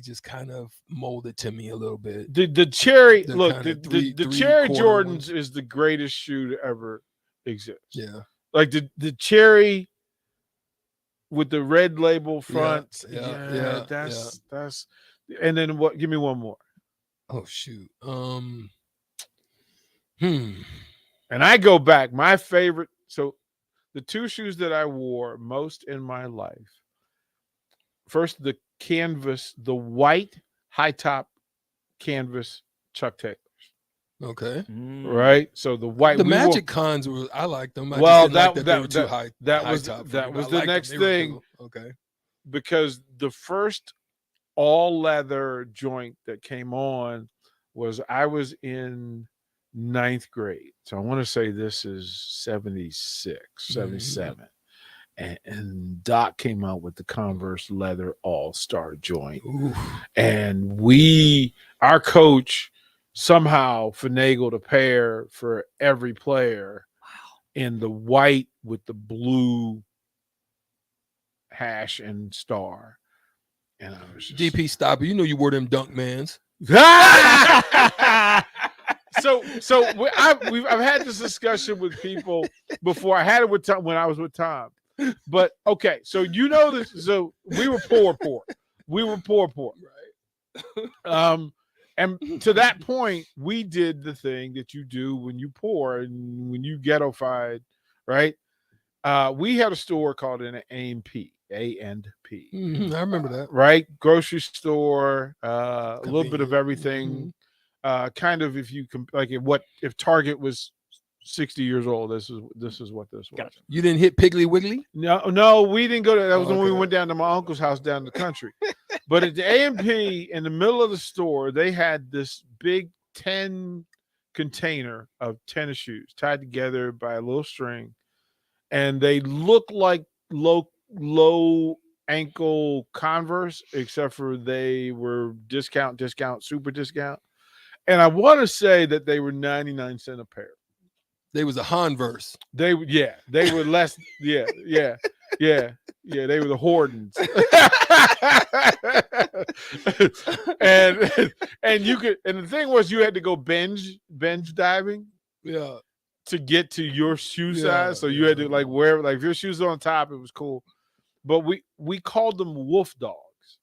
just kind of molded to me a little bit. The cherry the cherry Jordans is the greatest shoe to ever exist. Yeah, like the cherry with the red label front. Yeah. That's. And then what? Give me one more. Oh shoot. And I go back. My favorite. So the 2 shoes that I wore most in my life. First, the white high top canvas Chuck Taylors. Okay. Right. So the white. The Magic Cons I liked them. That was the next thing. Cool. Okay. Because the first all leather joint that came on I was in 9th grade. So I want to say this is 76, 77. And Doc came out with the Converse leather all-star joint. Ooh. And our coach somehow finagled a pair for every player in the white with the blue hash and star. And I was just... DP, stop it. You know you wore them Dunk Mans. So I've had this discussion with people before. I had it with Tom when I was with Tom. But okay, so you know this. So we were poor. We were poor. Right. And to that point, we did the thing that you do when you poor and when you ghettofied, right? We had a store called an A&P. A&P. I remember that. Right? Grocery store, a little bit of everything. Kind of if you if Target was 60 years old, this is what this was. Gotcha. You didn't hit Piggly Wiggly? No, we didn't go to that. Was when we went down to my uncle's house down the country. But at the A&P, in the middle of the store, they had this big 10 container of tennis shoes tied together by a little string, and they looked like low ankle Converse, except for they were discount, super discount. And I want to say that they were 99 cents a pair. They was a Hanverse. They were less. Yeah. Yeah, they were the Hordens. and you could, and the thing was, you had to go binge diving. Yeah. To get to your shoe size, so you had to like wear, like if your shoes are on top, it was cool. But we called them wolf dogs,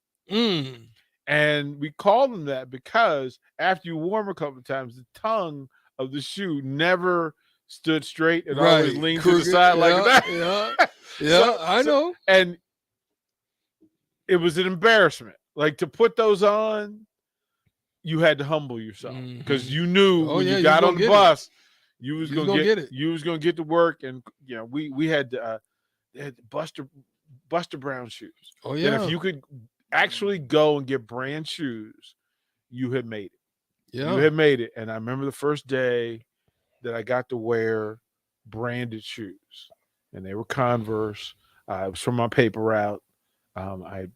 and we called them that because after you wore them a couple of times, the tongue of the shoe never stood straight and always leaned to the side like that. Yeah, I know. And it was an embarrassment. Like to put those on, you had to humble yourself because you knew when you got on the bus, you was gonna get it. You was gonna get to work, and we had Buster Brown shoes. Oh yeah. And if you could actually go and get brand shoes, you had made it. Yeah. You had made it. And I remember the first day that I got to wear branded shoes, and they were Converse. It was from my paper route. I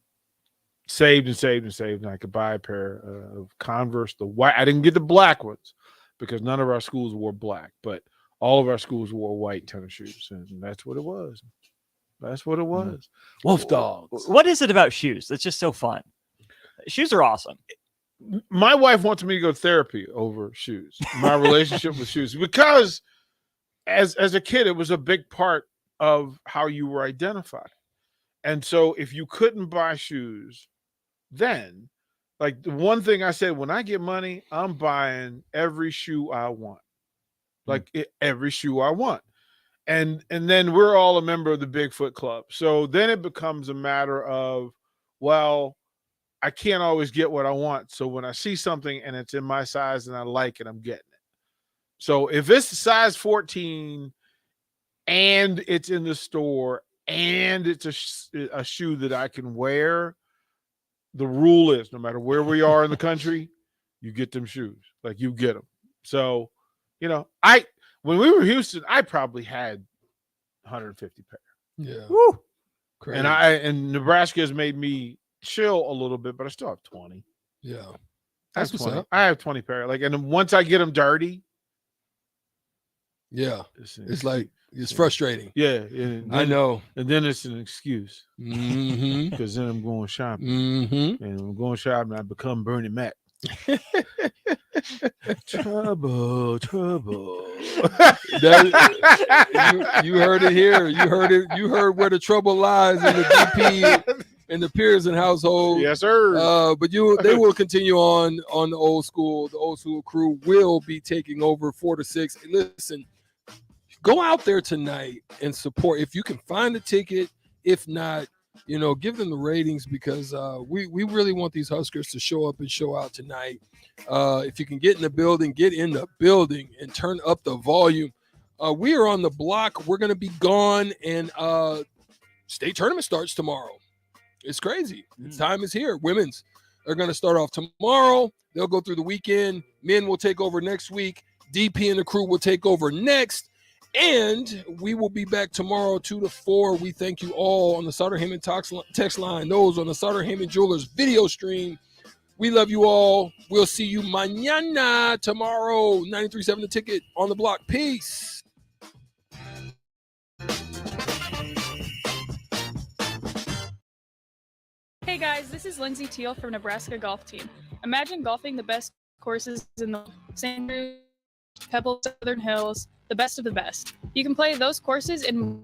saved and I could buy a pair of Converse, the white. I didn't get the black ones because none of our schools wore black, but all of our schools wore white tennis shoes, and that's what it was. That's what it was. Wolf dogs. What is it about shoes that's just so fun? Shoes are awesome. My wife wants me to go to therapy over shoes, my relationship with shoes, because as a kid, it was a big part of how you were identified. And so if you couldn't buy shoes, then like the one thing I said, when I get money, I'm buying every shoe I want. Like every shoe I want. And then we're all a member of the Bigfoot Club. So then it becomes a matter of, well, I can't always get what I want. So when I see something and it's in my size and I like it, I'm getting it. So if it's a size 14 and it's in the store and it's a shoe that I can wear, the rule is no matter where we are in the country, you get them shoes. Like you get them. So, when we were in Houston, I probably had 150 pair. Yeah. Woo. Crazy. And Nebraska has made me chill a little bit, but I still have 20. Yeah. That's what's 20. up. I have 20 pair. Like, and then once I get them dirty. Yeah. It's like, it's frustrating. Yeah. I know. And then it's an excuse. Because then I'm going shopping. And I'm going shopping, I become Bernie Mac. Trouble. You heard it here. You heard where the trouble lies in the DP in the Pearson household. Yes, sir. But they will continue on the old school. The old school crew will be taking over 4 to 6. Listen, go out there tonight and support if you can find a ticket. If not, give them the ratings because we really want these Huskers to show up and show out tonight. If you can get in the building and turn up the volume. We are on the block. We're going to be gone, and state tournament starts tomorrow. It's crazy. The time is here. Women's are going to start off tomorrow. They'll go through the weekend. Men will take over next week. DP and the crew will take over next. And we will be back tomorrow 2 to 4. We thank you all on the Sutter Heyman text line, those on the Sutter Heyman Jewelers video stream. We love you all. We'll see you mañana tomorrow. 93.7 The Ticket on the block. Peace. Hey guys, this is Lindsay Teal from Nebraska Golf Team. Imagine golfing the best courses in the St. Andrews, Pebble, Southern Hills, the best of the best. You can play those courses in